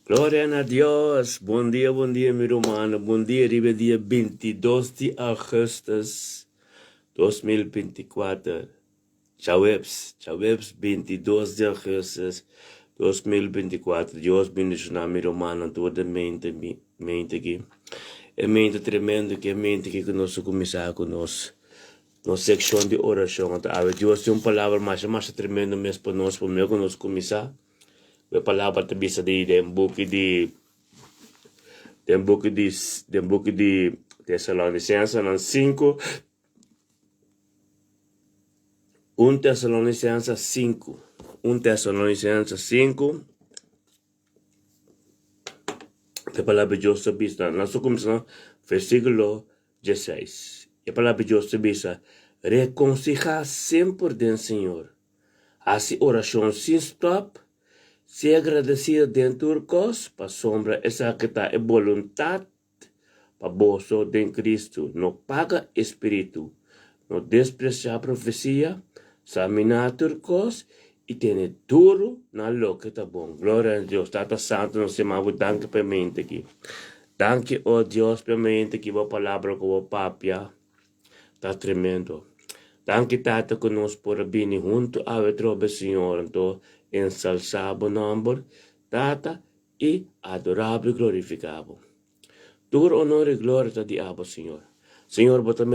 Glória a Deus. Bom dia, meu irmão. Bom dia, dia 22 de agosto de 2024. Chawebs, 22 de agosto de 2024. Deus bendicionar, meu irmão, toda a mente aqui. É mente tremendo, que é mente que nós começar conosco. Nossa secção de oração. Deus tem uma palavra mais tremenda mesmo para nós, para mim, que nós começar. A palavra também está em book de Tessalonicenses 5, 1 Tessalonicenses 5, 1 Tessalonicenses 5, a palavra de Deus está, nós começamos versículo 16. A palavra de Deus está, reconciliar sempre do Senhor. Assim, oração sem stop, se agradecido dentro do cos, para sombra essa que está em vontade, para bolso de Cristo, não paga espírito, não desprezar a profecia, examinar o cos e ter duro na louca, tá bom. Glória a Deus, Tata Santo, não se mava, danke para mente aqui. Danke, oh Deus, para mente aqui, a palavra com o papia, tá tremendo. Danke, Tata, conosco por vir junto a trobe, Senhor, então, ensalzado nome, Tata, e adorável e glorificado. Todo honor e glória te diabo, Senhor. Senhor, bota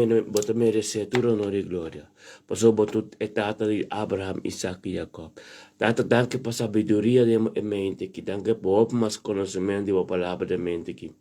merecer todo honor e glória. Pasó botu etata de Abraham, Isaac e Jacob. Tata, danke para sabedoria de mente aqui. Danke por mais conhecimento de palavra de mente aqui.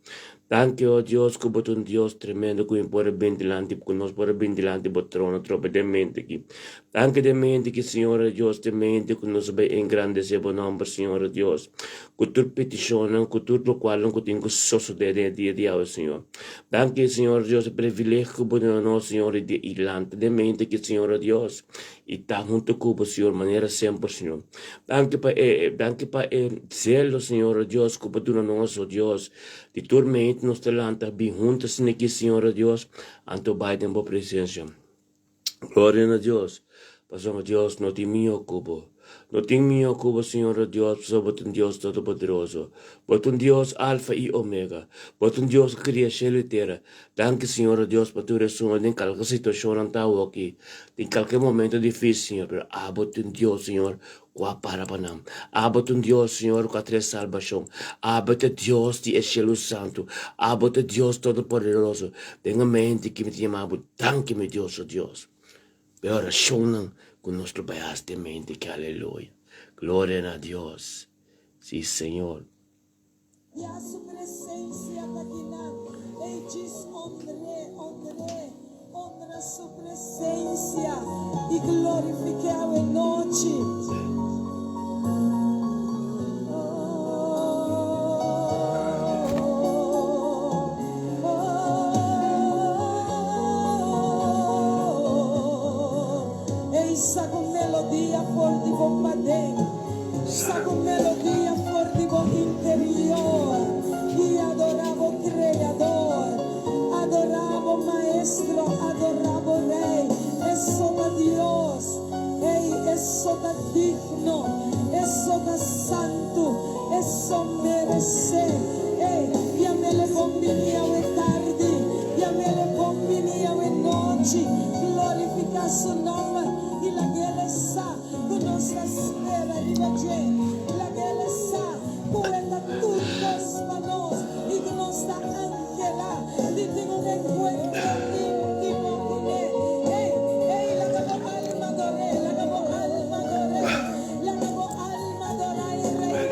Danke, oh Deus, que botu um Deus tremendo, que pode bem delante, que nós pode bem delante, botu trono, tropa de mente aqui. Danke de mente que, Senhor Deus, de mente que nós vai engrandecer o nome, Senhor Deus. Que tu peticionam, que tu lo qual que tenho sosso de dia, Senhor. Danke, Senhor Deus, privilégio que botu no Senhor de ilante de mente que, Senhor Deus, e tá junto com o Senhor, maneira sempre, Senhor. Danke para cielo, Senhor Deus, que botu no nosso Deus, de tormento nos delante, bem juntos aqui, Senhor Deus, anto vai em boa presença. Glória a Deus. Pasamos Deus, no te mío cubo. No te mío cubo, Senhor Deus, somos un Dios todopoderoso. Por un Dios alfa y omega. Por un Dios que cria cielo y tierra. Danke, Senhor Deus, por tu resumo en qualquer situación antao aqui. En qualquer momento difícil, Senhor. Pero por un Dios, Senhor, qua para panam. Por un Dios, Senhor, qua tres salvación. Por Dios de cielo santo. Por Dios todopoderoso. Tenga mente que me llamaba. Danke, mi Dios, oh Dios. E oracionan con nuestro payas de mente, que aleluya. Gloria a Dios. Sí, Señor. E a sua presença magna, e diz honra sua presença e glorificar a noite. Saco melodia for di bom padem, saco melodia for di bom interior, e adorava o Criador, adorava o Maestro, adorava o Rei, é só da Deus, ei, é só da digno, é só da santo, é só merecer, ei, e a me le bombinha é tarde, e a me le bombinha é noite, glorificar seu nome. La que sa con nuestra espera y la que sa cuenta tus manos y con nuestra ángela y tengo un encuentro íntimo con él. La que alma adoré, la que alma adoré, la que alma adoré y rey.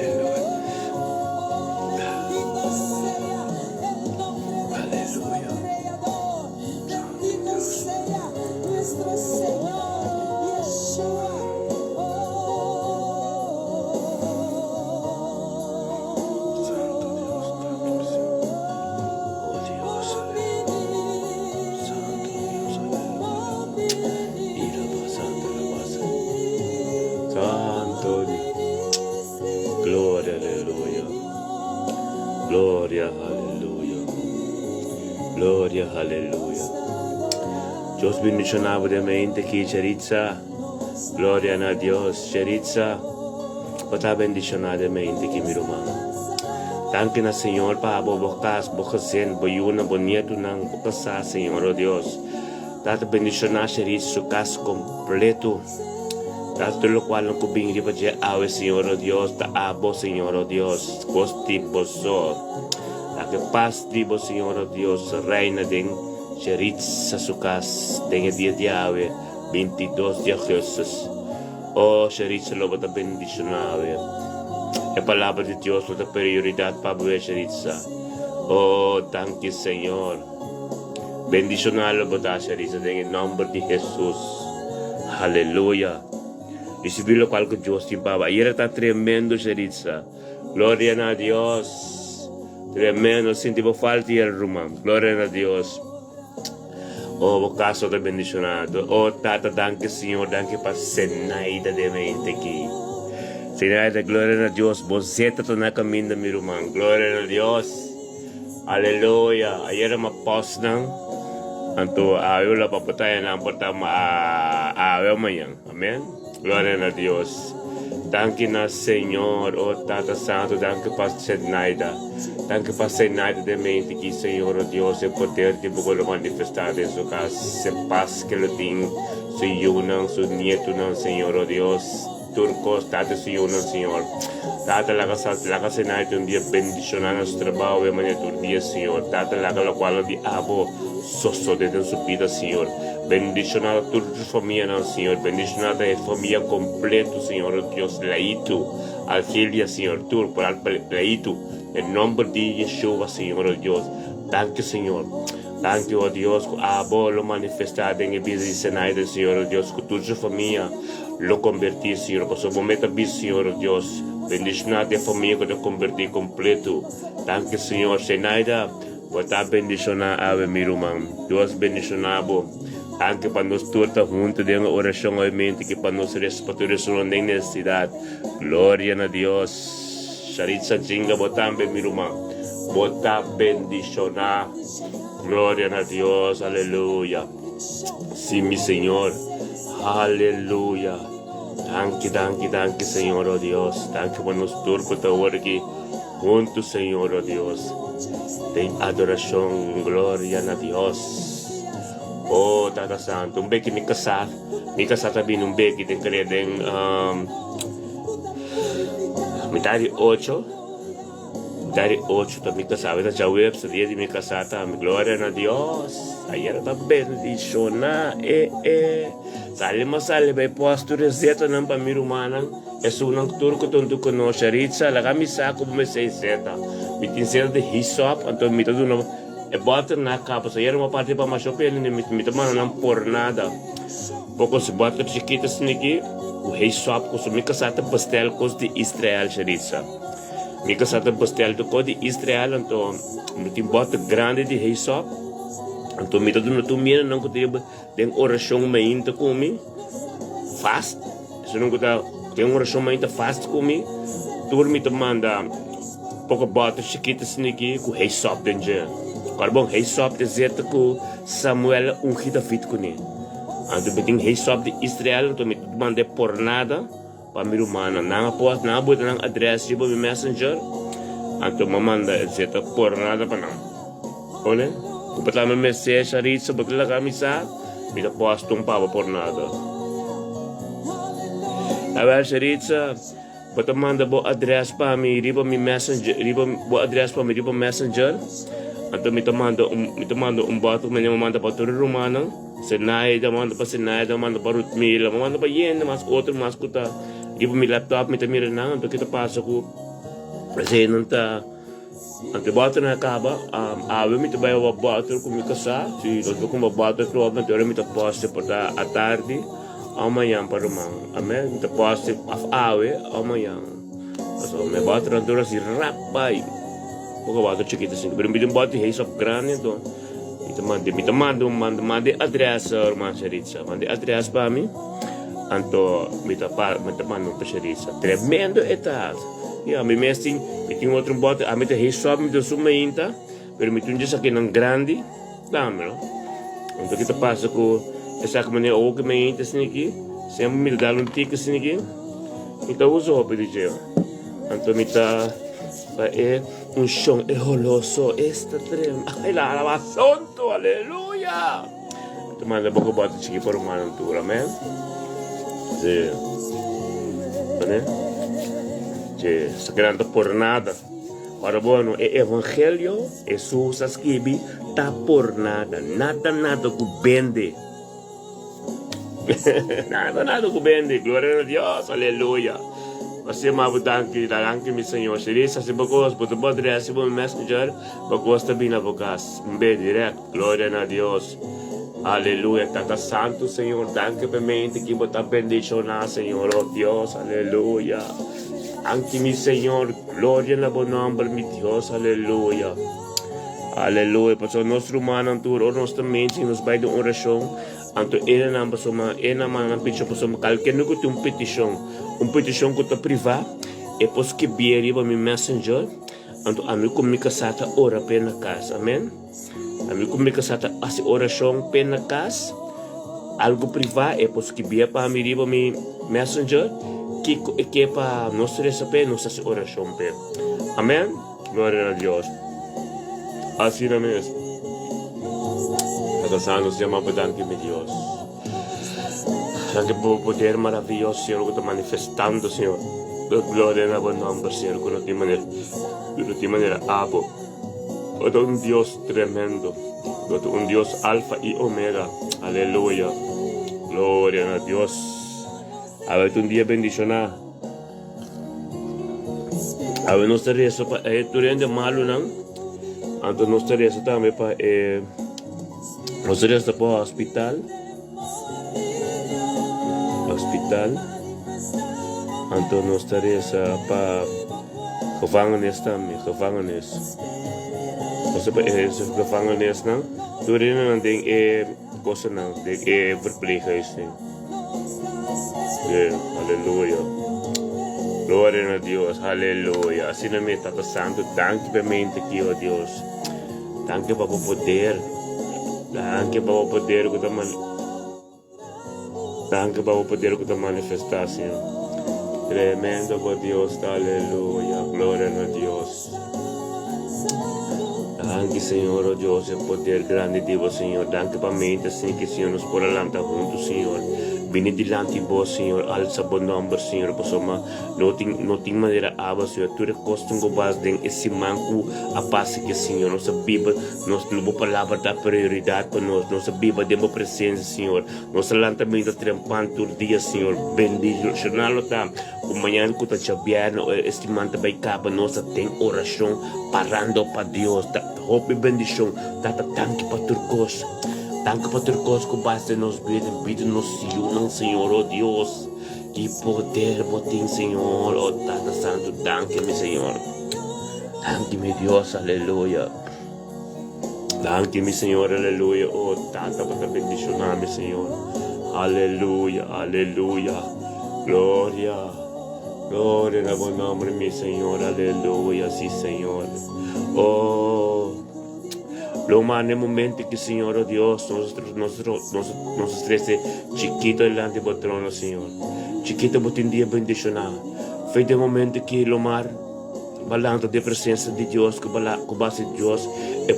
Bendito sea el nombre de nuestro Creador, bendito sea nuestro Señor. Gloria, aleluya. Gloria, aleluya. Dios bendicionado de mente aquí, Charitza. Gloria a Dios, Charitza. Pata bendicionado de mente aquí, mi hermano. Tanque na Senhor para bobokas, bokasen, boyuna, bonito nang bokasa, Senhor, oh Dios. Data bendicionar su casa completo. Data lo cual no cubing riba je awe, Senhor, oh Dios, ta abo, Senhor, oh Dios, costi poso. La que paz dibo, Senhor, oh Dios, reina den, Sheritza su casa, den el día de awe, 22 de Jesus. Oh, Sheritza lo bata bendicionar, a palavra de Deus é a prioridade para a Sheritza. Oh, thank you, Senhor. Bendicioná-lo para a Sheritza em nome de Jesus. Aleluia. E se viu o qual que Deus tem para ele está tremendo, Sheritza. Glória a Deus. Tremendo, sentiu falta de irmão. Glória a Deus. Oh, o caso está bendicionado. Oh, tata, thank you, Senhor. Thank you para Senaida de mente aqui. Senaida, glória a Deus. Você está na caminho, meu irmão. Glória a Deus. Aleluia. Ayer uma post não. Anto eu lá para botar na porta amanhã. Amém. Glória a Deus. Thank you, Senhor. Oh, Tata Santo. Thank you para Senaida. Thank you para Senaida de mente aqui, Senhor. Oh, Deus, o poder de poder manifestar em sua casa. Se paz que ele tem. Seu yunang, seu nieto, não, Senhor. Oh, Deus. Turcos, Tata Senhor, Senhor. Tata laga Senaida um dia bendicionar nosso trabalho, amanhã do dia, Senhor. Tata laga lo qual de abo, sosso de sua vida, Senhor. Bendicionar toda a família, não, Senhor. Bendicionar a família completa, Senhor. Deus, leito, alquelia, Senhor. Tur, por leito, em nome de Yeshua, Senhor, Deus. Thank you, Senhor. Thank you, oh Deus, que abo lo manifestado em vida de Senaida, Senhor, Deus, que toda a família lo convertir, Senhor, para o momento de Senhor, Deus. Bendicionar a família que te convertir completo. Thank you, Senhor. Senaida, botar bendicionar a meu irmão. Deus bendicionado. Thank you para nós todos juntos de uma oração obviamente que para nós respeitar a necessidade. Glória a Deus. Sharitza Jinga, botar meu irmão. Botar bendicionar. Glória a Deus. Aleluia. Sim, meu Senhor. Aleluia. Thank you, Senhor, oh Deus. Thank you por nos turcos estar aqui juntos, Senhor, oh Deus. Tem adoração, glória a Deus. Oh, Tata Santo, um beque me casar também um beque tem que ler em metade 8 também casar, mas já web seria de me casar também, glória a Deus. Aí era também bendicionar, Sali by posto reseta ng pamirumanan esunang turko tuntu kono sharitsa la kamisa ko me sei seta mitin seta de hisop anto mito duno e butter na capa so yero parte pa mashope ni mito man nan por nada pouco se butter chiquita sniki o hisop ko so mika sata pastel ko de Israel sharitsa mika sata pastel to ko de Israel anto mitin butter grande de hisop anto mito duno tu mira não ko tem oração mainta comigo fast se não está tem oração mainta fast comigo turmi te manda pouco bota chiquita sniki com rei sop denje carbon rei sop de zeta com Samuel ungida fit com ele ando beting rei sop de Israel to me manda por nada para mi humana na após na bota na address de meu messenger ando manda zeta por nada para não olha o patama message ali sobre aquela camisa Mita postong papa por nada. Awal Sharitza, bata manda bo address pa mi riba mi messenger, riba bo address pa mi riba messenger. Anto mita manda bato me manda pa turu rumana. Senaida manda pa Rutmila, manda pa yen mas outro mas kuta. Riba mi laptop mita mira na anto kita pasa ko. Kasi nanta Ante bato na acaba, ave mi trabalho o bato com mi casa, se nós com o bato provavelmente eu me posto para a tarde, amanhã para o man, amém? Me posto a ave amanhã, então me bato na dura se rapai, o bato chiquito assim, pero me bato rei sop grande então, me manda adressa irmã Sharitza, manda adressa para mim, então me manda para Sharitza, tremendo etado. Yeah, may messing, may ting outro bote, may tayo swab, may tayo sumainta, pero may tunja sa kinang grande, dami, no? Então kita passa ko, essa que maneira ou que may inta siniki, sempre me dá tika siniki, então uso o pedi jeito. Então me tá un son eholoso, esta trem, ay la alabación, aleluya. Te manda poco bate chiqui por humano tu, amén. Sí. ¿Vale? Sí, se quedando por nada. Ahora bueno, el evangelio, Jesús escribe, está por nada, nada que vende. nada que vende, gloria a Dios, aleluya. Você mabudanki dalanki mi Senhor. Seria se bocos, but podre se bom messenger, bocos também na bocas. Bem direto. Glória a Deus. Aleluia. Tata santo, Senhor. Danke per mente que botar bendicionar, Senhor. Oh Deus. Aleluia. Anche mi Senhor. Glória na bom nome, mi Deus. Aleluia. Aleluia. Pastor nosso humano anturo, nossa mente, nos vai de oração. Anto ena namba soma, ena mana picho soma calque no que um petition que tá privado, e pos que bieri ba mi messenger, anto ami comunica sata ora pena casa, amen? Ami comunica sata as oração pena casa, algo privado, e pos que bieri pa mi riba mi messenger, que pa nossa receber nossa oração pe, amen? Glória a Deus. Assim é mesmo. Santo se llama Danke mi Dios. Danke por poder maravilloso, Señor, que está manifestando, Señor. Gloria en buen nombre, Señor, que no tiene manera abo. Tú un Dios tremendo. Tú un Dios alfa y omega. Aleluya. Gloria a Dios. A ver, un día bendicionado. A ver, no se rezo para tu rende malo, ¿no? Entonces no se rezo también para nós resta para o hospital. Então nós resta para gevangenis também, gevangenis. Nós é gevangenis não. Toen não tem coisa não, tem verpleeghuis não. Aleluia. Glória a Deus, aleluia. Assim não me Tata Santo, danke per mente aqui, ó Deus. Danke para o poder. Danke para o poder que está manifestar, Senhor. Tremendo por Deus, aleluia, glória a Deus. Danke, Senhor, oh Deus, o poder grande de Deus, Senhor. Danke para a mente, assim, que o Senhor nos pôr alanta juntos, Senhor. Vini dilante vos, Senhor, alza bom nome, Senhor, pessoa, não tem maneira aba, Senhor, tu recostas com base em esse manco a paz que, Senhor, nossa Bíblia, nossa palavra dá prioridade para nós, nossa Bíblia dê uma presença, Senhor, nossa lantamento trempando todo dia, Senhor, bendigo, jornal tá, o manhã que está chavendo, este manto vai capa, nossa tem oração, parando para Deus, hope bendição, data tanque para turcos. Danke para ter coisas que basta nos vida nos unam, Senhor, oh Deus. Que poder botem, Senhor, oh Tata Santo, danke, meu Senhor. Danke, meu Deus, aleluia. Danke, meu Senhor, aleluia. Oh Tata, para bendicionar, meu Senhor. Aleluia, aleluia. Glória, glória ao bom nome, meu Senhor, aleluia, sim, Senhor. Oh. Lo más en el momento que, Señor, oh Dios, nosotros tres chiquitos delante del trono, Señor. Chiquito, por un día bendicionado. Fue de momento que lo más balando de presencia de Dios, que base de Dios es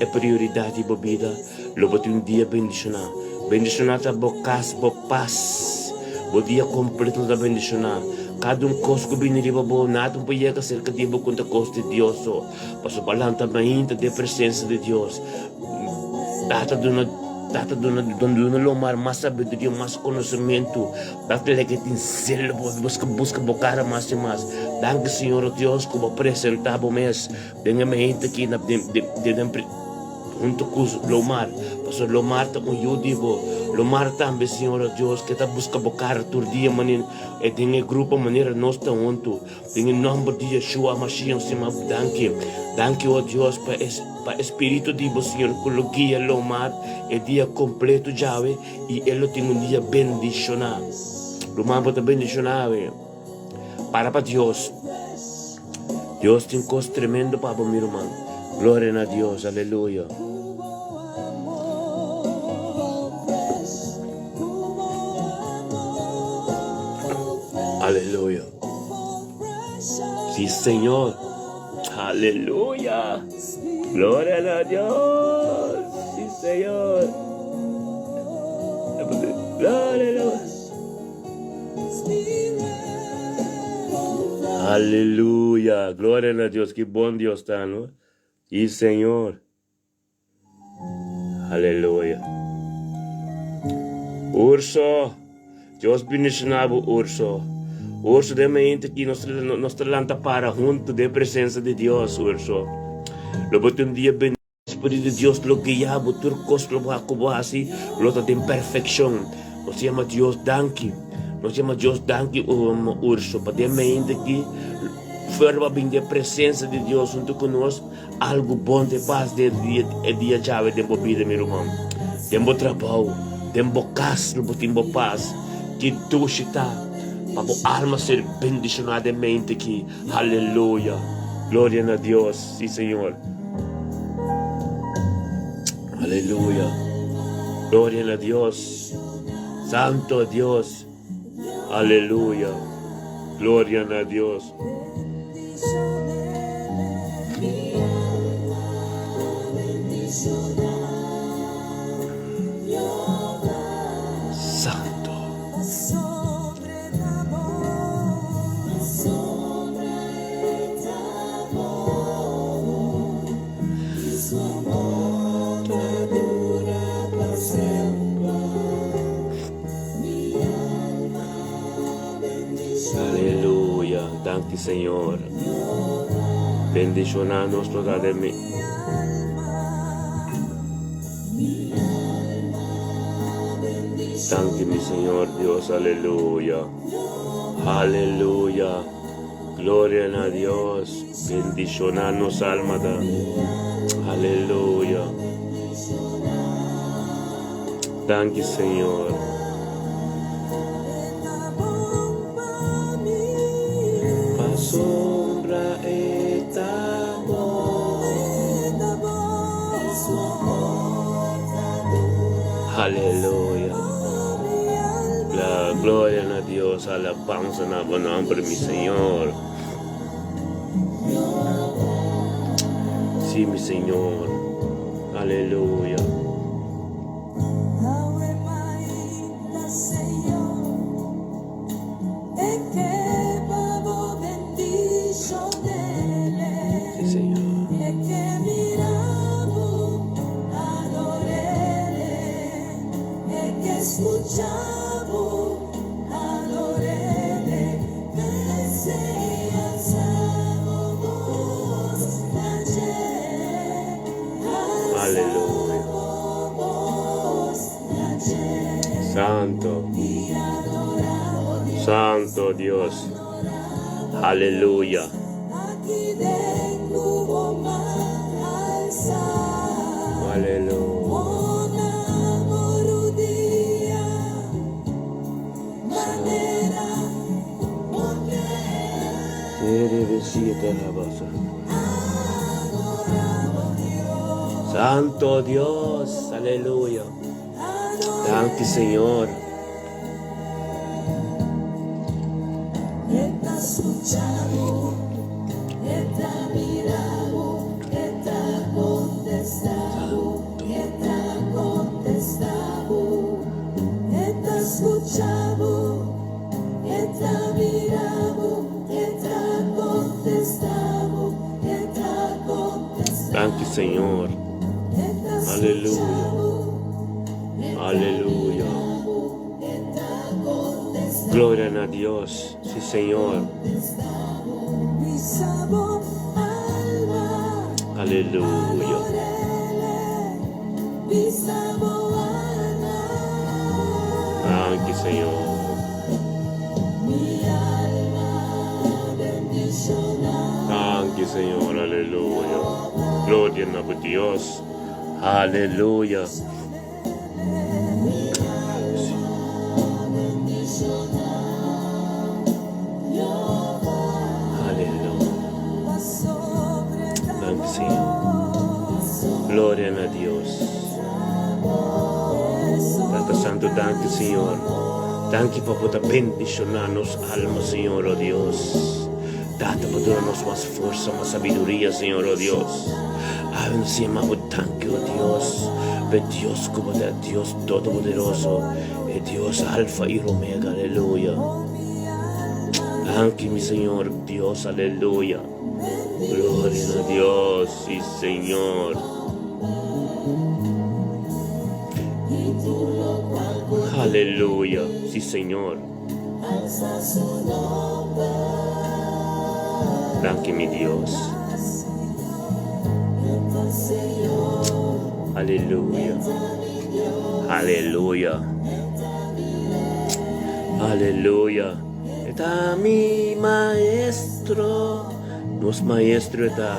prioridad de la vida. Lo por un día bendicionado. Bendicionado por casa, por paz. Por día completo de bendicionado. Cada coisa que vem riba bom, nada pode acerca de bo conta costa de Deus, passo balanta mainta de presença de Deus. Data dona lomar mais sabedoria, mais conhecimento, data que tem selo, busca bocar mais e mais. Danke, Senhor Deus, como apresentar bom mês, venha mainta aqui na junto com Lomar, passo Lomar tá com Yudibo. Lomar também, Senhor Deus, que está buscando bocar todo dia, maninho, e tem grupo maneira nós tá junto, tem nome de Yeshua Mashiach, Senhor, danke, ó Deus, para Espírito de Deus, Senhor, coloquia Lomar, é dia completo já, e ele tem dia bendicionado. Lomar pode bendicionar, para Deus. Deus tem coisa tremenda para o meu irmão. Glória a Deus, aleluia. Aleluia. Sim, Senhor. Aleluya. Gloria a Dios. Sí, Señor. Gloria a Dios. Aleluya. Gloria a Dios. Qué buen Dios está, ¿no? Y Señor. Aleluya. Urso. Dios bendicionado, Urso. Urso, de mente que nos lanta para junto de presença de Deus, Urso. Lobo um dia bem Espírito de Deus lo guiaba, turcos lo como así, lo tem perfeição. Nos chama Deus danke. Nos chama Deus danke, Urso, para de mente que forma bem de presença de Deus junto conosco, algo bom de paz de dia chave de vida, meu irmão. Tempo trabalho, tempo casa, tempo paz, que tu está. Para a alma ser bendicionadamente aqui. Aleluia. Glória a Deus. Sim, Senhor. Aleluia. Glória a Deus. Santo Deus. Aleluia. Glória a Deus. Danke, Senhor. Bendicionanos totalmente. Danke, mi Senhor Dios. Aleluya. Aleluya. Gloria a Dios. Bendicionanos alma. Aleluya. Danke, Senhor. Sombra eta Aleluya. La gloria a Dios, alabanza na nombre mi Señor. Sí, mi Señor. Aleluya. Santo, Santo Dios, aleluya. Aleluya. Santo Dios, aleluya. Danke, Señor. Danke, Señor. Aleluya. Aleluya. Gloria a Dios. Sí, Señor. Aleluya. Danke, Señor. Danke, Señor. Aleluya. Gloria a Dios. Aleluya. Gloria a Dios. Tanto Santo, danke, Señor. Danke por poder bendicionar nos almas, Señor, oh Dios. Tata, danos más fuerza, más sabiduría, Señor, oh Dios. Háblanos, Señor, oh tanque, oh Dios. Ve Dios como de Dios Todopoderoso, es Dios Alfa y Omega, aleluya. Anche mi Señor, Dios, aleluya. Gloria a Dios, sí, Señor. Aleluya, sí, Señor. Anche mi Dios. Aleluya. Aleluya. Aleluya. Eta mi maestro. Nos maestro eta.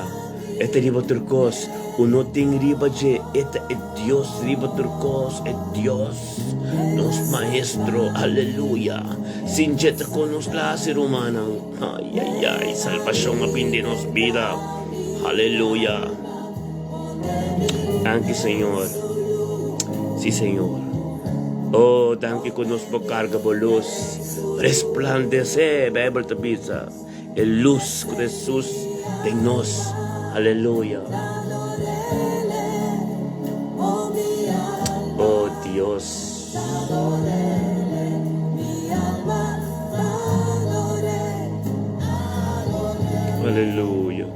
Eta riba turcos. Uno ting riba je. Eta et Dios riba turcos. Et Dios. Nos maestro. Aleluya. Sin jeta con nos la ser humana. Ay, ay, ay. Salvación a fin de nos vida. Aleluya. Anche Señor. Sí, Señor. Oh, danke con nos carga por luz. Resplandece, Bible tabisa. El luz de Jesús de nos. Aleluya. Oh, Dios. Aleluya.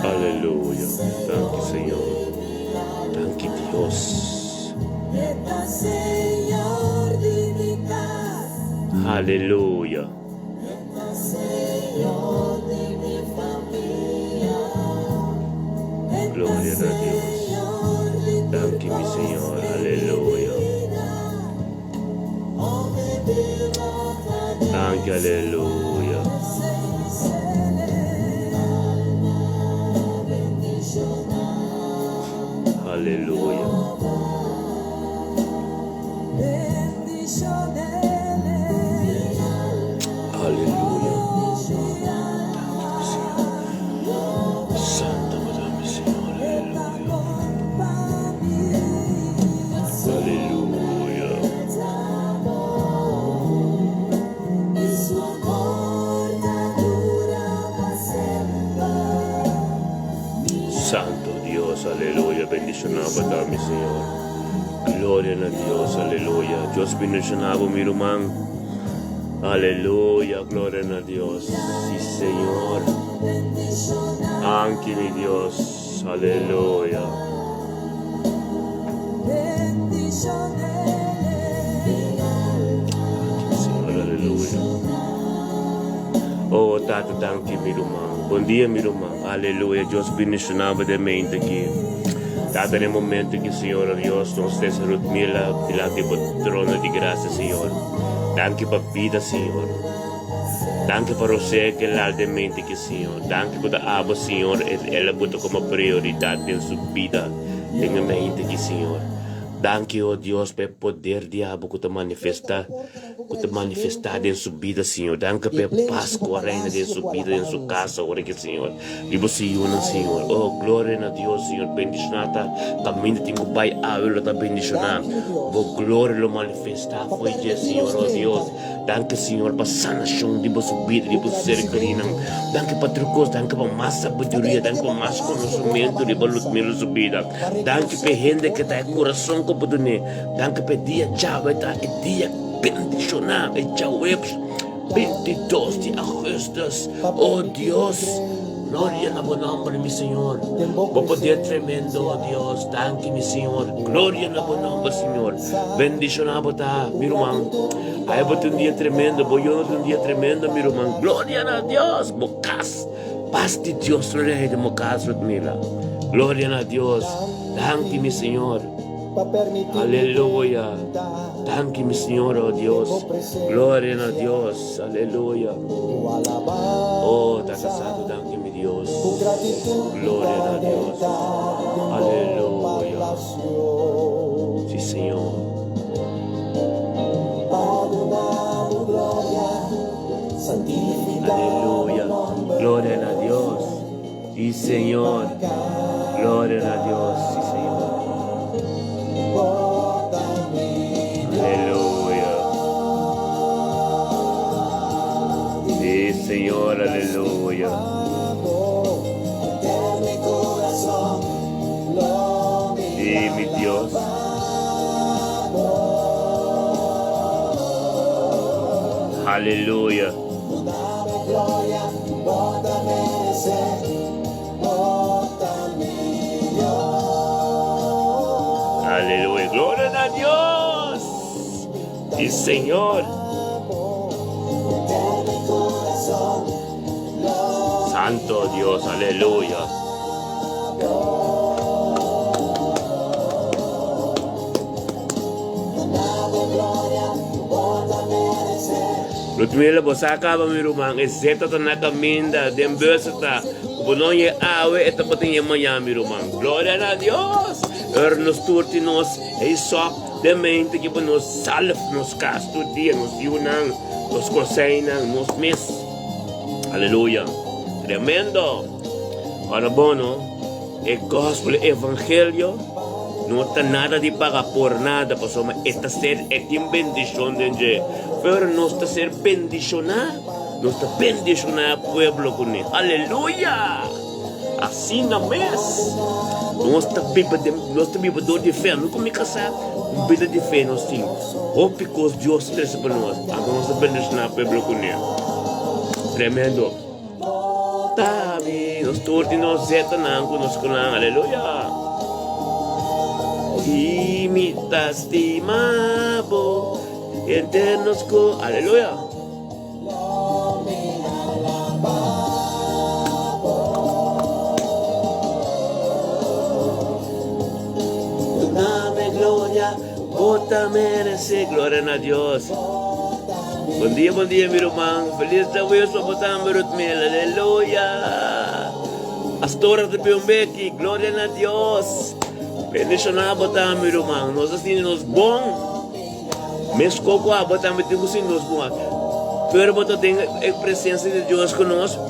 Aleluya. Danke, Señor. Danke, Dios. Aleluya. Gloria a Dios. Danke, mi Señor. Aleluya. Danke, aleluya. Aleluya. Aleluya. Santo Madame Señor. Aleluya. Santo Dios, aleluya. Bendicionado Madame Señor. Gloria a Dios, aleluya. Dios bendicionado mi hermano. Aleluya, gloria a Dios. Sí, Señor. Anche mi Dios. Aleluya. Señor, aleluya. Oh, Tata, danke mi hermano. Bom dia, mi hermano. Aleluya. Dios bendicionado de mente aqui. Tata, nel momento che, Signore Dios, non stessa rutmila davanti al trono di grazia, Signore. Danke per vita, Signore. Danke per você che l'altamente che, Signore. Danke per la aba, Signore, e ela bota come priorità nella sua vita, nella mente che, Signore. Danke, oh Dios, per poder diabo que te manifestar em sua vida, Senhor. Danke per Páscoa, reina de sua vida, em sua casa, ora que, Senhor. Libo Senhor, Senhor. Oh, glória a Deus, Senhor. Bendicionata, caminho tem o Pai, áulo tá bendicionar. Oh, glória lo manifestar, foi de Senhor, oh Deus. Danke, Senhor, para sanação, libo sua vida, libo ser carina. Danke para trucos, danke para mais sabedoria, danke para mais conhecimento, libo lutmilo sua vida. Danke para gente que tá em coração com danke per dia Jaweta e dia bendicionar e Jawebs 22 de Augustus. Oh Dios, gloria na bom nome, mi Senhor. Bom poder tremendo, oh Dios. Danke, mi Senhor. Gloria na bom nome, Senhor. Bendicionar bota, mi irmão. Aí bota dia tremendo, boiando um dia tremendo, mi irmão. Gloria a Dios. Bocas. Paz de Dios, rei de mocas, Rutmila. Gloria a Dios. Danke, mi Senhor. Aleluya. Danke, mi Señor, oh Dios. Gloria a Dios. Aleluya. Oh, Tata Santo, danke, mi Dios. Gloria a Dios. Aleluya. Sí, Señor. Aleluya. Gloria a Dios. Sí, Señor. Gloria a Dios. Sí, Señor. Aleluya. Sí, Señor. Aleluya. Sí, mi Dios. Aleluya. Aleluya. Gloria a Dios. Sí, Señor. Santo Dios. Aleluya. Lutmila bosaka ba mirumang iseta ta nakaminda dembesata kubonoye awe eta patinye maya mirumang. Gloria a Dios. Nos turtinos e sop de mente que nos salve nos casto dia nos yunang nos corsainan nos mis. Aleluya. Tremendo. Para bono el gospel evangelio no está nada de pagar por nada, pues esta ser es una bendición de Dios. Pero no está ser bendicionado, no está bendicionado pueblo con él. Aleluya. Así no es. No está vivo de fe, no como casar, vida de fe no sim. Oh, porque Dios trece para nós, então nós está bendicionado pueblo con él. Tremendo. Tá bem, nós todos nós zeta não conosco não. Aleluya. Imitaste mabo eternos co. Aleluya. Dame gloria, bota merece, gloria a Dios. Bom dia, meu irmão. Feliz da vez para botar meu mel. Aleluya. Astora de Piumbeki, gloria a Dios. Bendicionar botar meu irmão. Nós assim nos bom. Mesmo com a botar meu tipo assim nos bom. Pero botar tem a presença de Deus conosco.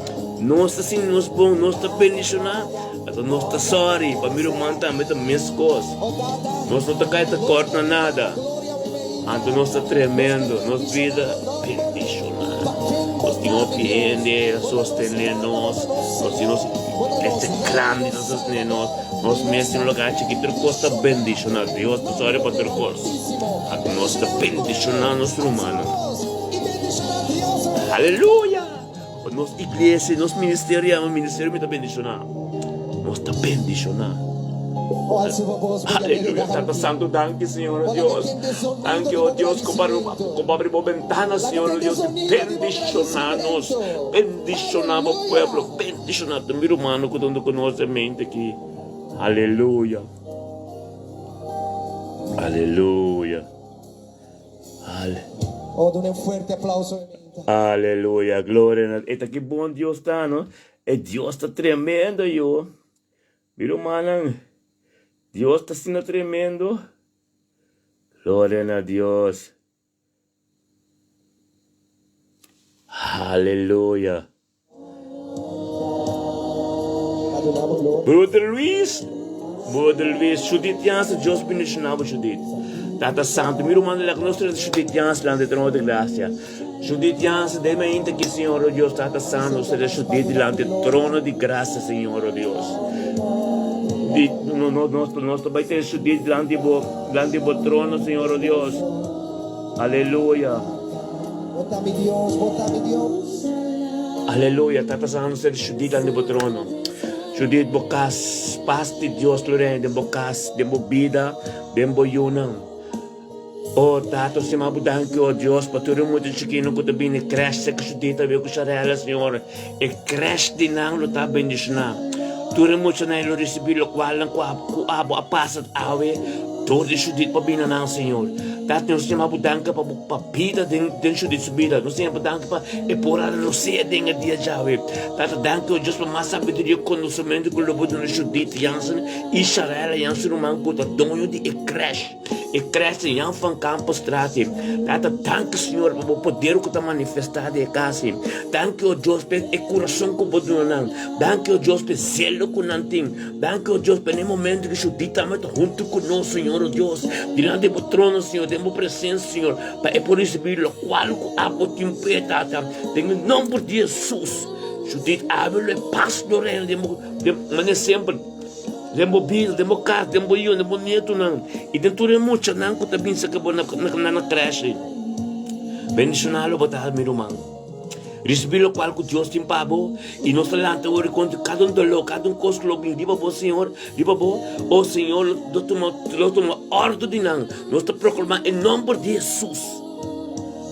Nós assim nos bom, nós está bendicionar. Então nós está sorry para meu irmão também tá mesmo coisa. Nós não está caído corta nada. Então nós está tremendo, nós vida bendicionar. Nós temos aprender, sostener nós temos esse grande sostener nós mesmos no lugar chiquito costa bendicionar Deus, tu sorry para ter coisa. Então nós está bendicionar nosso humano. Aleluia! Nossa igreja, nosso ministério me está bendicionar. Nós está bendicionar. Aleluya, Santo Santo, danke Señor Dios. Danke, oh Dios, como abrimos ventanas, Señor Dios, bendicionanos, bendicionamos pueblo, bendicionamos mi hermano que donde conoce mente aquí. Aleluya. Aleluya. Oh, done un fuerte aplauso. Aleluya, gloria a Dios. Está que bom Dios está, ¿no? El Dios está tremendo, yo. Mi hermano. Dios está siendo tremendo. Gloria a Dios. Aleluya. Brother Luis, Judith Dios bendicionava Judith. Tata Santo, meu irmão, lá conosco Judith Jansen, lá de trono de graça. Judith Jansen, dê-me ainda que Senhor Deus, Tata Santo, seja Judith lá de trono de graça, Senhor Deus. Nós também temos Judith lá de trono, Senhor Deus. Aleluia. Aleluia, Tata Santo, seja Judith lá de trono. Judith, bocas, paz de Deus, Lorena, de bocas, de vida, de boyunang. Oh, Tato, se mabudan que, oh Deus, para todo mundo chiquinho que também cresce, que Judith, veio com charela, Senhor, e cresce de não, lo tá bendicionar. Tudo muito na ele receber o qual com a passa awe, todo Judith para bem não, Senhor. Tato, nós temos mabudan para vida de Judith subida, nós temos mabudan para e por a roceia de dia já, Tato, danke, oh Deus, para mais sabedoria conhecimento que o lobo de Judith Jansen e charela Jansen, o manco, tá donho de e cresce. e cresce em van campos trate. Tata, danke Senhor, para o poder que está manifestado em casa. Danke, oh Deus, pelo coração que você não. Danke, oh Deus, pelo zelo que não tem. Danke, oh Deus, pelo momento que o dita está junto conosco, Senhor, oh Deus. Diante do trono, Senhor, temos presença, Senhor, para por receber o qual que há por tempo, Tata. Tenho nome de Jesus. Judith, abre o passo do reino, mas sempre. Demo bil, demo casa, demo eu, demo neto não. E dentro de muito não que também se acabou na creche. Bendicioná-lo botar meu irmão. Receber o qual que Deus tem para você. E nós falamos hoje quando cada dolor, cada coisa que bem, diba bom Senhor, diba bom. O Senhor, doutor, ordem de não. Nós te proclamamos em nome de Jesus.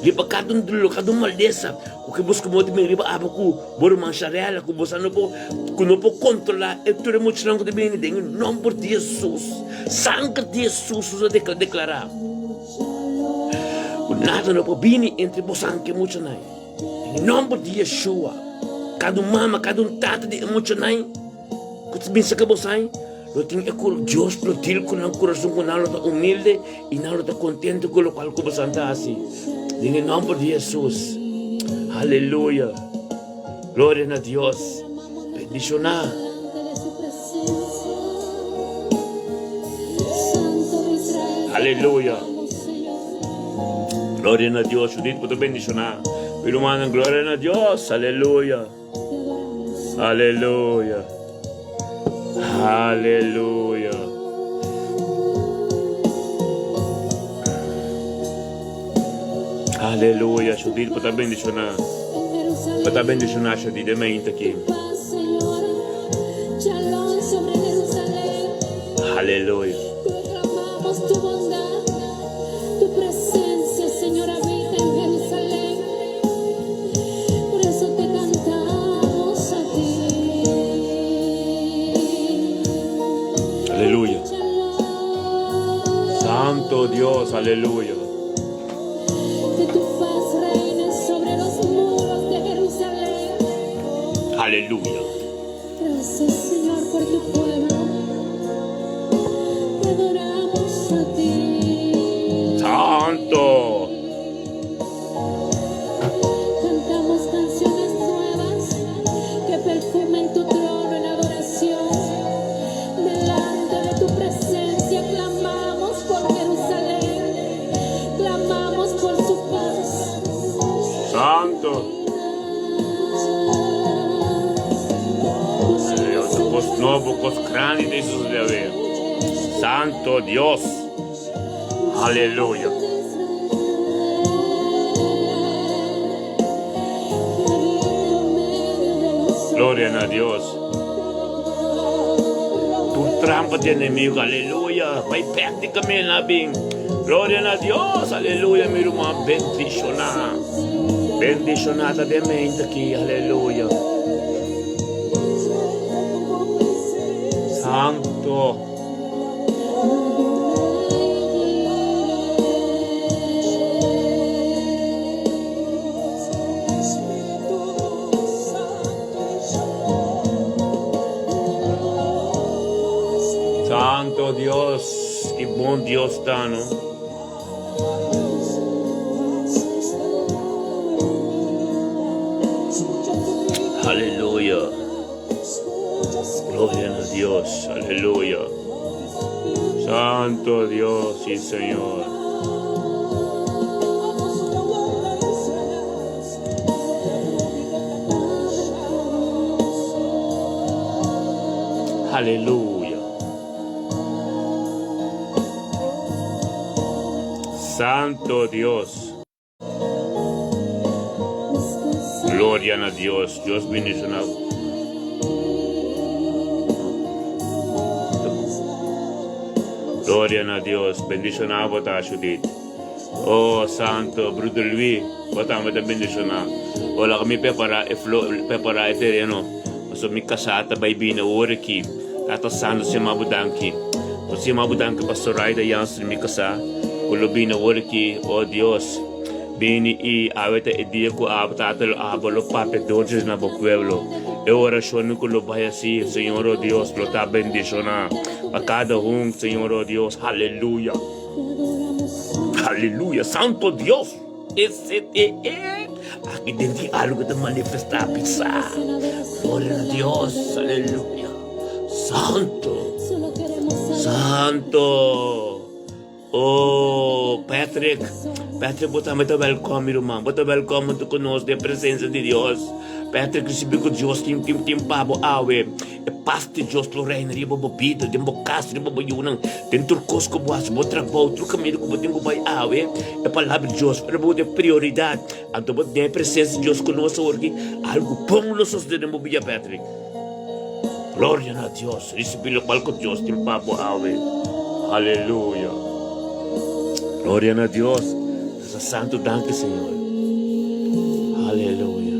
Lipa cada dolor, cada maldeza. O que busca muito bem, lipa abacu, bora mancharela, que você não pode controlar. E tudo é muito estranho que bem, em nome de Jesus. Sangue de Jesus, você declarar. Nada não pode vir entre você que muito não. Em nome de Yeshua. Cada mama, cada tata de muito não. Que se pensa que você eu tenho que Deus proteger com o coração com nada humilde e nada contente com o qual você está assim. Em nome de Jesus. Aleluya. Gloria a Dios. Bendicionar. Aleluya. Gloria a Dios. Judith, puedo bendicionar. Pero hermano, gloria a Dios. Aleluya. Aleluya. Aleluya. Aleluya. Judith, puedo bendicionar. Puedo bendicionar, Judith. Deme aqui. Aleluya. Proclamamos tu bondad, tu presencia, Señor, habita en Jerusalén. Por eso te cantamos a ti. Aleluya. Santo Dios, aleluya. Que tu paz reine sobre los muros de Jerusalén. Aleluya. Gracias, Señor, por tu pueblo. Te adoramos a ti. Santo. Cantamos canciones nuevas que perfumen tu trono en adoración. Delante de tu presencia clamamos por Jerusalén. Clamamos por su paz. Santo. Cos novo, cos grande de Jesus de ver. Santo Dios. Aleluya. Gloria a Dios. Tu trampa de inimigo, aleluya. Vai prácticamente lá bem. Gloria a Dios, aleluya, meu irmão. Bendicionar. Bendicionada de mente aqui, aleluya. Santo. Santo Dios, que bom Deus está, não? Aleluya. Gloria a Dios, aleluya. Santo Dios, sí Señor. Aleluya. Santo Dios. Gloria a Dios. Dios bendicionado. Gloria a Dios. Bendicionado a Judith. Oh Santo, Bruto Luis. Botamos a bendicionar. Olha, kami prepara o terreno. Mas mi kasata baby na ora aqui. Tatasando si mabudanki. To si mabudanki pastorai da yansin mi kasa. Ulubi na ora aqui. Oh Dios. Bini e aweta e dia ku abtatalo abalo pape dojes na bo pueblo. E oração que lo vai assim, Senhor oh Deus, lo tá bendicionar a cada Senhor oh Deus, aleluia. Aleluya. Santo Dios. Aquí dentro algo te manifesta pizza. Gloria a Dios. Aleluya. Santo. Solo queremos alabar. Santo. Oh, Patrick, botamente welcome, irmão. Bota welcome tu conosco da presença de Deus. Patrick, recebi com Deus, tim pabo, awe. E paste Deus, pro reino, riba bobida, dem bocas, riba boyunang. Tem turcos com boas, bom trabalho, outro caminho que botem com vai, awe. E palavra de Deus, para botar prioridade. Então, botar a presença de Deus conosco, porque algo bom nos sustenta, bobia, Patrick. Glória a Deus, recebi o qual com Deus, tim pabo, awe. Aleluia. Glória a Deus. Essa santo danke, Senhor. Aleluia.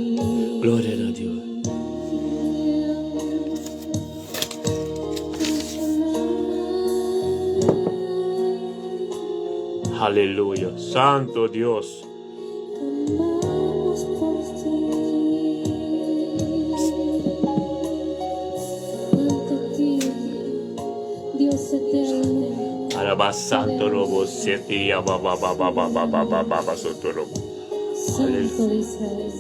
Glória a Deus. Aleluia. Santo Deus. Tomamos por ti. Ante ti, Dios eterno. Alaba santo robo seti ba soto robo. Santo de Israel.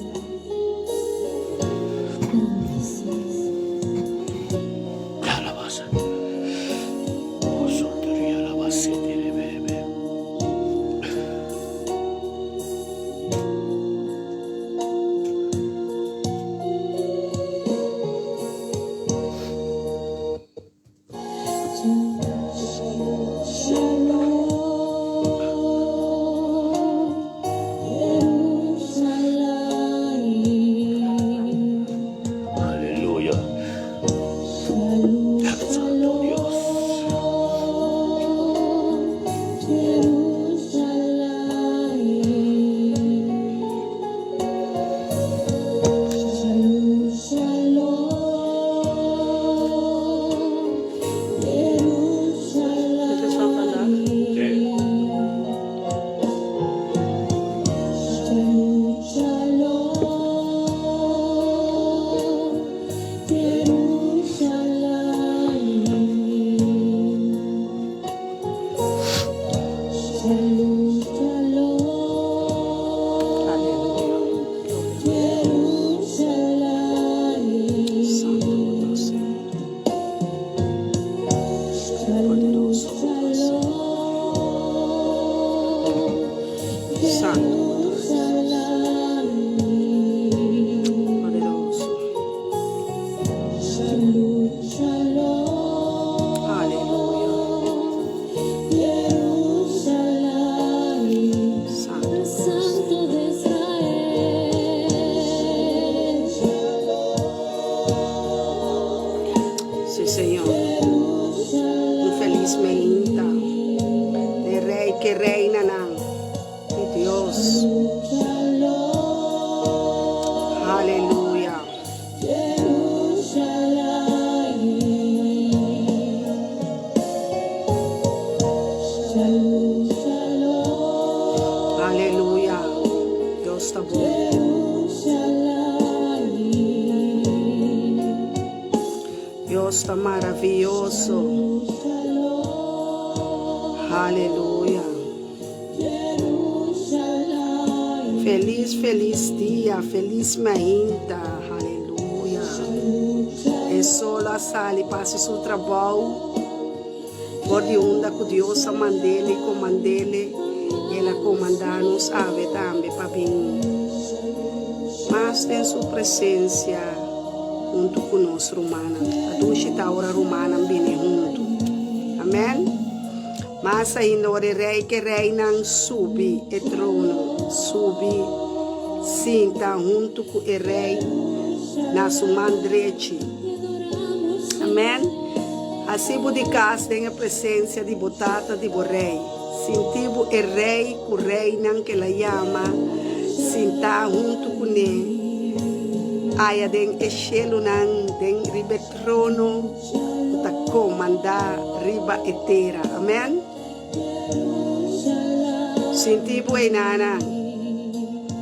Alaba santo. Oh santo ri alaba seti bebe. Aleluia. Santo Deus. Santo de Israel. Sí, Señor. Infelizmente, de Rey que reina, de Dios. Aleluya. Aleluya. Dios está bueno. Dios está maravilloso. Aleluya. Feliz, feliz dia, feliz mainta, aleluia. É só a sala e passe seu trabalho. Por de onda com Deus a mandele, comandele, ela comandar-nos a ver também para bem. Mas tem sua presença junto conosco, romana. A ducha da hora romana bem junto. Amém? Mas ainda o rei que reina subi e trono, subi, sinta junto com o rei na sua mão direita. Amém? Assim de casa tem a presença de botata de o rei. Sintivo o rei que reina que ela chama, sinta junto com ele. Aí tem o cielo tem riba trono, para comandar riba etera. Amém? Sintivo e nana.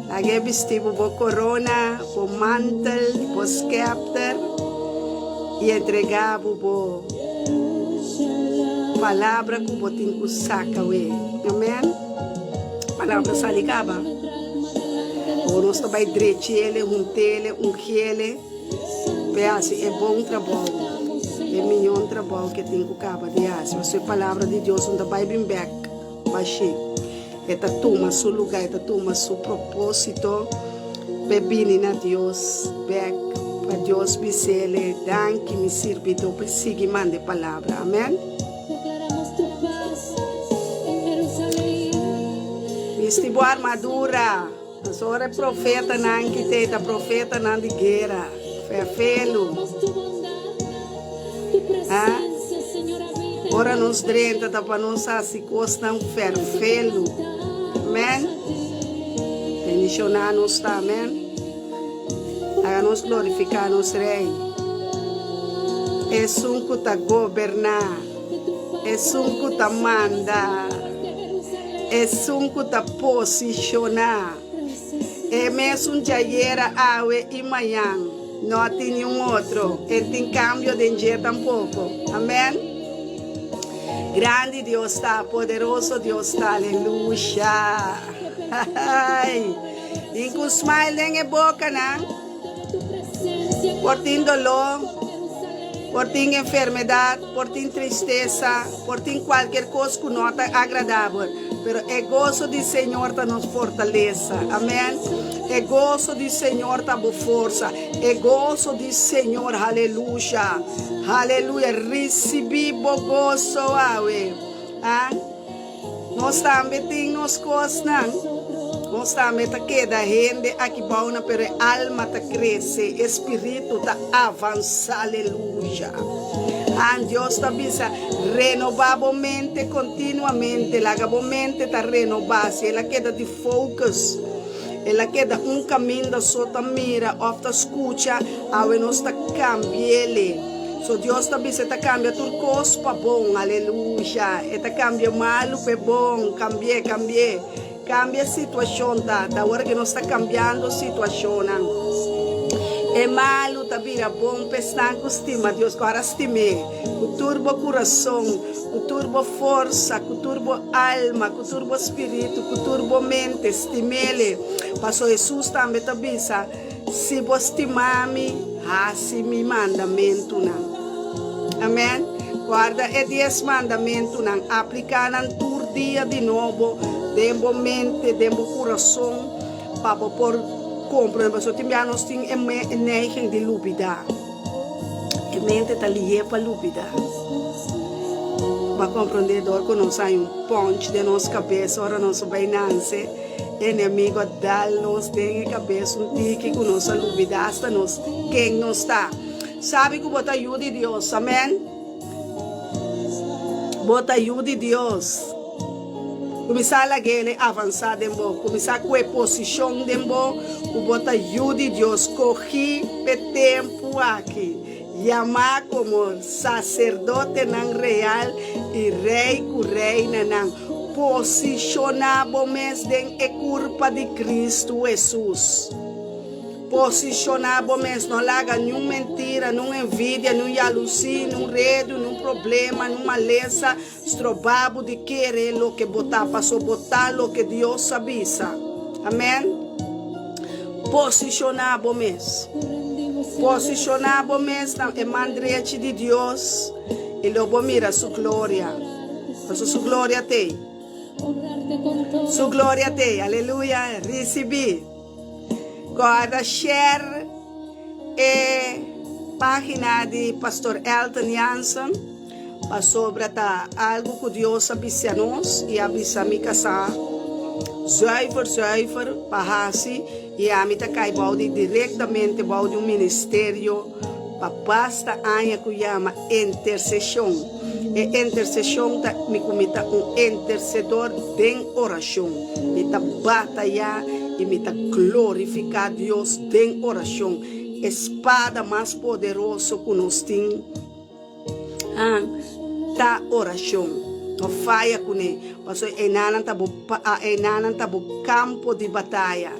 Lagi vestivo bo corona, bo mantel, bo scepter. E entregava bo palavra que bo tinha saca we. Amém? palavra salicaba. O nós também drechele, ungele. Assim, é bom trabalho. É melhor trabalho que tem que acabar de fazer. Se a palavra de Deus não vai vir back, baixi. Esta toma seu lugar, esta toma seu propósito. Bebine na Deus back. Para Deus me sele, dan que me sirve para seguir mande palavra. Amém? Viste boa armadura. A senhora é profeta, não que tem, profeta não de guerra. Ferfelo. Ora nos drenta, tá para nós se costa um ferfelo. Amém? Bendicionar nos tá, amém? Haga nos glorificar nos rei. É um que tá governar. É um que tá mandar. É um que tá posicionar. É mesmo de ayer, awe e amanhã. Não tem nenhum outro. E tem cambio de dia tampouco. Amém? Grande Deus está, poderoso Deus está, aleluia. E com smile na boca, né? Por ter dolor, por ter enfermidade, por ter tristeza, por ter qualquer coisa que não está agradável. Pero o gozo do Senhor está nos fortaleza. Amém? O gozo do Senhor está por força. O gozo do Senhor, aleluia. Aleluia. Recebi o gozo, awe. Nós também temos coisas, não? Nós também está queda gente aqui bauna, pero a alma está cresce, espírito está avança, aleluia. Deus está bisa renovavelmente, continuamente, la mente está renovada, ela queda de focus, ela queda caminho da sua mira, ofta escuta, a nós está cambiando. So Deus está bisa está cambia tudo coisa para bom, aleluia. Está cambia malo para bom, cambia a situação, tá? Da hora que nós está cambiando a situação. É malo, tá vira bom, pestar com estima, Deus agora estime, com turbo coração, com turbo força, com turbo alma, com turbo espírito, com turbo mente, estimele. Pastor Jesus também tá bisa, se você estimar-me, assim me mandamento não. Amém? Guarda é 10 mandamentos não, aplicar não todo dia de novo, dentro mente, dentro coração, para por compra, mas o tempo nós temos neiging de lupida. A mente está ligada para lupida. Para compreender que nós temos ponte de nossa cabeça, ora nossa bainança, inimigo dá-nos de cabeça tique com nossa lupida, hasta nós, quem nós está. Sabe que bota ajuda de Deus, amém? Bota ajuda de Deus. Começar a avançar dembo, começar com a posição dembo, o bota ajuda de Deus, corri o tempo aqui, chamar como sacerdote não real e rei com reina não, posicionar bom-mês em culpa de Cristo Jesus. Posicionar bom-mês, não larga nenhuma mentira, nenhuma envidia, nenhuma alucina, nenhum redo, nenhum problema, nenhuma maleza, estrobabo de querer o que botar, passou botar o que Deus avisa. Amém? Posicionar bom-mês. Posicionar bom-mês na mandrete de Deus e logo mira sua glória. Sua glória tem. Sua glória tem, aleluia, recebi. Agora, share a página de Pastor Elton Jansen para sobre algo que Deus avisa a nós e avisa a mim casar. Zuiver, para assim, e a mim está caindo diretamente para um ministério para basta aia que chama intercessão. E intercessão me comita intercedor de oração. Me está batalhar e me está glorificar Deus de oração. Espada mais poderosa que nós temos. Tá oração. Não falha com ele. Mas enanan tá bo campo de batalha.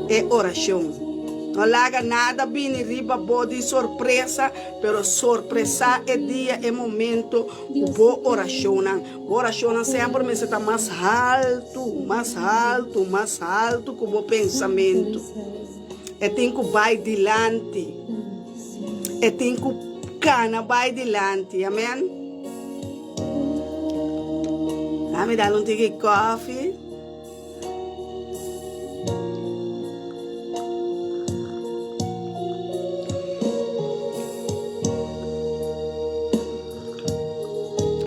É oração. Não larga nada, bem riba de surpresa, pero surpresa é dia, é momento, boa oração. Oração sempre me está mais alto que o bom pensamento. É tem que vai dilante. É tem que cana vai dilante. Amém? Me dá um tique de coffee.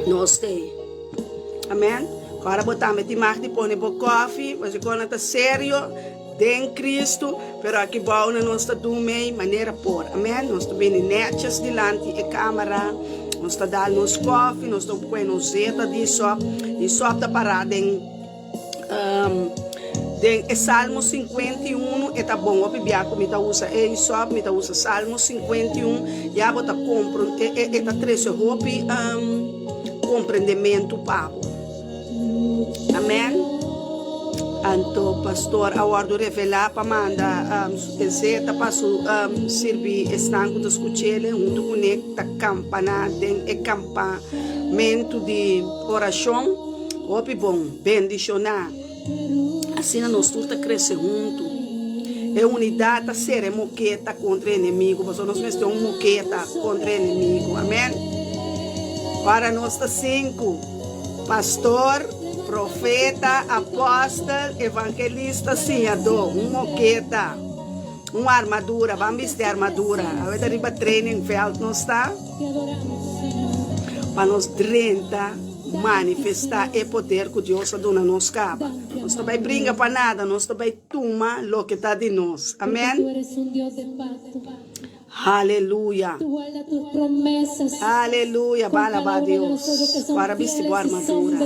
Gostei. Amém? Agora botamos de mar de pôr no coffee, mas agora está sério, em Cristo, pero aqui bom nós está dormir maneira por. Amém? Nós estamos bem netas delante da câmera, nós está dando nos coffee, nós estamos põe zeta de só está parada em Salmo 51, é tá bom, o bibiaco me tá usa só me tá usa Salmo 51, e a bota compro, é tá três roupa compreendimento Pablo. Amém? Então, pastor, aguardo revelar para mandar zeta para servir estanco dos cuchillas, junto com a campana, e campamento de oração, opi bom, bendicionar. Assim nós todos crescemos juntos. É unidade, ser moqueta contra o inimigo, nós temos moqueta contra o inimigo. Amém? Para nós cinco, pastor, profeta, apóstolo, evangelista, senhador, moqueta, uma armadura, vamos vestir armadura. A ver, arriba training felt não está? Para nós 30 manifestar o poder que Deus a dona nos caba. Nós também brinca para nada, nós também toma o que está de nós. Amém? Aleluia. Aleluia. Alaba a Deus. Para vestir a armadura.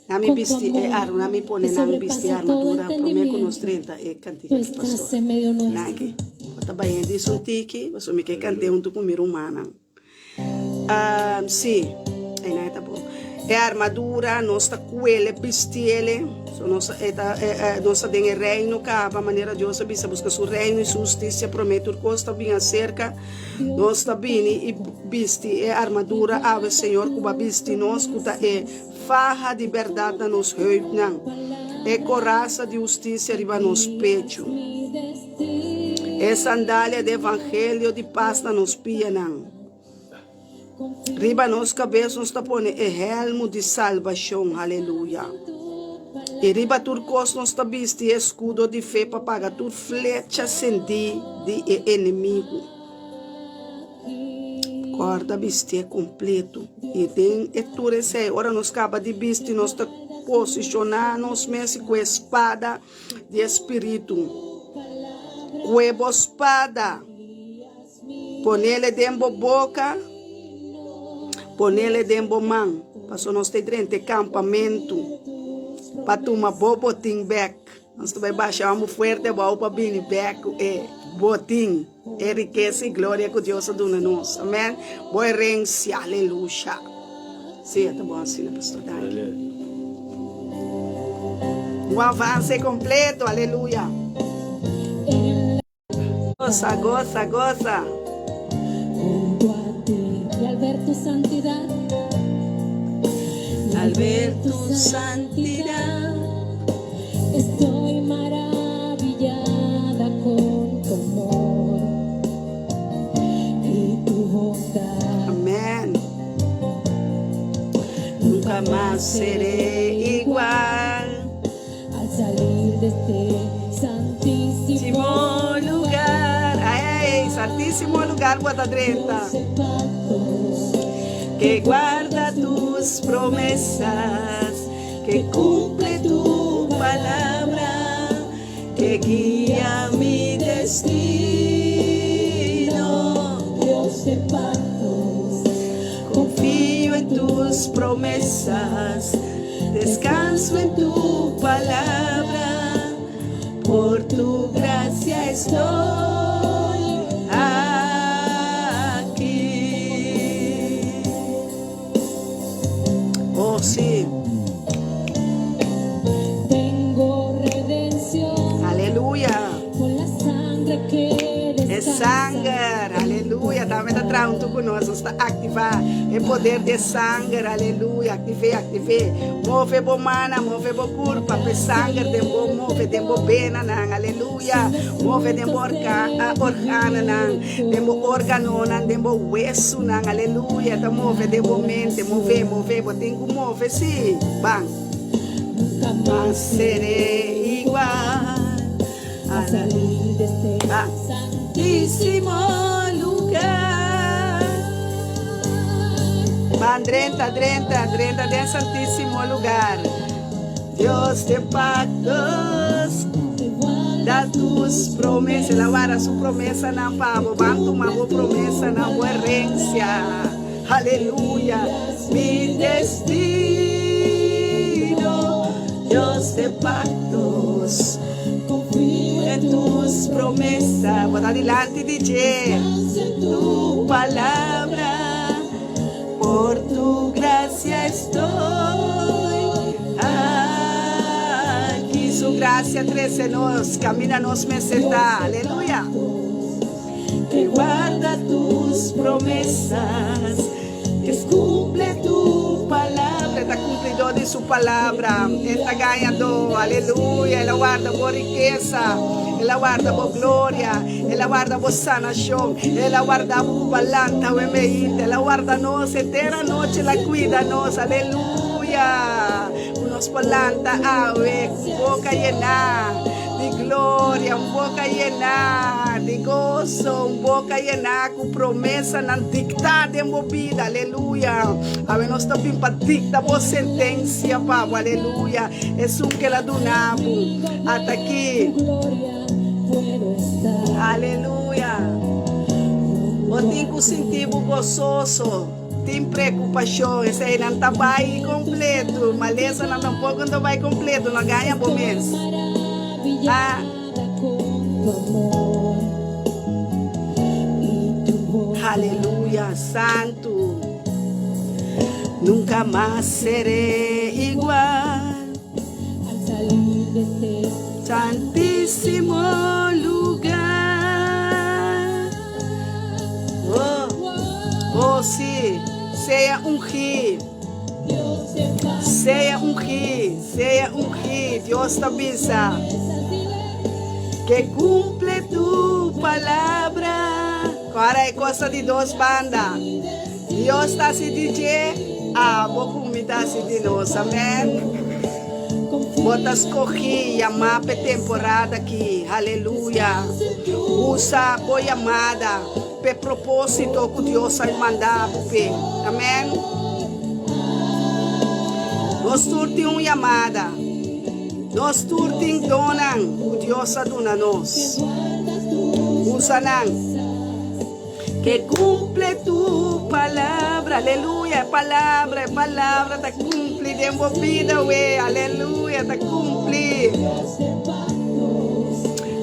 Na me vestir armadura, na me pone na me vestir armadura. Prometo nos 30 é cantiga de pastor. Naki. Bota bem disso um tique, você me quer cantar junto com minha humana. Sim. Aí não tá bom. É a armadura, nossa coelha, bestiele, nossa tem o reino, que a maneira de Deus busca seu reino e sua justiça, promete o costa bem acerca, nós também e besti é armadura, ave Senhor, que besti nós, que é farra de verdade nos reino, é coraça de justiça riba nos pecho, é sandália de evangelho de paz nos pia não. Riba nos cabeças nos tapone é helmo de salvação, aleluia. E riba turcos nos tabiste escudo de fé para pagar tur flecha sendi de inimigo. Corda biste completo. E tem eturece, ora nos caba de biste nos ta posicionar nos mesi com espada de espírito. Cuebo espada. Ponele dentro boca. Ponele dentro mão, passou nós ter de campamento, para tomar botim back. Nós também baixamos forte para vir back, botim, riqueza e glória que Deus dá nós. Amém? Boa herança, aleluia. Sim, tá bom assim, pastor Dani. O avanço é completo, aleluia. Goza, goza, goza. Al ver tu santidad, al ver tu santidad, estoy maravillada con tu amor y tu bondad. Amén. Nunca más seré igual Al salir de este santísimo lugar. Ay, santísimo lugar, Guatadreta. Que guarda tus promesas, que cumple tu palabra, que guía mi destino. Dios de pactos, confío en tus promesas, descanso en tu palabra, por tu gracia estoy. Sí. Tengo redención. Aleluya. Con la junto conosco, está ativar o poder de sangue, aleluia, active, move bo mana, move bo culpa, pe sangue, dembo move, dembo bena, nang, aleluia, move dembo organa, nang, dembo órgano, nang, dembo hueso, nang, aleluia, da move, dembo mente, move, bo tengo move, sim, bang, mas seré igual a salir de este santísimo lugar. Van 30 del santísimo lugar. Dios de pactos, da tus promesas, elaborar su promesa na pavo, van tomar promesa na herencia. Aleluya, mi destino, Dios de pactos, confío en tus promesas. Bota adelante, DJ, tu palabra, por tu gracia estoy aquí. Su gracia crece-nos, camina-nos, me sentar. Aleluya. Que guarda tus promesas, que cumple tu palabra, está cumplidor de su palabra, está ganhador, aleluya, Él guarda por riqueza, Él guarda por gloria, Él guarda por sanación, Él guarda por balanta, Él guarda-nos, eterna noche, la cuida-nos, aleluya, nos palanta, ave, con boca llena de gloria, boca llena de gozo, boca llena com promessa na dictada em vida, aleluia. A nós também para dictar por sentença, Pablo, aleluia. É que la donamos até aqui, aleluia. Eu tenho sentido gozoso, tem preocupação, esse aí não está bem completo, maleza não tampouco não vai completo, não ganha por mês. Ah. Aleluya, santo, nunca más seré igual al salir de este santísimo lugar. Oh, sí, sea ungido, sea ungido, Dios te avisa que cumple tu palabra. Agora é coisa de duas bandas. Deus está se DJ, vou comida se de nós, amém? Bota escorrer, chamar para temporada aqui, aleluia. Usa boa chamada, para propósito que Deus vai mandar, amém? Nós turtim uma chamada, nós turtim donam, que Deus aduna nós. Usa não. Que cumple tu palabra, aleluya, palabra, te cumple de vida, we, aleluya, te cumple.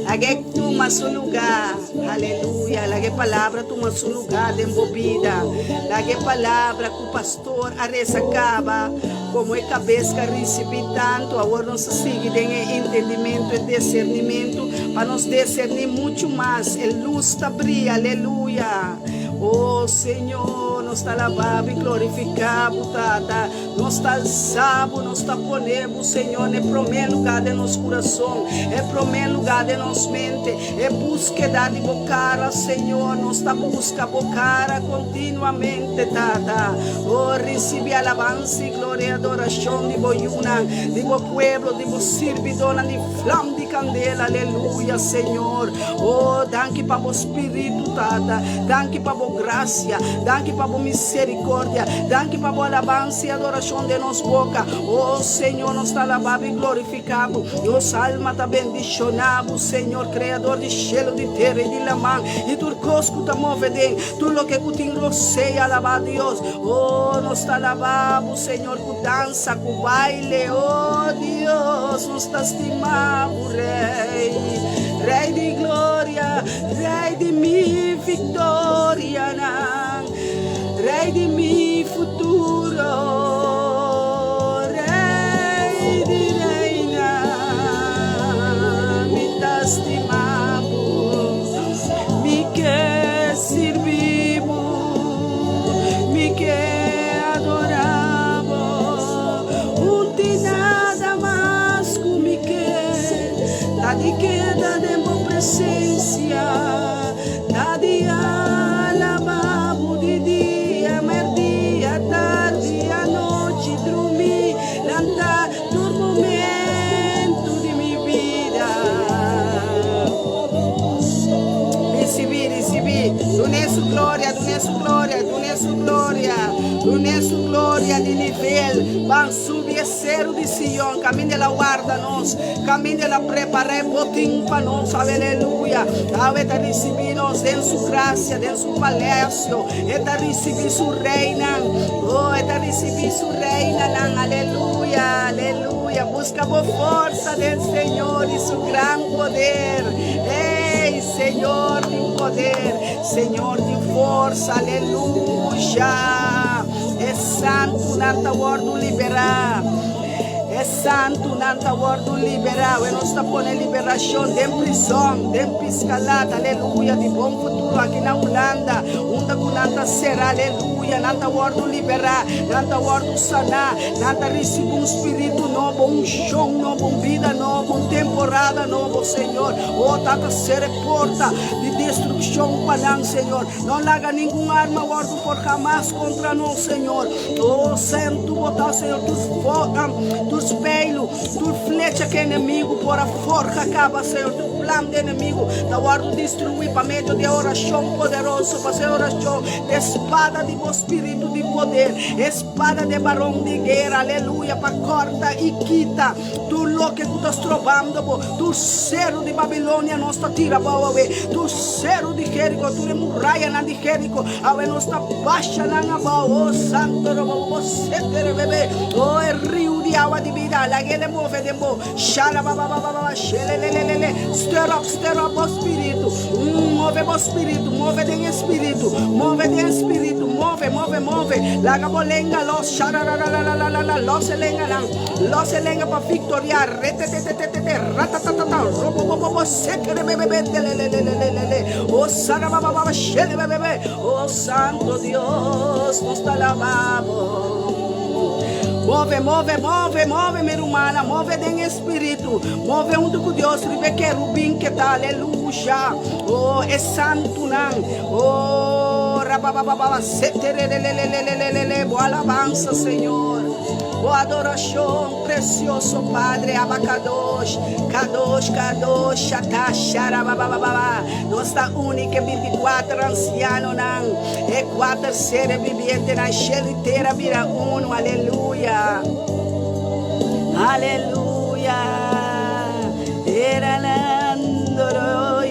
La que toma su lugar, aleluya, la que palabra toma su lugar de vida, la que palabra que o pastor a resacaba, como é cabeça que recebi tanto, agora nos sigue em entendimento e discernimento, para nos discernir muito mais, a luz está brilha, aleluia. Oh Senhor, nos está lavado e glorificado, Tata, nos está alçado, nos está ponendo, Senhor, é primeiro lugar de nosso coração, é primeiro lugar de nossa mente, é búsqueda de bocara, Senhor, nos está busca bocara continuamente, Tata. Oh, recibe alabança e glória e adoração de boiuna, de bo pueblo, de bo servidona, de flama de candela, aleluia, Senhor. Oh, danke para o Espírito, Tata, danke para a graça, danke para a misericórdia, danke para a alabança e adoração de nossa boca. Oh, Senhor, nos está lavado e glorificado, nossa alma está bendicionado, Senhor, Criador de cielo, de terra e de lama, e tu cosco está movendo, tu lo que tu roceia, alaba a Deus. Oh, nos está lavado, Senhor, com dança, com baile, oh Deus, nos está estimado, Rei, Rei de glória, Rei de minha vitória, Rei de meu futuro, Rei de reina, me estimado, me quer servimos, vida de tu presencia. Da dia alabamos de dia, merdia, tarde, a noite, dormir, cantar todo momento de minha vida. Recebi, doneço glória, de nível, van subir cero de Sion, caminho dela guarda nós, caminho dela prepara botim para nós, aleluia. Está receber nós em sua graça, em seu palácio, está receber sua reina, está receber sua reina, aleluia, aleluia. Busca a força do Senhor e seu grande poder. Ei, Senhor de poder, Senhor de força, aleluia. É santo, nanta guardo liberar. É santo, nanta guardo liberar. E nós estamos pondo liberação de prisão, de piscalada, aleluia. De bom futuro aqui na Holanda. Onde com nanta será, aleluia. Nanta guardo liberar, nanta guardo sanar, nanta receber espírito novo, chão novo, vida nova, temporada nova, Senhor. Tata ser porta de destruição para nós, Senhor. Não larga nenhuma arma, guardo por jamais contra nós, Senhor. Santo, botar, Senhor, tu espelho, tu flecha que é inimigo, por a forca acaba, Senhor, tu plano de inimigo, da guardo destruir para meio de oração poderosa, para ser oração de espada de espírito de poder, espada de barão de guerra, aleluia, para corta e quita tu lo que tu estás trovando, tu cero de Babilônia, nós está tira, tu cero de Jerico, tu de muralha na de Jerico, ave nós está baixa na naba, santo, você ter bebê, é rio de água de vida, lá que ele move de mo, xala, stir up o espírito, move o espírito, move de espírito, move, laga bolenga, los xararararararara, los elenga para victoriar, ratatatata, robo, secre, bebé, oh, sarababa, shele, bebé, oh, santo Dios, nos te alabamos. Move, minha humana, move em espírito, move junto com Deus, ribe querubim que tá, aleluia, oh, é santo, não, oh, rabababa, seterelelelelelele, boa alabança, Senhor, boa adoração, precioso Padre, abacadosh, kadosh, xataxarabababa, nossa única 24 anciano, não, é 4 seres vivientes, na inteira vira uno, aleluia. Aleluya, era landoro,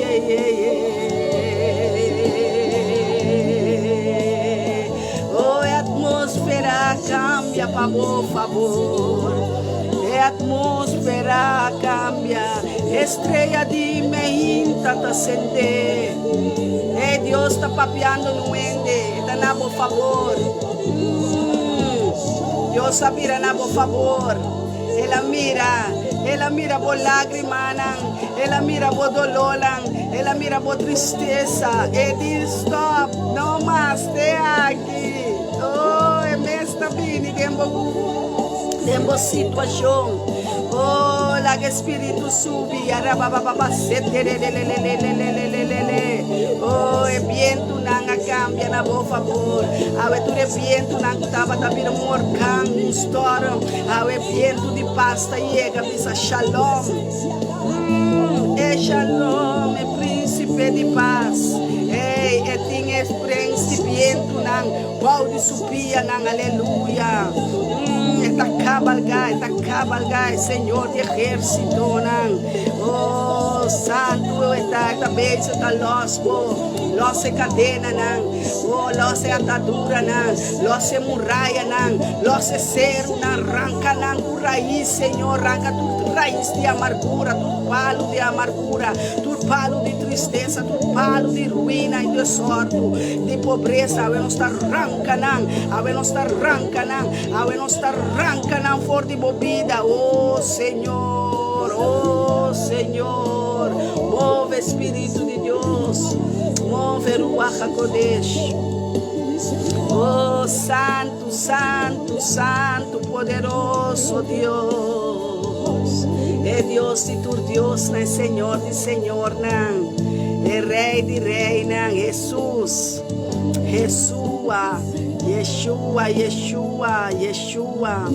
Oh, a atmosfera cambia, por favor. A atmosfera cambia, estrela de meinta tá acender. Deus está papeando no ende, está na por favor. Dios mira na por favor. Ela mira por lágrimas, ela mira por dolor, ela mira por tristeza. E diz stop, não mais, de aqui. Oh, é mesmo bem, tempo situação. Oh, lá que espírito sube, arabababa, oh, é viento nanga cambia na por favor. Ave tu é viento nanga tava vir um orcão, um storm. Ave viento de pasta chega, bisa shalom. É shalom, é príncipe de paz. Ei, é tinha experiência viento nang, pau de subia nang, aleluia. Está cabalgai, Senhor de exército, oh, santo, está beijo, está los cadena, oh, los atadura, los muralha, los cero, arranca, tu raiz, Senhor, arranca tu raiz de amargura, tu palo de amargura, tu palo de tristeza, tu palo de ruína e desorto, de pobreza, ave nos arranca, ave nos arranca, for de bebida, oh Senhor, move Espírito de Deus, move Ruach HaKodesh, oh santo, poderoso Deus, É Deus de tu Deus, né? Senhor de Senhor, não. É Rei de Rei, não. Jesus. Yeshua. Yeshua, Yeshua, Yeshua.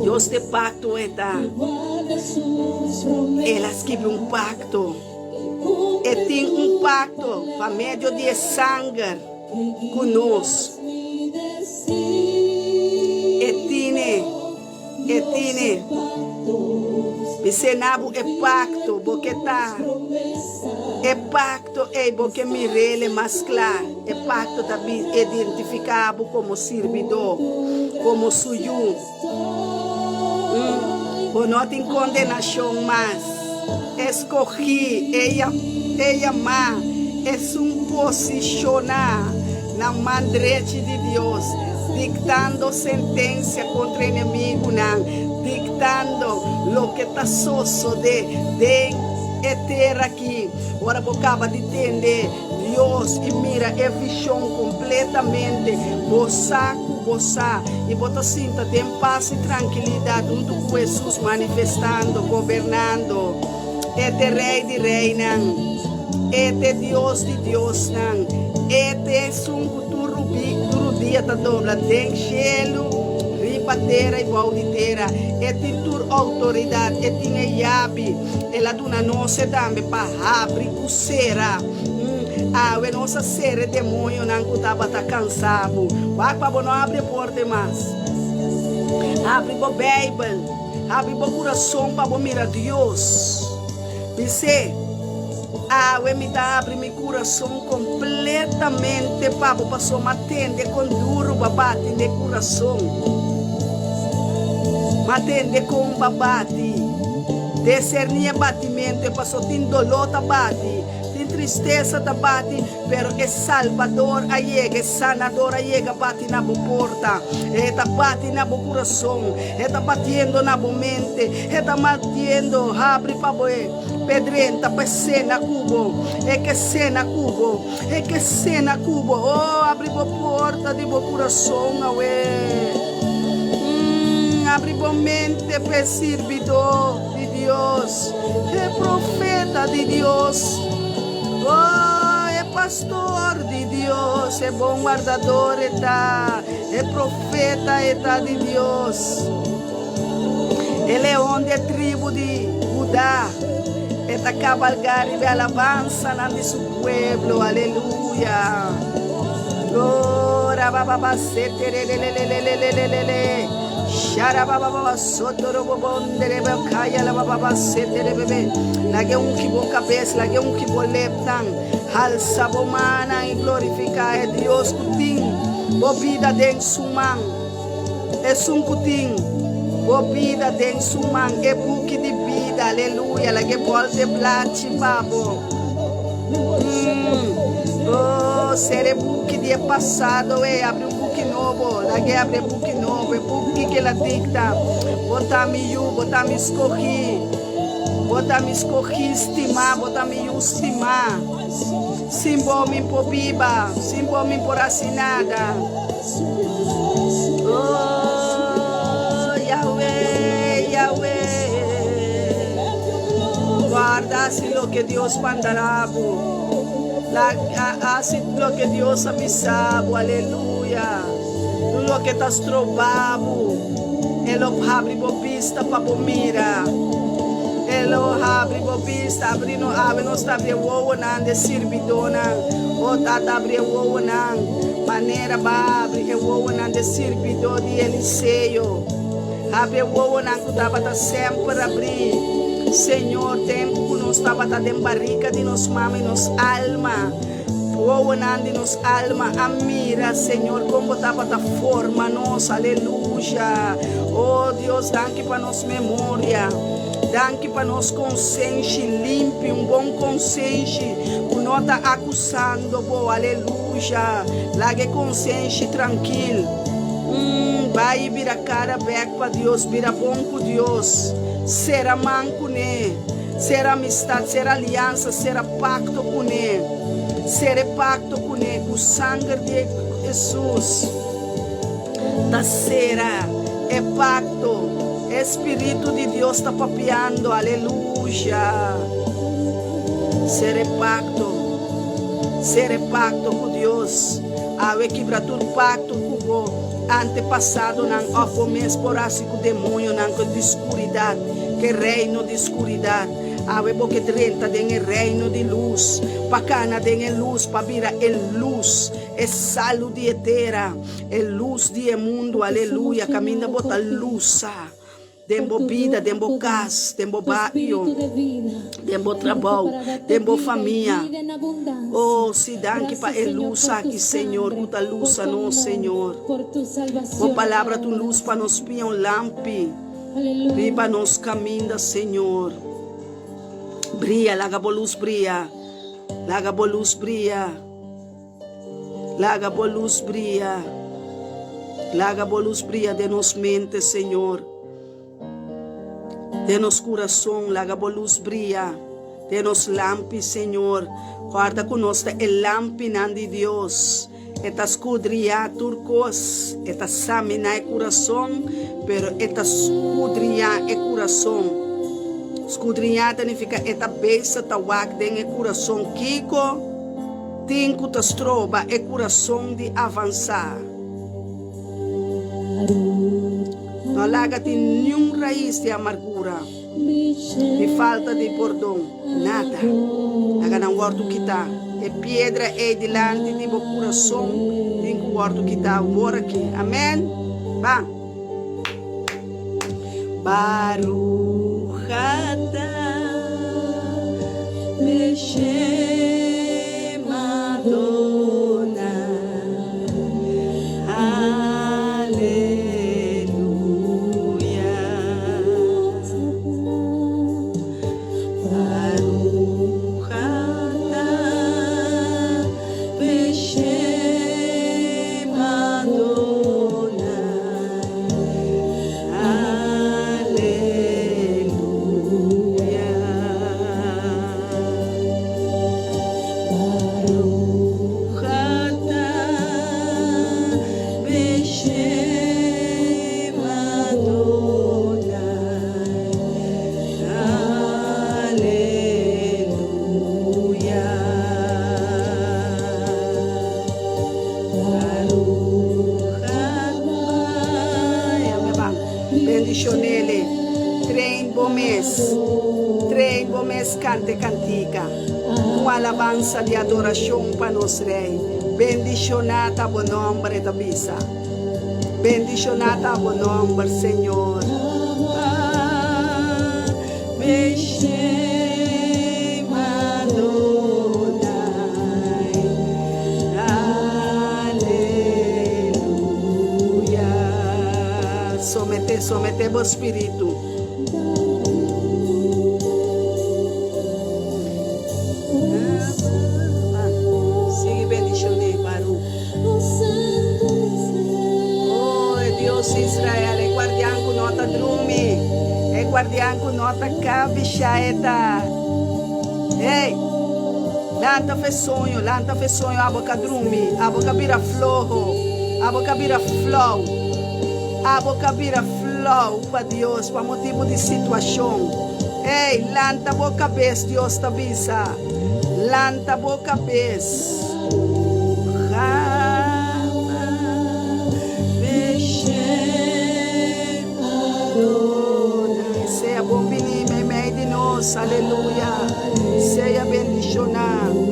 Deus de pacto está. Elas que um pacto. E tem pacto por meio de sangue conosco. E tiene. Bisenabo é pacto, porque tá. É pacto, porque me rele mais claro. É pacto também identificado como servidor, como suyo. Não tem condenação mais. Escolhi, ela má, é posicionar na mão direita de Deus, dictando sentença contra o inimigo, dictando o que está sosso de terra aqui. Agora você acaba de entender Deus e mira a visão completamente. Você e você sinta tem paz e tranquilidade junto com Jesus manifestando, governando. Este Rei de Rei, este Deus de Deus, este é um dia da dobra, tem gelo, riba terra e igual de terra, este tur autoridade, este tem chave, ela dona nossa também para abrir o será. A nossa ser demônio não estava cansado, vai para não abrir porta mais, abre o Bíblia, abre o coração para mirar Deus. Dice, me dá abre meu coração completamente para passar matende com duro babate de coração, matende com babate, discernir batimento, passou tem dolor tabate, tem tristeza tabate, pero é salvador ayega, é sanador ayega bate na porta, está bate na coração, está batendo na mente, está batendo abre para boe. Pedrenta, pues cena cubo, que cena cubo, oh, abre a porta de meu coração, abre a mente, pues servidor de Deus, é profeta de Deus, oh, é pastor de Deus, é bom guardador, é profeta, de Deus, é leão de tribo de Judá. Esta cabalgare de alabanza de su pueblo, aleluya. Ora baba seterelelelelelelele. Shara baba sotoro bobondere kaya la baba setere bebe. Lage que bo cabeça, lage que bo leptan. Alza bo mana e glorifica a Deus cutim. Bo vida den suman. Es cutim. Bo vida den suman e buque de vida, aleluia, la que volte plati babo. Oh, ser buque de passado, abre buque novo, la que abre buque novo, buque que ela dicta. Bota me escolhi, estimar, bota me estimar. Simbol me por biba, simbol me por assinada. Oh, Yahweh. Guarda-se lo que Deus mandará, hace lo que Deus avisaba, aleluya. Lo que estás trovado, Ele abre bobista para mira. Ele abre bobista, abre nos abre o nan de servidona, o abre o nan, maneira abre o nan de servidor de Eliseu. Abre o nan que estava sempre abrir. Senhor, tempo que nós estava dentro barriga de nos mama e nos alma, de nos alma, a mira, Senhor, como estava da forma nossa, aleluia. Oh Deus, danke para nos memória, danke para nos consciência limpo, bom consciência, que não está acusando, aleluia. Largue consciência tranquilo. Vai virar cara back para Deus, vira bom com Deus. Será manco, né? Será amistade, será aliança, será pacto com ele. Será pacto com ele, com o sangue de Jesus. Da será é pacto, Espírito de Deus está papeando, aleluia. Ser pacto com Deus. Ave quebrar todo pacto com o antepassado, não começa por assim com o demônio, não com escuridade, que reino de escuridade. Ave porque 30 tem o reino de luz, pacana tem luz, para virar luz, é saúde eterna, é luz de mundo, aleluia. Caminha bota luz. Tempo vida, tempo casa, tempo barrio, tempo trabalho, tempo família. Oh, se danke para a luz aqui, Senhor, muita luz não, Senhor. Oh, palavra tu luz para nos pião lampi, para nos caminha, Senhor. Brilha, laga a luz brilha, laga a luz brilha, laga a luz brilha, laga a luz brilha de nos mente, Senhor. De nos coração, laga a luz brilha, de nos lampi, Senhor. Guarda conosco el lampi de Deus. Eta escudriá turcos, eta examinar o coração, pero eta escudriá o coração. Escudriá significa eta beça tawak den o coração. Kiko, tinko tas troba o coração de avançar. Não larga de nenhum raiz de amargura, de falta de perdão, nada. Laga não guardo que está. E pedra é delante de meu coração, tem que guardo que está. Bora aqui, amém? Vá. Baruch atah Beshem Adonai. Bendicionele, trem bom mês cante cantica, uma alabança de adoração para nos rei. Bendicionata bom nome da bisa, bendicionata bom nome, Senhor. Beshem Adonai, aleluia. Somete o Espírito. Sigue bendicionando, Baruch. Oh, Deus Israel, é guardião com nota drume, é guardião com nota cabichaeta. Ei, lanta fe sonho, a boca drume, a boca vira flojo, a boca vira flow. A boca vira flow para Deus, para motivo de situação. Ei, lanta boca vez, Deus te avisa. Lanta boca vez. Seja bom venir em meio de nós, aleluia. Seja bendicionado.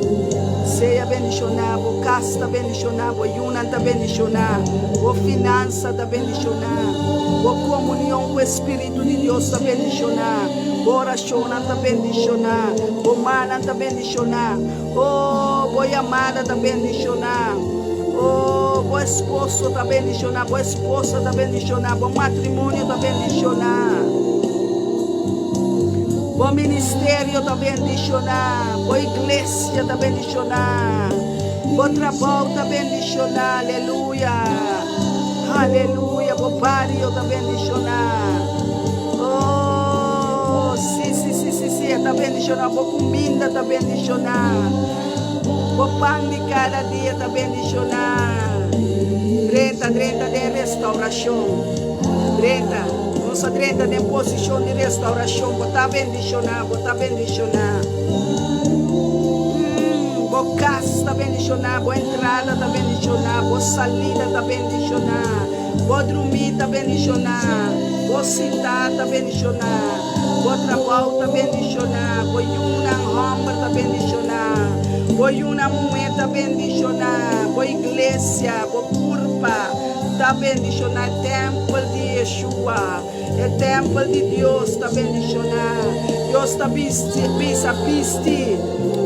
Seja bendicionado, o casa está bendicionado, o Yunan está bendicionado, o finança está bendicionado, a comunhão com o Espírito de Deus está bendicionado, a oração está bendicionado, o mana está bendicionado, o amada está bendicionado, o esposo está bendicionado, a esposa está bendicionada, o matrimônio está bendicionado. O ministério está bendicionado, a igreja está bendicionada, o trabalho está bendicionado, aleluia, aleluia, o barrio está bendicionado, oh, sim, está bendicionado, a comida está bendicionada, o pão de cada dia está bendicionado, 30 de restauração, 30, não Deus adrenta em posição de restauração. Bota bendicionar, bota bendicionar. Boa casa tá bendicionar, boa entrada tá bendicionar, boa salida tá bendicionar, boa dormir tá bendicionar, boa sentar tá bendicionar, boa trabalho tá bendicionar, boa yuna hammer tá bendicionar, boa yuna mulher tá bendicionar, boa igreja, boa curva tá bendicionar, templo de Yeshua, é templo de Deus tá bendicionar, Deus tá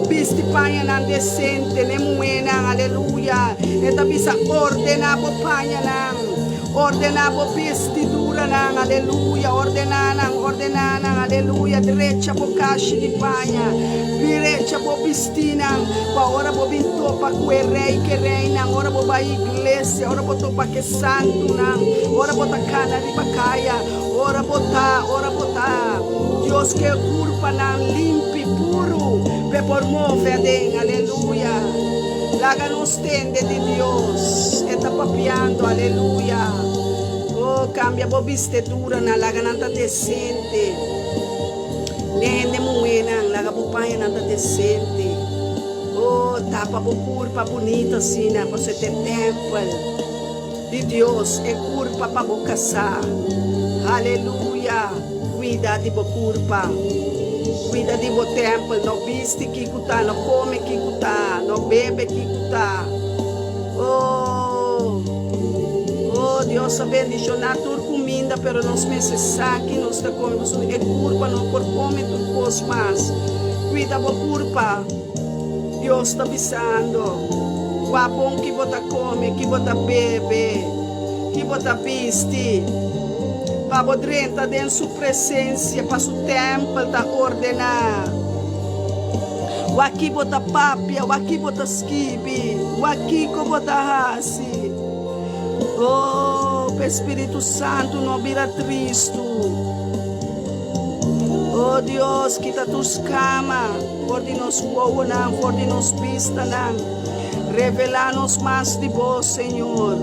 Pisti panha nan decente, ne muena, aleluia. Eta bisa ordena bo panha nan, ordena bo pisti dura nan, aleluia. Ordena nan, aleluia. Direita bo caixa de panha, direita bo pistina. Pa ora bo binto pa que rei que reina, ora bo ba igreja, ora bo to pa que santo nan, ora bo ta cana de bacaia, ora bota. Deus que curva nan limpe puro. Por mover, aleluia. Laga nos tende de Deus. Está papiando, aleluia. Oh, cambia bo vestidura na laga nanta decente. Nende muena, laga bo paia nanta decente. Oh, tapa bo curva bonita assim, né? Você tem tempo de Deus. É curva para bo casar. Aleluia. Cuida de bo curva. Cuida de bo tempo, não viste que cuta, não come que cuta, não bebe que cuta. Oh, Deus bendicionar tua comida, pero nos meses saque, nos está comendo, é curva, não por come tu cos mais. Cuida bo curva, Deus está avisando. O bom que bota come, que bota bebe, que bota viste. Para dentro de sua presença, para o templo da ordenar. O aqui bota papia, o aqui bota skibi, o aqui bota rasi. Oh, Espírito Santo, não vira triste. Oh Deus, quita tus camas, por de nos voa, por de nos pista, revela-nos mais de vós, Senhor.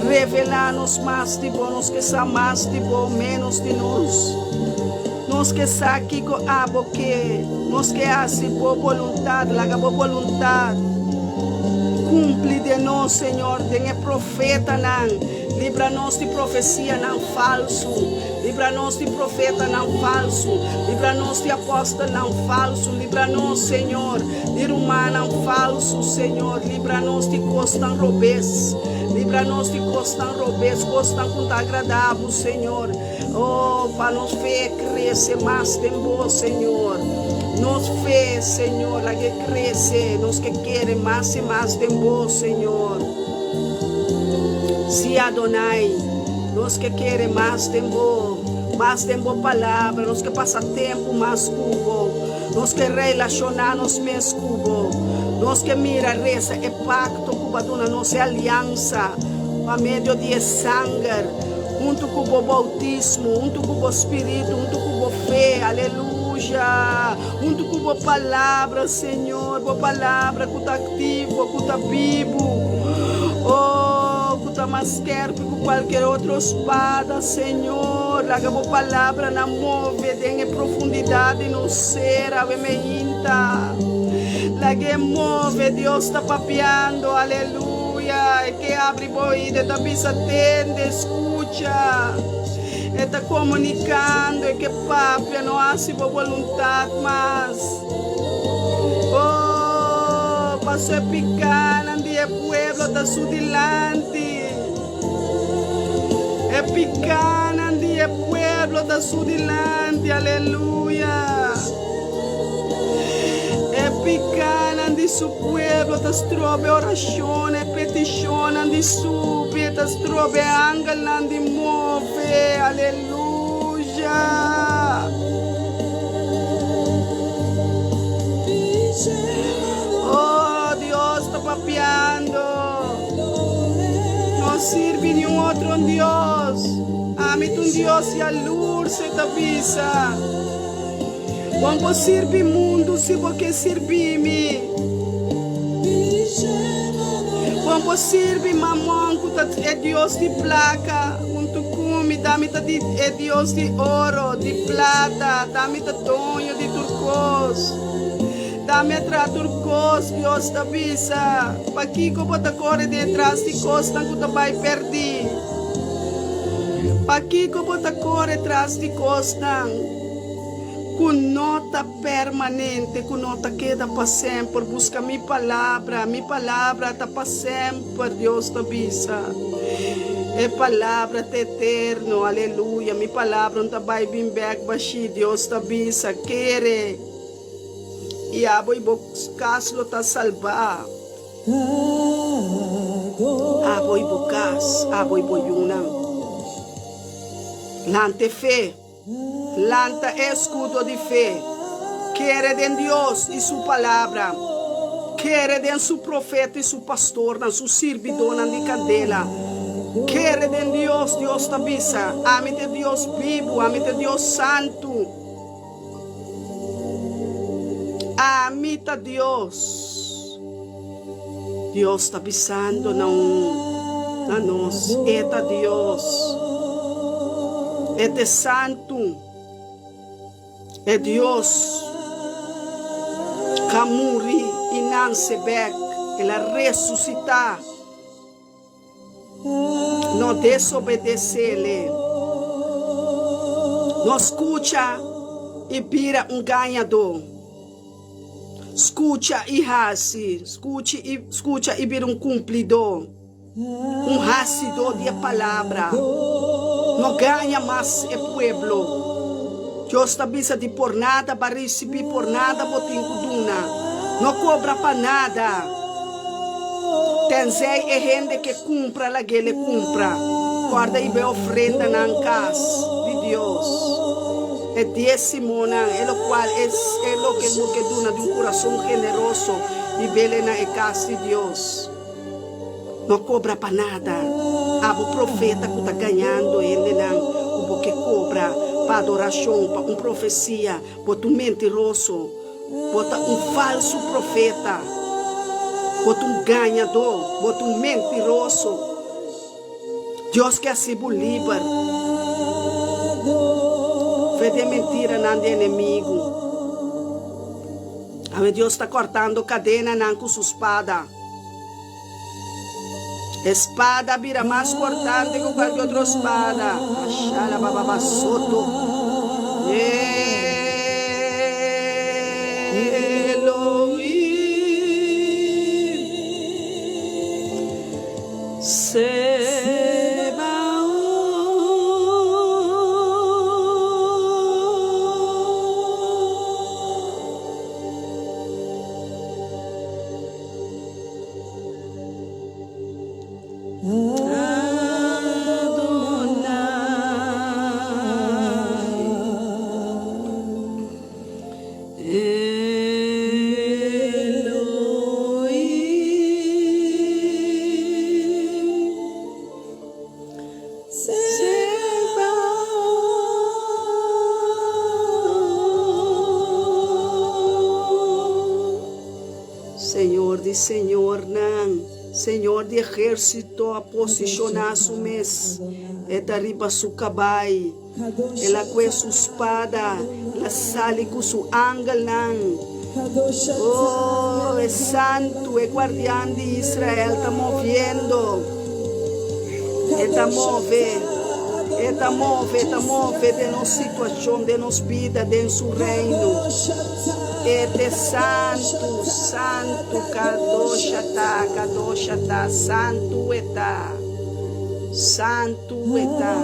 Revelar-nos mais de vós, nos que são mais de vós, menos de nós. Nos que são aqui com a boque, nos que fazem boa vontade, laga boa vontade. Cumpre de nós, Senhor, tem profeta, livra-nos de profecia não falso, livra-nos de profeta não falso, livra-nos de apóstolo não falso, livra-nos, Senhor, de humano não falso, Senhor, livra-nos de costan robês. Livra-nos de costan robês, costan com agradável, Senhor. Oh, para nos fé crescer mais tempo, Senhor. Nos fé, Senhor, a que cresce, nos que querem mais e mais tempo, Senhor. Se Adonai, nos que querem mais tempo palavra, nos que passa tempo mais cubo, nos que relacionar-nos mais cubo. Nós que mira reza é pacto com a nossa aliança, a meio de sangue, junto com o bautismo, junto com o Espírito, junto com a fé, aleluia, junto com a palavra, Senhor, a palavra que está ativa, que está vivo, oh, que está mais quer que qualquer outra espada, Senhor, a palavra não move, tem profundidade no ser, a meinta. La que move, Deus está papeando, aleluia. E que abre boída, está pisatendo, escuta. Está comunicando, e que papia não há sua vontade, mas. Oh, passou a picar, andi é pueblo da sudilante. É picar, andi é pueblo da sudilante, aleluia. Picana di su pueblo, tas trobe orazione, petizione di su, tas trobe angel di muove, alleluia. Oh, Dios está papiando, no sirve ni un otro Dios, amite un Dios y allur se te avisa. Vamos servir mundo se você servir-me. Vamos servir mamão que é Deus de placa. Quando come dá-me é Deus de ouro, de plata, dá-me tonho de turcos. Dá-me tra turcos, Deus da visa. Para que eu vou correr detrás de costa que tu vai perder. Para que eu vou correr atrás de costa com nota permanente, com nota queda para sempre. Busca minha palavra está para sempre, Deus da visa. É palavra eterno, aleluia. Minha palavra não vai vir back, baixi, Deus da visa. Quere. E a boi bocaslo tá salvar. A boi bocas, a boi boiuna. Lante fé, lanta escudo de fé. Quere de Deus e sua palavra. Quere de seu profeta e seu pastor, na sua servidor, na cadela. Quere de Deus, Deus da visa. Ame de Deus vivo, ame de Deus santo. Amita Deus. Deus está pisando na nós. Eta Deus. Eta santo. É Deus. Camuri e Nansebek. Ela ressuscitar. Não desobedecer-lhe. Não escuta e vira ganhador. Escuta e raci, escuta e vira cumpridor, racidor de palavra. Não ganha mais o pueblo. Deus está bisa de por nada, para receber por nada, botincuduna. Não cobra para nada. Tenzei é gente que cumpra, lá que ele cumpra. Guarda e vê ofrenda na casa de Deus. É décimo, é o qual é o que dona de coração generoso e vele na casa de Deus. Não cobra para nada. O profeta que está ganhando ele não, o que cobra para adoração, para profecia, para mentiroso, para falso profeta, para ganhador, para mentiroso. Deus quer se livre. Fé de mentira não de inimigo. Deus está cortando cadena não com sua espada. Espada vira mais cortante que qualquer outra espada. Achala bababa soto. Elohim. Senhor de exército, a posicionar su mês. Eta riba su cabai. Ela com sua espada. Ela sale com su ángel. Oh, é santo, é guardião de Israel. Está movendo. Eta move de nossa situação, de nossa vida, de nosso reino. Ete santo, santo, kadoshata, santo eta, santo eta.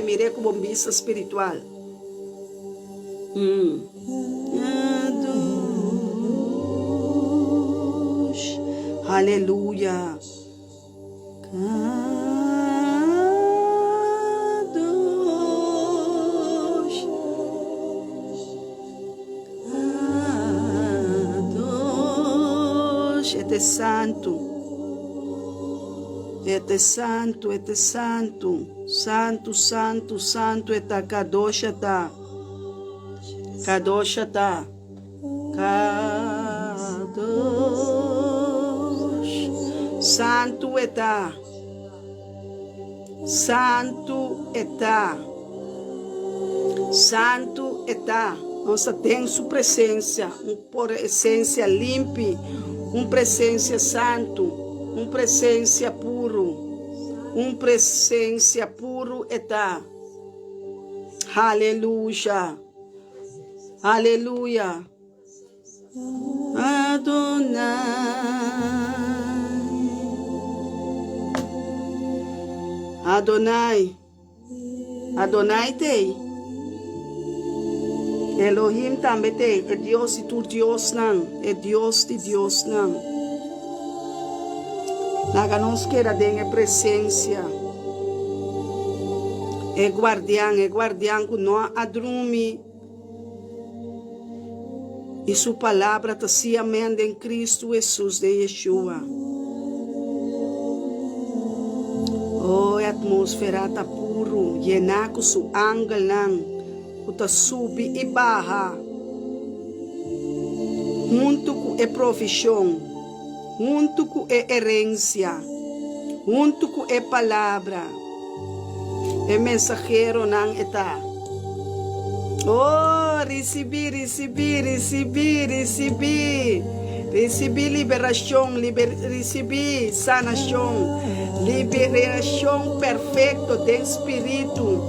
Mirei como bombista espiritual. Aleluia. é santo. Este santo, este santo. Santo, santo, santo, eta kadosh eta. Kadosh eta. Kadosh. Santo eta. Santo eta. Santo eta. Nós temos sua presença, por essência limpa, presença santo. Presença puro, presença puro está. Aleluia, aleluia. Adonai, Adonai, Adonai tem. Elohim também tem. É Deus e tu Deus não. É Deus de Deus não. Naga nos queira dengue presença. É guardião que não adrumi. E sua palavra está se amenda em Cristo Jesus de Yeshua. Oh, a atmosfera está puro. Llena com seu ángel não. Que está sube e barra. Junto com a profissão. Junto com a herência, junto com a palavra, o mensageiro não está. Oh, recebi liberação, recebi sanação, liberação perfeita do Espírito.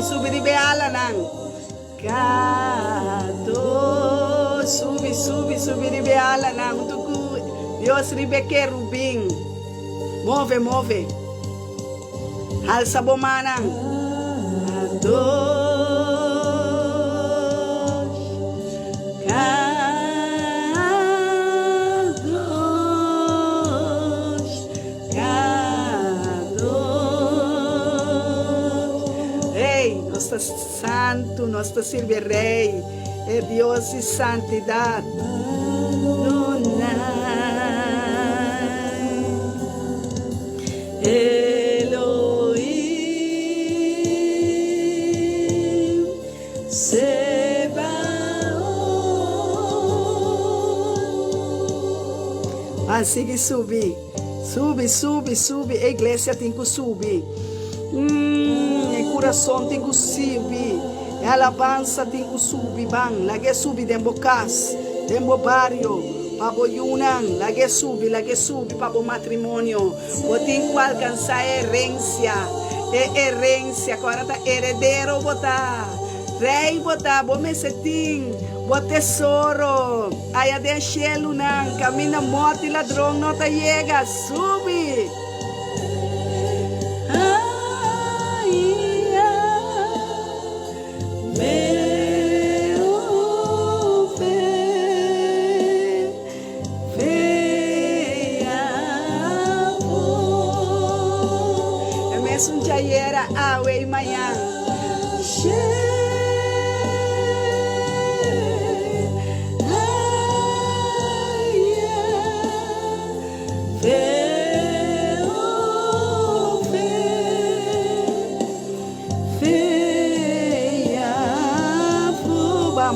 Sube de beala não. Sube de beala na Deus ribe querubim. Move. Alça bomana. Ei, nós está santo, nós está sirve rei. É Deus e santidade. Elohim Sebaot. Assim que subir. Sube. A igreja tem que subir. O coração tem que subir. A alabança tem que subir, bang, lagi subir dentro casa, dentro barrio, para o yunan, lagi subir, para o matrimônio, você tem que alcançar a herência, agora está herdeiro, botar, rei, botar, bom mesetim, bom tesouro, aí de cielo, não, caminha morte, ladrão, não te chega, sube. Era awe manhã.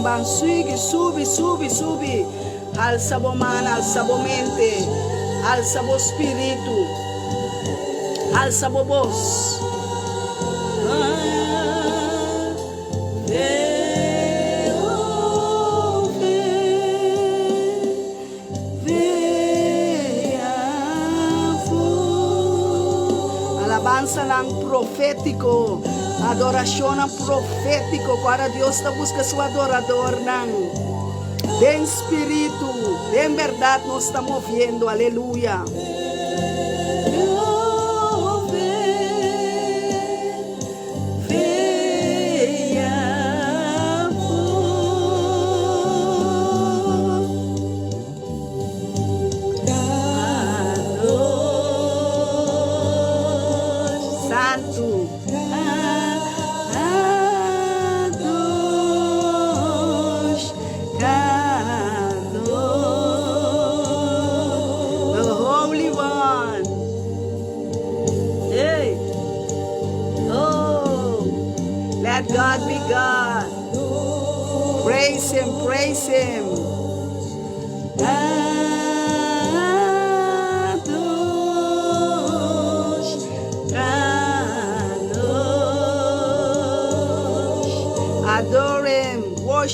Bam, sube. Alça a mano, alça a mente, alça o espírito, alça a voz. Alabança profético, adoração profético, agora Deus está buscando seu adorador, de espírito, de verdade nós estamos movendo, aleluia.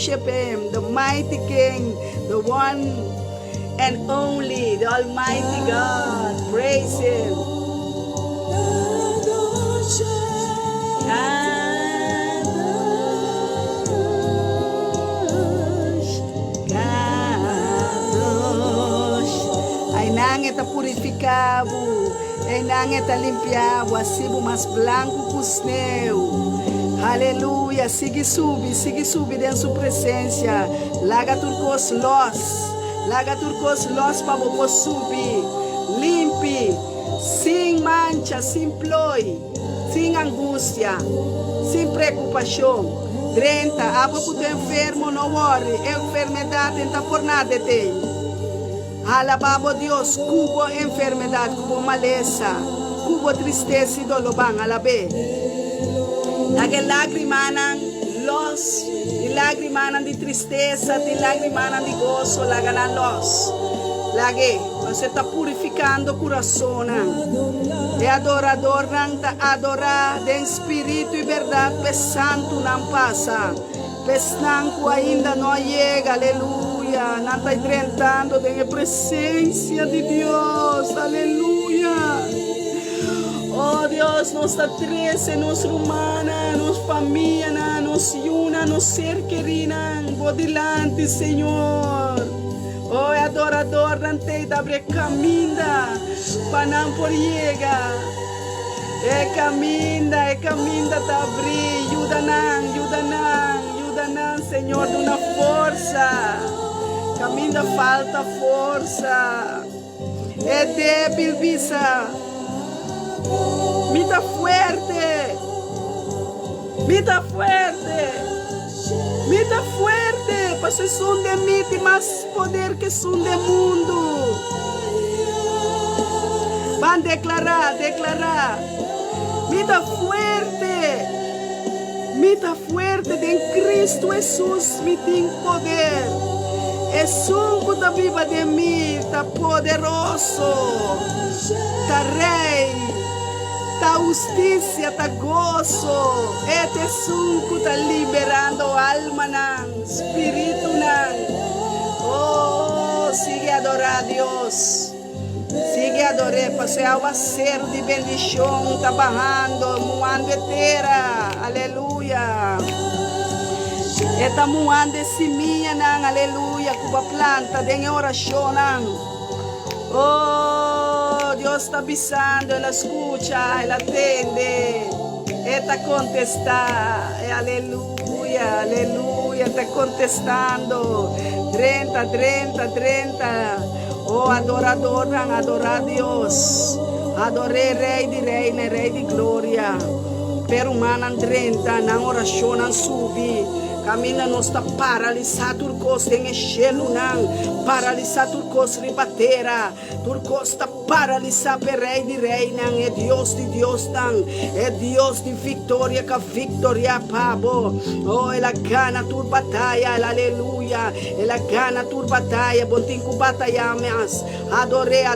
worship Him, the mighty King, the one and only, the Almighty God. Praise Him. Ay nang eta purificado, ay nang eta limpiado, assim mais branco que o snow. Aleluia, sigue sube dentro sua presença. Laga turcos los para você subir, limpe, sem mancha, sem ploi, sem angústia, sem preocupação. Drenta, água para o enfermo, não worry, enfermidade não por nada tem. Alababo Deus, cubo enfermidade, cubo maleza, cubo tristeza e dolor, alabe. Lage lagrimanan los, di lagrimanan di tristeza, di lagrimanan di gozo, laganan los. Lage, você está purificando o coração. E adorador não está adorar de espírito e verdade, pesando não passa. Pesnanco ainda não chega, aleluia. Não está enfrentando a presença de Deus, aleluia. Oh Deus, nossa trece, nossa humana, nossa família, nossa una, nosso ser querido, vou delante, Senhor. Oh, adorador, não te abre caminho, para não por chegar. Caminho, te abrir, ajuda não, Senhor, de uma força. Caminho falta força. É débil, bisa. Mita fuerte, porque son de mí y más poder que son del mundo. Van a declarar, mita fuerte de Cristo Jesús, mi tem poder. Es un que viva de mí, está poderoso, está rey. Ta justiça, ta gozo, este suco está liberando alma, espírito. Oh, sigue a adorar a Deus, sigue a adorar, para ser aguaceiro de bendição, está barrando, muando inteira, aleluia. Esta muando de seminha, aleluia, com a planta, de oração. Oh, Deus está avisando, ela escuta, ela atende, está contestando, aleluia, está contestando, 30, oh, adorador, adorar a Deus, adorei Rei de Reina, Rei de Glória, per humana 30, na oração, não subir. Caminha não está paralisado, turcos tem gelo não, paralisado turcos ribatera, turcos está paralisado per Rei de Reina, é Deus de Deus não, é Deus de vitória, que vitória pabo, oh, ela gana tua batalha, aleluia, ela gana tua batalha, bom tempo batalha mais, adorei,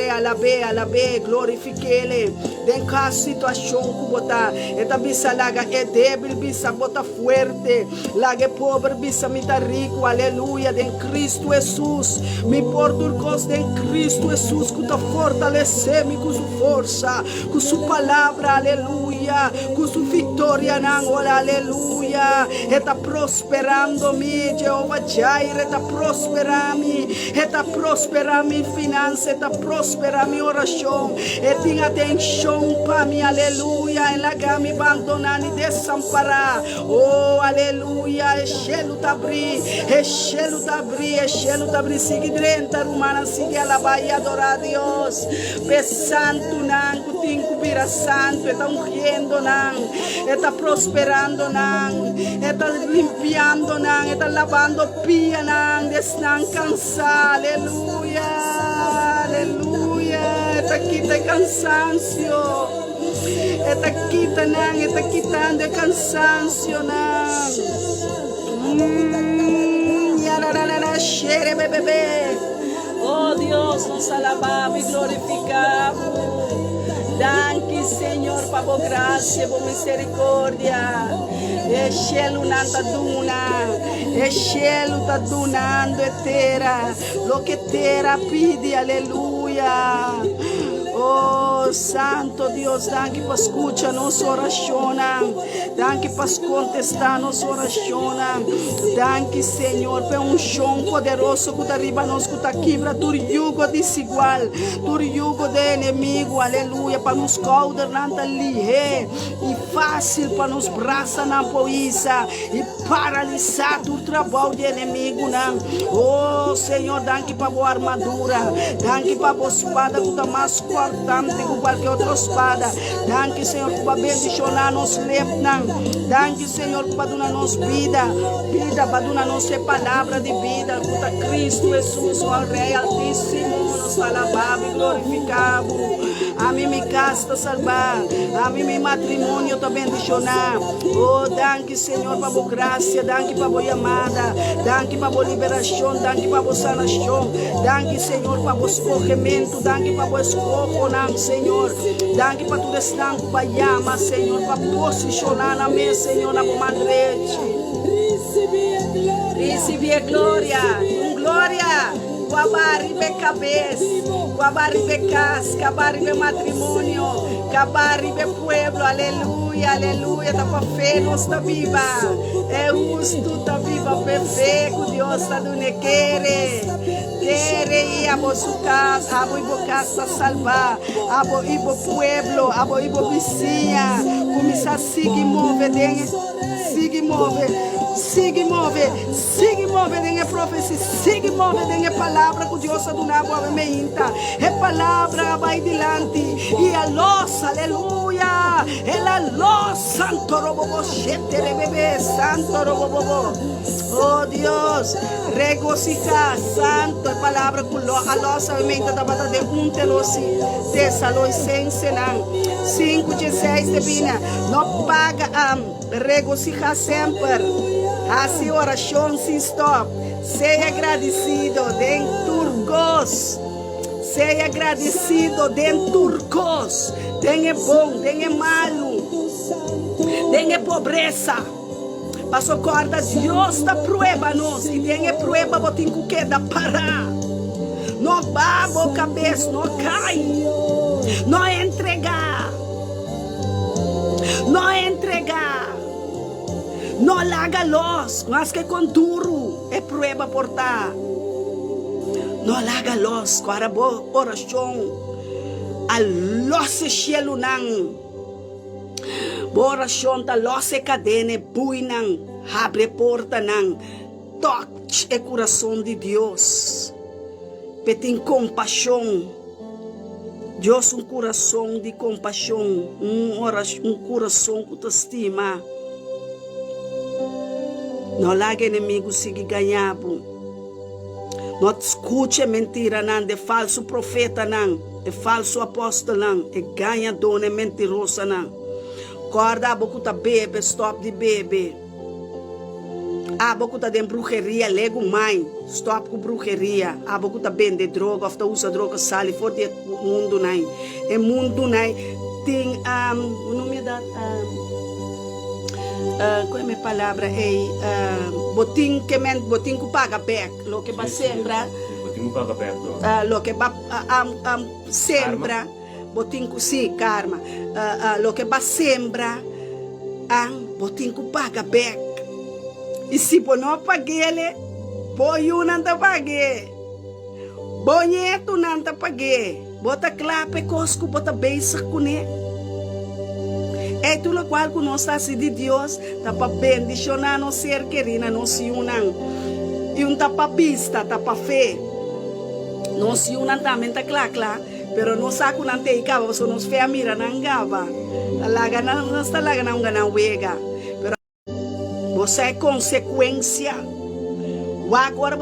alabe, glorifique-le, em cada situação que botar, eta bisa laga é débil, bisa bota forte. Lague pobre, bisa mita rico, aleluia, em Cristo Jesus. Me porto cos em Cristo Jesus, que ta fortalece-me com sua força, com sua palavra, aleluia, com sua vitória, aleluia. Está prosperando-me, Jeová Jair, está prosperando-me em finança, está prosperando-me oração, e tem atenção para mim, aleluia, em lagar me abandonar e desamparar, oh, aleluia, gelo tá abrir, sigue drenta, romana, sigue alabar e adorar a Deus, santo, não, que tem que vir a santo, está ungindo, não, está prosperando, não, está limpiando, não, está lavando pia, não, descansa, aleluia, está quitando cansancio, está quitando cansancio, não, bebê. Oh Deus, nos alabamos e glorificamos. Danke, Senhor, para a graça, por misericórdia. E cielo não tá duna, e cielo tá dunando e terra, lo que terra pide, aleluia. Oh, Santo Deus, danke por escutar nossa oração, danke por contestar nossa oração, danke, Senhor, por chão poderoso que arriba nós, que quebra todo jugo desigual, todo jugo de inimigo, aleluia, para nos caudar nanta lihe, e fácil para nos braçar na poíça, e paralisar todo trabalho de inimigo, oh, Senhor, danke para boa armadura, danke para boa espada que está mais cortante que qualquer outra espada. Danke, Senhor, para bendicionar nos lepnan. Danke, Senhor, para dar nos vida, para dar nossa palavra de vida. Para Cristo Jesus, o Rei Altíssimo, nos alabamos e glorificamos. A mim me casa salvar, a mim me matrimônio está bendicionar. Oh, danke, Senhor, para a boa graça, danke para a boa amada, danke para a boa liberação, danke para a boa sanação, danke, Senhor, para o boa escorrimento, danke para o boa escorro, Senhor, danke para tudo esse tempo, para amar, Senhor, para posicionar na minha, Senhor, na boa madrete. Recebi a glória, glória. Guabaribe cabeça, guabaribe casa, guabaribe matrimônio, guabaribe pueblo, aleluia, aleluia, tá para fé, nós está viva, é justo, tá viva, perfeito, Deus está dando querer ir a sua casa, a sua casa salvar, a sua pueblo, a sua vizinha, começar a seguir mover, siga mover, dengue profecia, siga mover, dengue palavra que Deus ha dado a meinta, é palavra vai dilante, e a luz, aleluia, é a luz, santo robobo, chetere bebê, santo robobo, oh Deus, regocijar, santo, é palavra que a luz a meinta da bata de telosi, Tesalonicenses 5:16 de Bíblia, não paga regocijar sempre. Assim oração sem stop. Seja agradecido de turcos. Seja agradecido de turcos. Tenha bom, tenha malo. Tenha pobreza. Passou corda, Deus está prueba nós. E tenha prueba, botinho que da parar. Não babo cabeça, não cai. Não entregar. Não entregar. Não larga los, mas que com duro é prueba portar. Não larga los, para boa oração. A los cielo não. Boa oração, a los cadena, bui não. Abre porta não. Toque o coração de Deus. Petim compaixão. Deus coração de compaixão. Coração que te estima. Não larga inimigo seguir ganhando. Não escute mentira não, de falso profeta não, de falso apóstolo não, e ganhador é mentiroso não. Corda a boca tá bebe, stop de bebe. A boca tá de bruxeria, lego mãe, stop com bruxeria. A boca tá vende droga, ou usa droga, sale fora do mundo não. E mundo não tem o nome da qual é a minha palavra? Botinho que paga back, lo que vai sembrar. Botinho paga back, lo que vai sembrar. Botinho, sim, karma. Lo que vai sembrar, botinho que paga back. E se você não paga ele, você não paga. Bonito não paga. Bota clape, cosco, bota beijo com ele. É tudo qual que nós está de Deus, está para bendicionar nosso ser querido, nós unam. E está para pista, está para fé. Nós unam também, está claro, pero nós saco não tem cava, só nós fé a mira não gava. Alaga não está laga não gana wega. Pero você é consequência. O agora,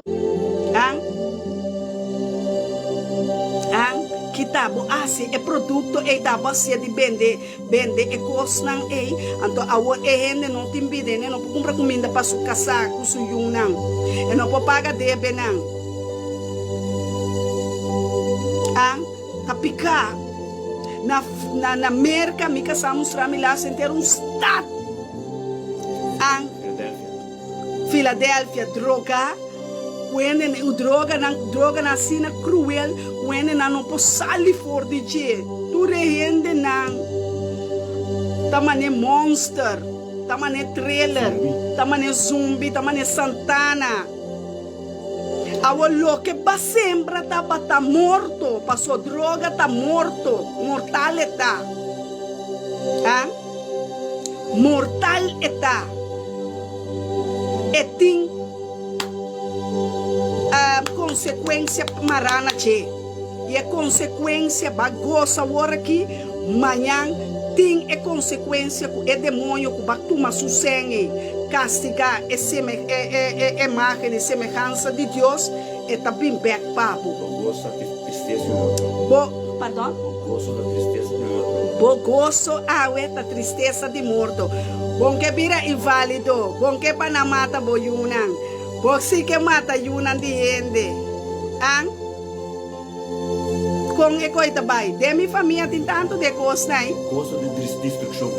kitabo assim é produto e da base de vender e costa não é então a o é não tem bide não pode comprar comida para sua casa com seu não e não pode pagar débito não tá picar na América, me quer mostrar me lá sem ter estado. Filadélfia, droga. Quando o droga na cena cruel, quando não pode sair fora de ti, tu rende não. Tamane monster, tamane trailer, tamane zumbi, tamane Santana. Awalo que ba sembra tá morto, passou droga tá morto, mortal está. Mortal está. Etim consequência marana che. E a consequência bagosa agora aqui, manhã tem a consequência que o demônio que batuma su sangue, castigar a imagem e semelhança de Deus, e também back papo. Gosto da tristeza de morto. Pardon? Gosto da tristeza de morto. Bo gozo da tristeza de morto. Bom que vira inválido, bom que para mata bo yunan, bom si que mata yunan de ende. Com e coisa vai, de minha família tem tanto de gosto, né? Gosto de destruição.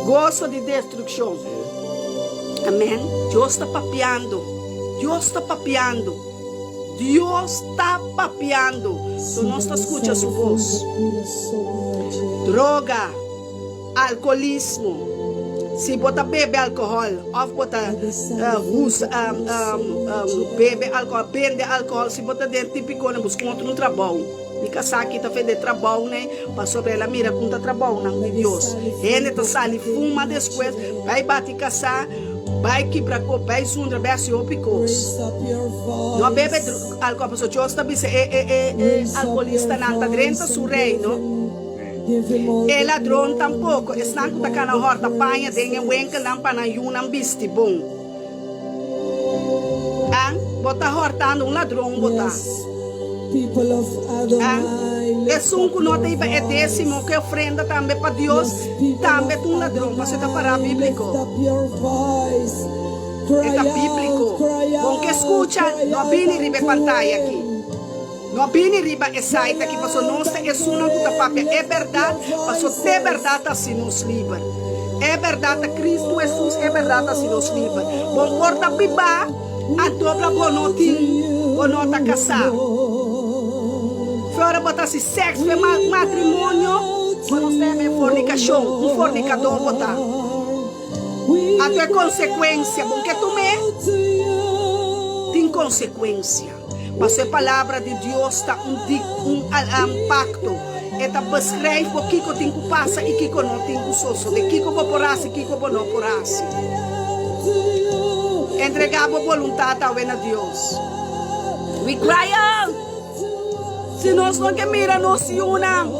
Gosto de destruição. Amém. Deus está papeando. Deus está papeando. Deus está papeando. Tu não está escutando sua voz. Droga, alcoolismo. Se você bebe álcool, ou você bebe álcool, vende álcool, se você identifica, busca outro trabalho. E casar aqui está fazendo trabalho, né? Para sobre ela mira com o trabalho, não de Deus. Ele está saindo, fuma depois, vai bater casar, vai quebrar copo, vai sundra, vai se opicos. Não bebe álcool, porque Deus está dizendo, alcoolista não está dentro do reino. E ladrão tampouco, está com a cana horta, panha, denha, wenca, não para não bisti bom. Bota hortando ladrão, botar. É um que nota é décimo que ofrenda também para Deus, também um ladrão, você está para bíblico. É bíblico. Bom que escuta, não vem riba pantalla aqui. Não vem riba é site aqui, passou nossa é uma puta papel. É verdade, passou de verdade assim nos livros. É verdade, Cristo Jesus é verdade assim nos livros. Bom porta biba, a dobra bonota casar. Fora botar se sexo, matrimônio, quando você é fornicação, um fornicador botar. A tua consequência, bom que tu me tem consequência. Mas a palavra de Deus está um pacto. Ela prescreve o que tem que passar e o que não tem que sosso. De que vou porás e o que vou não porás. Entregar a vontade a Deus. We cry out. Se nós não que mira, nós se unam.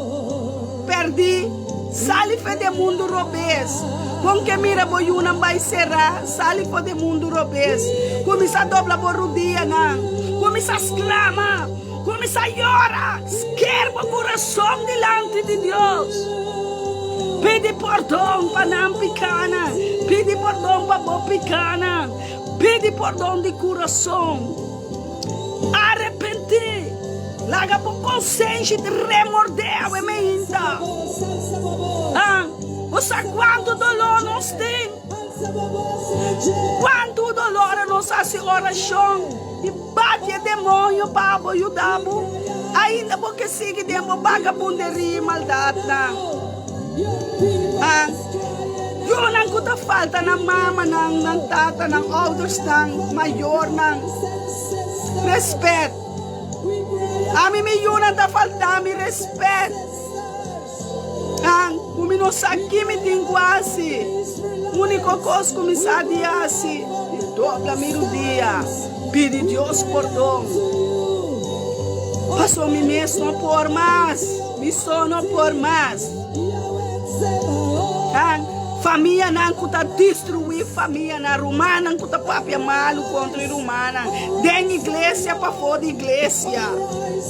Perdi. Sali fe de mundo robês. Bom que mira, boi unam vai será. Sali fe de mundo robês. Começa a dobrar borudia, não. Começa a exclamar. Começa a chorar. Esquerda o coração delante de Deus. Pede perdão para não picana. Pede perdão para não picana. Pede perdão de coração. Arrepentir. Laga por consciência de remordeu e me inta. Você quanto dolor nós tem? Quanto dolor nós faz oração? E bate demônio para ajudar. Ainda porque sigue demo vagabunderia e maldade. Eu não kuta falta na mama, na tata, na outros, na maior, na respeito. A mim me yuna da falta me respeito. Como não aqui me tem quase. Único coisa que me sabe assim. Dobra meu dia. Pede Deus perdão. Passou me mesmo por mais. Me sono por mais. Família não kuta destruir família na romana, não kuta papia malo contra a romana. Den igreja para fora da igreja.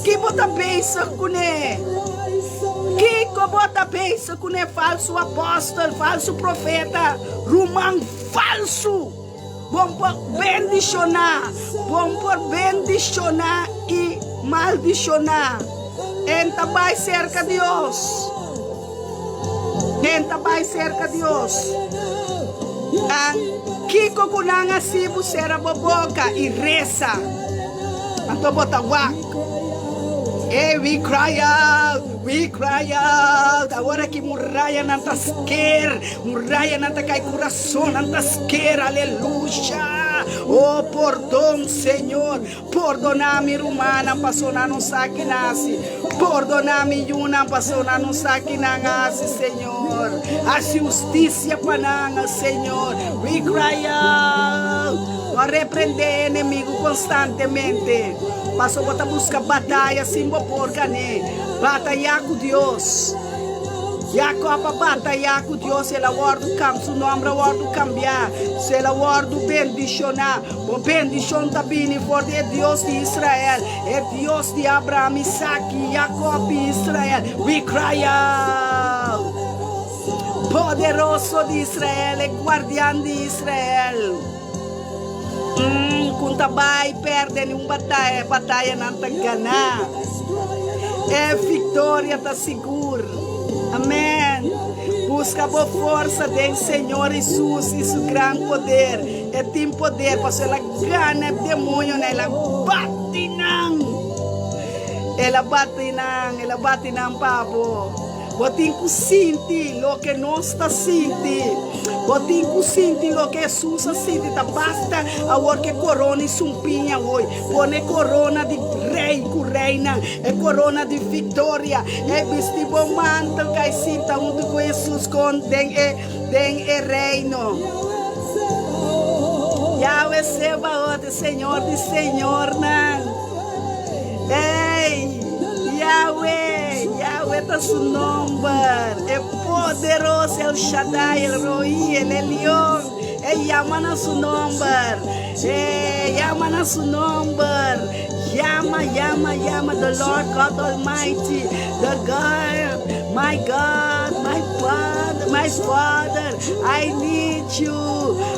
Que bota pensa com ele? Que bota pensa com ele? Falso apóstolo, falso profeta, romano falso. Bom por bendicionar, bom por bendicionar e maldicionar. Então vai cerca de Deus. Entra mais cerca de Deus. Kiko kunang assim busera boboca e reza. Anto botawa. Hey, we cry out. Agora que muralha não tá esquer, muralha não tá cai coração, não tá esquer, aleluia. Oh, perdão, Senhor, perdona-me, rumana, passou na nossa que nasce, perdona-me, yuna, passou na nossa que nasce, Senhor, a justiça para Senhor, we cry out, a repreender inimigo constantemente. Passou a buscar batalha sem porca, né? Batalhar com Deus. Jacob batalhar com Deus, ela guarda o campo, seu nome guarda cambiar, se ela guarda bendicionar, o bendição também forte é Deus de Israel, é Deus de Abraão, Isaac, Jacob e Israel. We cry out. Poderoso de Israel, é guardião de Israel. Kung tabay perde uma batalha não tá ganhar. É vitória tá segura. Amém. Busca a força do Senhor Jesus e seu grande poder. É tem poder para ela ganha demônio, ela bate não. Ela bate não, pavo. Botin que sente o que nós está sentindo. Botin que sente o que Jesus sente. Basta agora que corona e sumpinha hoje. Pone corona de rei com reina. É corona de vitória. É vestido manto que sinta junto com Jesus com den e reino. Yahweh Sebaot, Senhor de Senhor, não. Ei, Yahweh tá seu nome, é poderoso, El Shaddai, El Roi, El Elion, llama na seu nome, llama na seu nome, llama, the Lord God Almighty, the God, my Father, I need you,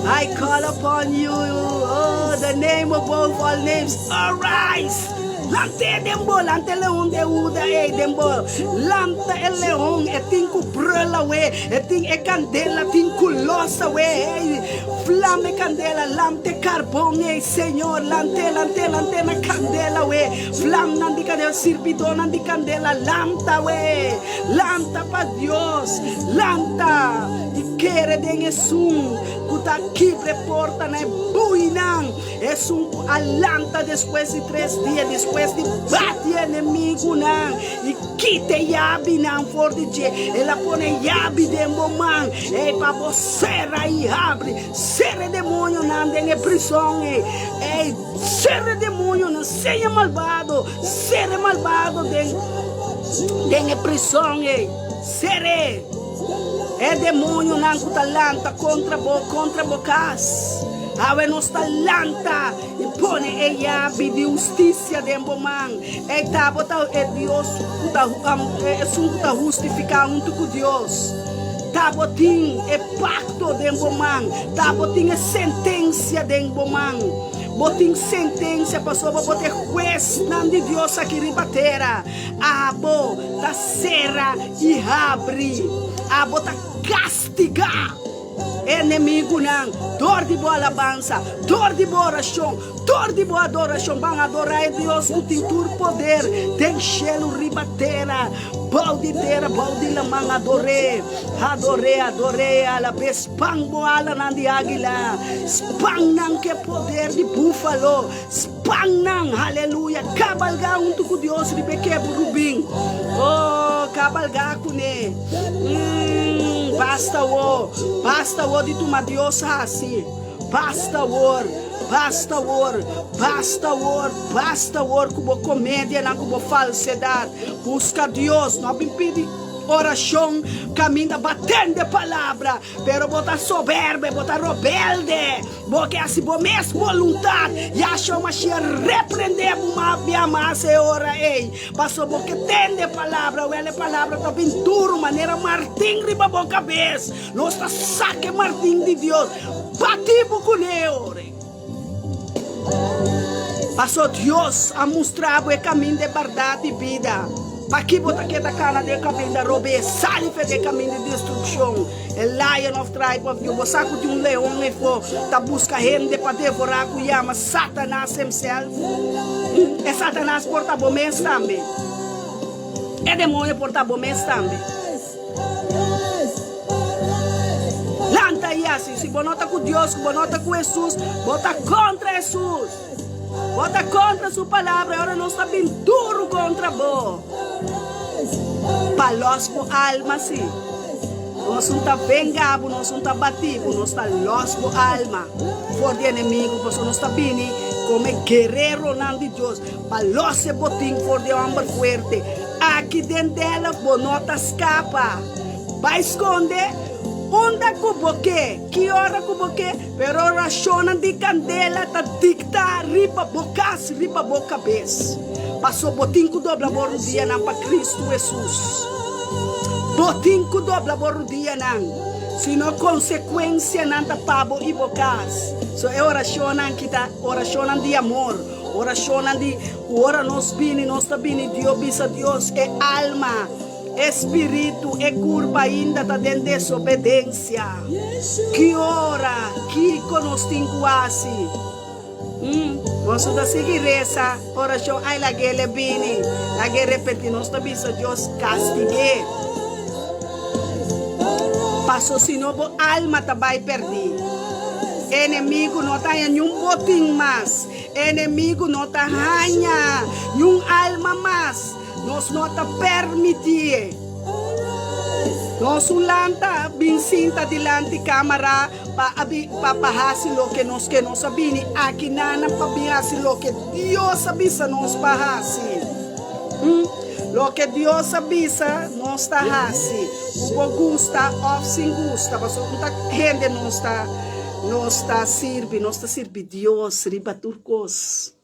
I call upon you, oh, the name above all names, arise. Lante dembo, lante leon de uda dembo, lante el leon tinko brela we, ting e candela, tinko losa we, flame candela, lante carbon Senhor, lante na candela we, flam nandi candela, sirpidon nandi candela, lanta we, lanta pa Dios, lanta, e quere den esum, kuta kibre porta na buinan, esum alanta después de 3 dias, después de bater inimigo não, e quite yabi não for de je, ela pone yabi dembo man, e para você aí abre, ser demônio não tem prisão, e ser demônio não seja malvado, ser malvado tem prisão, ser é demônio não que talanta contra bocas. Awe nos talanta e pone ella de justiça de man. E tabota é Deus é justificar junto com Deus. Tabotin é pacto de man. Tabotin é sentença de man. Botin sentença passou para botar juez não de Deus aqui ribatera. Abo ta serra e abre. Abo ta castigar. Inimigo não, dor de boa alabança, dor de boa oração, dor de boa adoração, vão adorar a Deus com tintur poder, tem chelo ribatera, balde terra, balde lamang adore, ala bespang boala nan di águila, spang nang que poder de búfalo, spang nang, aleluia, cabalgar junto com Deus, ribeque rubim, oh, cabalgar com ele, basta o de tu Deus assim, basta o como comédia, não como falsidade, busca Deus, não impede oração, caminha batendo a palavra, pero botar soberba, botar rebelde, porque assim por mesmo vontade, e achou uma cheia repreender uma massa e ora passou porque tem a palavra, a palavra tá bem duro, maneira Martim riba boca cabeça, nós tá saque Martim de Deus, bati com ele. Passou Deus a mostrar o caminho de verdade e vida. Aqui bota que da cana de caminho da robe, sale de caminho de destruição. É Lion of Tribe of Judah. Saco de leão e for, tá busca gente para devorar com yama Satanás himself. É Satanás porta bomês também. É demônio porta bomês também. Lanta aí assim, se bonota com Deus, bonota com Jesus, bota contra Jesus. Bota contra sua palavra, agora nós está bem duro contra você. Palos por alma, sim. Nós não está vengado, nós não está batido, nós está los por alma. For de inimigo, nós não está bem como guerreiro não de Deus. Palos se botim for de homem forte. Aqui dentro dela, bonota escapa. Vai esconder. Onda kuboke, que hora kuboke, pero oração de candela tá dicta riba bocas, riba boca bes. Passou botim ku dobla boru dia nang pa Cristo Jesus. Botim ku dobla boru dia nang. Sino consequência nang ta pabo e bocas. So é oração nang kita, oração nang de amor, oração nang de ora nos bini, nos ta bini Dio bisa Dios é alma. Espírito e curva ainda está dentro de desobediência. Que hora, que conosco assim. Vamos da seguir essa oração. Ai la guerra bini, la guerra repetir. Nós também se Deus castigue. Passou se novo alma tá vai perder. Inimigo não tá em nenhum botim mais. Inimigo não tá ranha nenhum alma mais. Nós não está permitir. Nós lanta binsinta dilante câmara para bahasi lo que nós sabini. Aqui nana para bahasi lo que Deus avisa nós bahasi. Lo que Deus avisa nós está hasi. O gusta ou sem gusta, mas não gente nós está serve Deus riba turcos.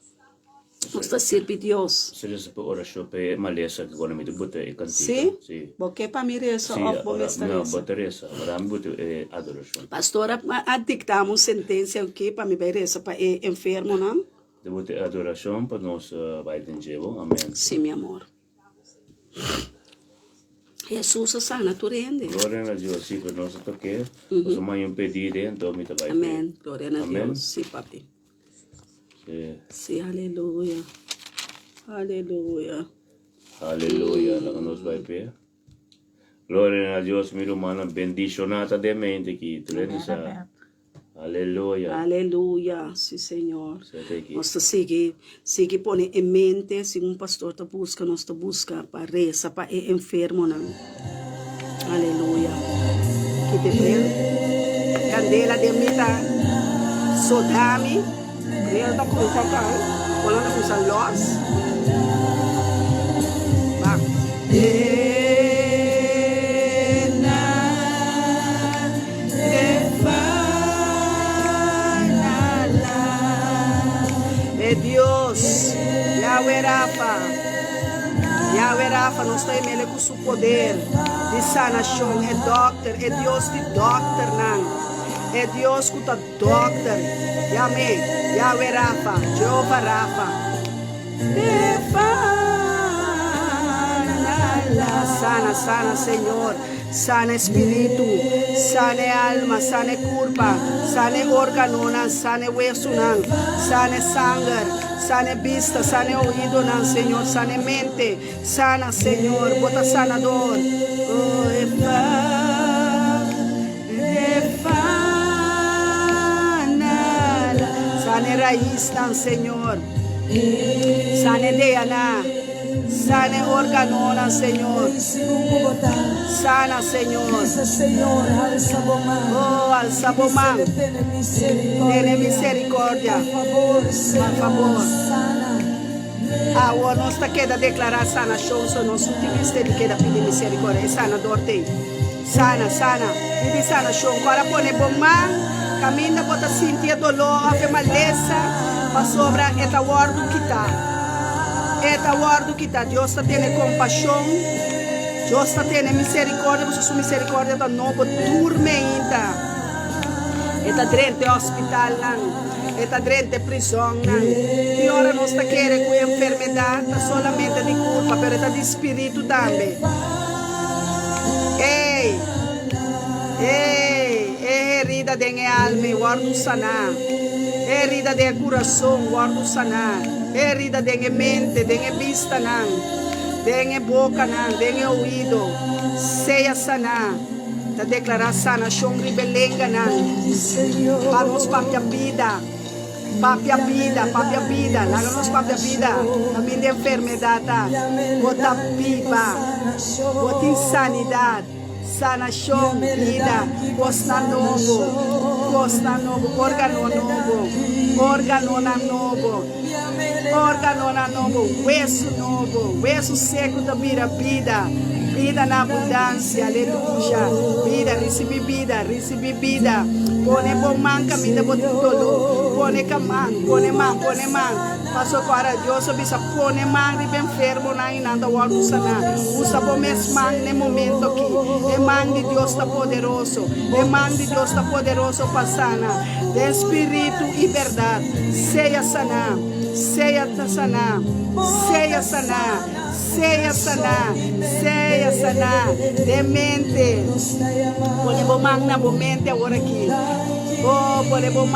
Nós está servir Deus. Se eles por oração pe malesa que quando me bote e cantiga. Sim? Sim. Porque para mim isso Sim, ou bomesta não, isso. bote essa, mas me bote adoração. Pastora, dictamos sentença aqui para me ver isso para enfermo, não? De bote adoração para nós vai entender, amém. Sim, meu amor. Jesus sana tu rende. Glória a Deus, sim, para nós toque. Nós mãe um pedido, então me vai. Amém. Glória a Amém. Deus. Sim, papi. Sim. Sim, aleluia. Aleluia. Aleluia, lá nós vai ver. Glória a Deus, meu irmão, bendicionata de mente aqui, tu lembra? Aleluia. Aleluia. Sim, Senhor. Sete aqui. Nós sigue pôr em mente, se um pastor te busca, nós te busca para reza, para enfermo, não? Aleluia. Que te prende. Candela de mita. Sodami. Prende da cruz acá. Colando com São Lós. Vamos. Deus, Yahweh Rafa, nós temos Ele com seu poder de sanação, é doctor, é Deus de doctor, não, é Deus que está doctor, Yahweh, Yahweh Rafa, Jeová Rafa, sana, Senhor, sana espírito, sana alma, sana curva, sana órgano, sana hueso, sana sangue, sana vista, sana ouvido, Senhor, sana mente, sana, Senhor, bota sanador. Oh, sana raiz, Senhor, sana ideia, sana órgano, Senhor. Sana, Senhor. Oh, alza bomán. Tiene misericórdia. Por favor. Agora nós queda declarar sana show, so nós últimos de queda pedir misericórdia. Sana dorte. Sana. Pedi sana show. Agora pone bomán. Caminha bota sentir dolor, ave maleza. Pa sobra eta guardo quitar. Eta guardo quitar. Deus tem compaixão. Deus está tendo misericórdia, você sua misericórdia da nova turma ainda. Está dentro do hospital, está dentro da prisão. E ora não está querendo com enfermidade, solamente de culpa, mas está de espírito também. Ei, herida de alma, guardo sanar. Herida de coração, guardo sanar. Herida de mente, de vista, de boca, de ouvido. Seja sanar. Te declarar sanação ribelenga, para nos papia vida. Papia vida, láganos papia vida. Também de enfermidade, bota viva, bota insanidade. Sanação, vida, costa novo, órgano novo, hueso seco da vida, vida na abundância, aleluia, recebe vida, pone bom man, caminha botitolo, pone man, passou para Deus, bisa pone man, ribe enfermo na inanda waru sana, usa bom man no momento aqui, é man de Deus está poderoso, para sanar, de espírito e verdade, seja sanar, de mente, pone bom man na mente agora aqui. Oh, podemos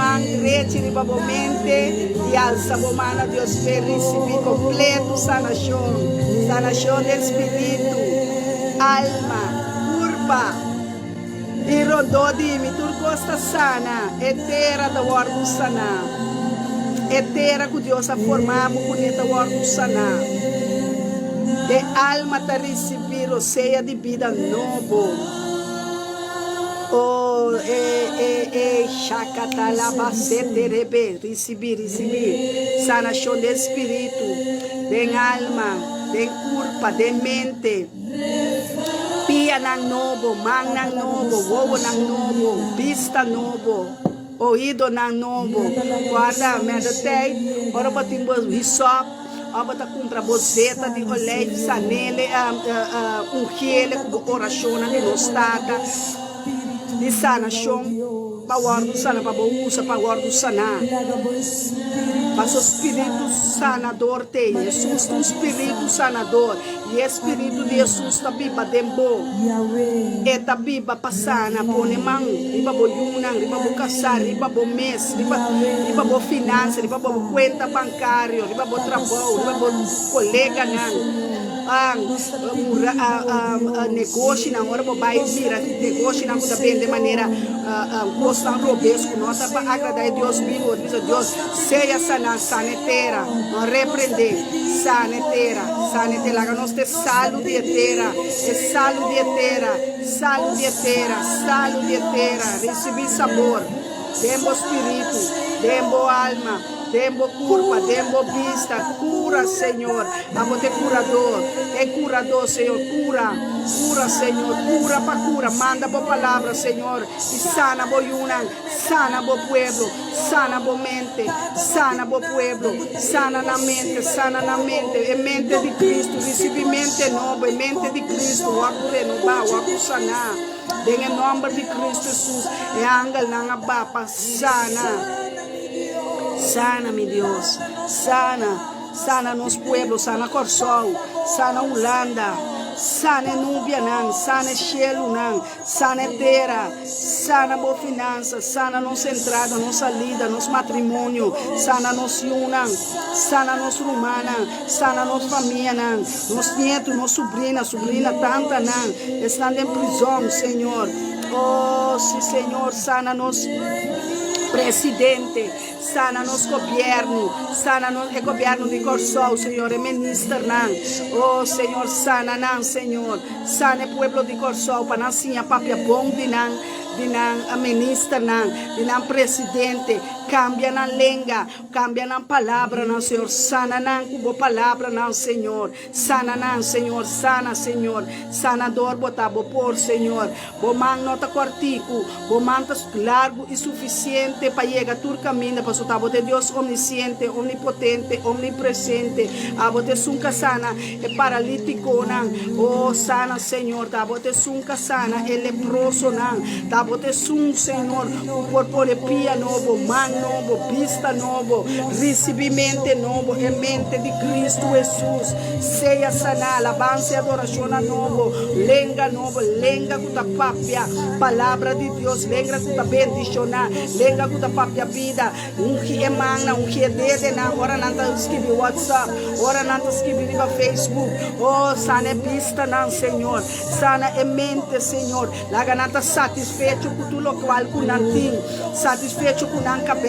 retirar a mente e alça a mão a Deus para receber completo sanação do espírito, alma, curva, e rodou de mim, tu costa sana, eterna da ordem sana, eterna que Deus a formar, bonita ordem sana, de alma ta receber o seja de vida novo. Oh, receber sanação de espírito, de alma, de culpa, de mente, pia nang novo, man nang novo, ovo nang novo, vista novo, ouído nang novo, guarda, meditei, ora batimos hisop, ora contra bozeta de olé, sanele, ungele, oração de nostata, de sanação, para guardar sana, para usa, para guardar sana, para o espírito sanador tem, Jesus o espírito sanador, e o espírito de Jesus está viva dentro, está viva passana, põe mão, riba boiuna, riba bo casar, riba bo mês, riba bo finança, riba bo conta bancária, riba bo trabalho, riba bo colega negócio na hora para vira negócio na muda bem de maneira gostam robesco nota para agradar a Deus vivo diz a Deus seja sanetera não repreender sanetera lá nós te saúde eterna saúde eterna receber sabor tempo espírito tempo alma tempo curva, tempo vista, cura, Senhor. Amo te curador, Senhor, cura, Senhor, cura para cura. Manda boa palavra, Senhor, e sana boiunan, sana bo pueblo, sana bo mente, sana bo pueblo, sana na mente, e mente de Cristo, recebe mente nova, e mente de Cristo, waku renovar, waku sanar. Em nome de Cristo Jesus, e angel na bapa, sana, mi Deus, sana nos pueblos, sana Corsol, sana Holanda, sana Núbia, sana Chelo, sana Terra, sana boa finança, sana nossa entrada, nossa salida, nosso matrimônio, sana nos Yunan, sana nos Romana, sana nos família, nos netos, nos sobrinha tanta, estão em prisão, Senhor. Oh, sim, Senhor, sana nos presidente, sana nos governo, sana nos governo de Corsol, Senhor, e ministro, oh Senhor, sana, Senhor, sana o pueblo de Corsol, para assim a papia bom de ministro, de presidente, cambia na lenga, cambia na palavra, não, Senhor. Sana na boa palavra, não, Senhor. Sana na, Senhor. Sana, Senhor. Sana dor, botar, por, Senhor. Bomang nota cortico, bomantas largo e suficiente para chegar tu caminho, para soltar, bote Deus omnisciente, omnipotente, omnipresente. A bote sunca sana, é paralítico, não. Oh, sana, Senhor. Tá, bote sunca sana, é leproso, não. Tá, bote sun, Senhor. O corpo de pia novo, man novo, vista novo, recebimento novo, em mente de Cristo Jesus. Seja sana, alabança e adoração novo, lenga novo, lenga com a papia, palavra de Deus, lenga com a bendição, lenga com a papia vida, que emana, que é dele, ora não está escrevendo WhatsApp, ora não está escrevendo Facebook, oh, sana é vista, não, Senhor, sana é mente, Senhor, laga não está satisfeito com tudo o qual com nantinho, satisfeito com não cabelo,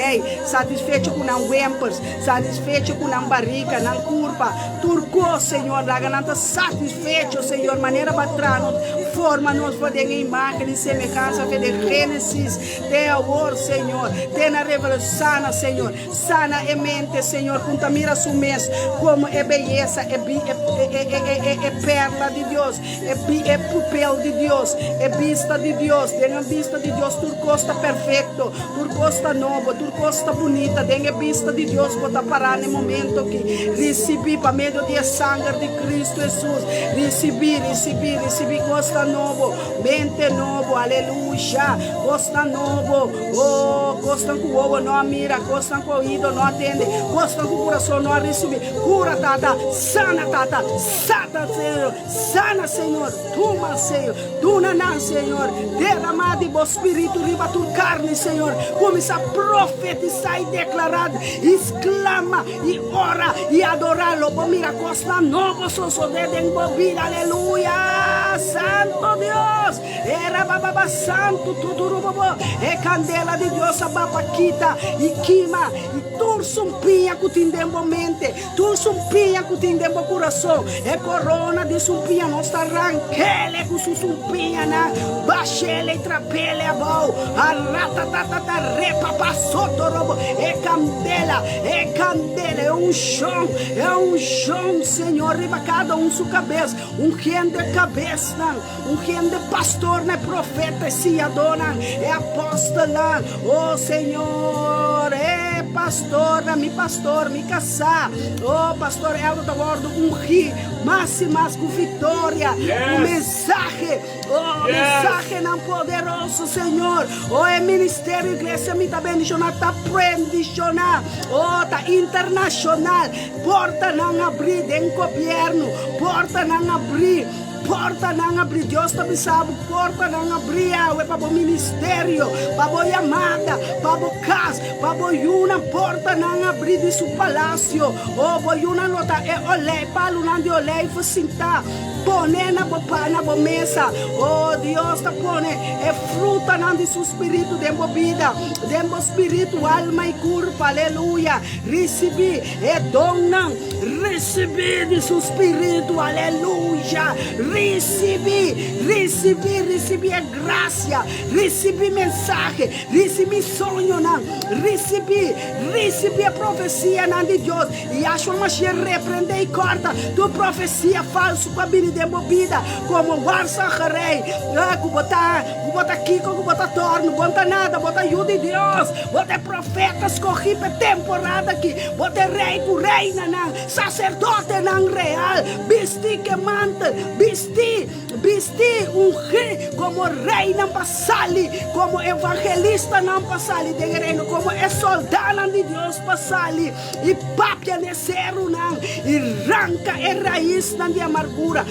satisfeito com não wempers, satisfeito com não barriga, não curva, turco, Senhor, laga não está satisfeito, Senhor, maneira batrano, forma-nos para a imagem e semelhança de Gênesis, tem amor, Senhor, tem a revelação, Senhor, sana é mente, Senhor, contamina su mês, como é beleza, é perla de Deus, é pupil de Deus, é vista de Deus, tem a vista de Deus, turcosta perfeito, turcosta novo, turcosta bonita, tem a vista de Deus, para parar no momento que recebi para meio de sangue de Cristo Jesus, recebi costa novo, mente novo, aleluia, costa novo, oh, costa com o ovo não mira, costa com o ouvido não atende, costa com o coração não recebe, cura tata, sana, Senhor, sana, Senhor, toma, Senhor, tuna, Senhor, derrama de bom espírito, riba tua carne, Senhor, começa a profetizar e declarar, exclama e ora e adorá-lo, bom mira, costa novo, só de embobida, aleluia, Santo Deus, era bababa santo, tudo é candela de Deus, a babaquita, e quima, e tursumpinha que tem dentro mente, tursumpinha que tem dentro coração, é corona de sumpinha, não está ranquele com sumpinha, na baixele e trapele a bom, a rata, repa, passou, torobo, é candela, é um chão, Senhor, riba cada um sua cabeça, gente de cabeça, gente de pastor, né, profeta, se adora, é apóstola, oh Senhor, é pastor, me casar, oh pastor, ela da bordo, rir, mais com vitória, mensagem, mensagem não poderoso, Senhor, oh é ministério, igreja, me tá bendicionar, tá bendicionar, oh tá internacional, porta não abrir, em governo, porta não abrir, Deus também sabe, porta não abrir, é para o ministério, para a chamada, para a casa, para uma porta não abrir de seu palácio, oh, uma nota é olhar, para não de olhar e sentar, pone na boa mesa, oh, Deus está pone, é fruta não de seu espírito, de vida, de espírito, alma e corpo, aleluia, recebi, é dom não, recebi de seu espírito, aleluia, recebi a graça, recebi mensagem, recebi sonho, não, recebi a profecia não, de Deus, e acho uma repreender e corta tua profecia falsa com a vida embobida, como o Arsaharei, que bota aqui, que bota torno, bota nada, bota ajuda de Deus, bota profetas, corri para temporada aqui, bota rei com reina, não, sacerdote não real, vesti que mantel, vesti rei, como rei não passali, como evangelista não passali de reino, como é soldado de Deus passali, e papia necero não, e ranca é raiz não de amargura,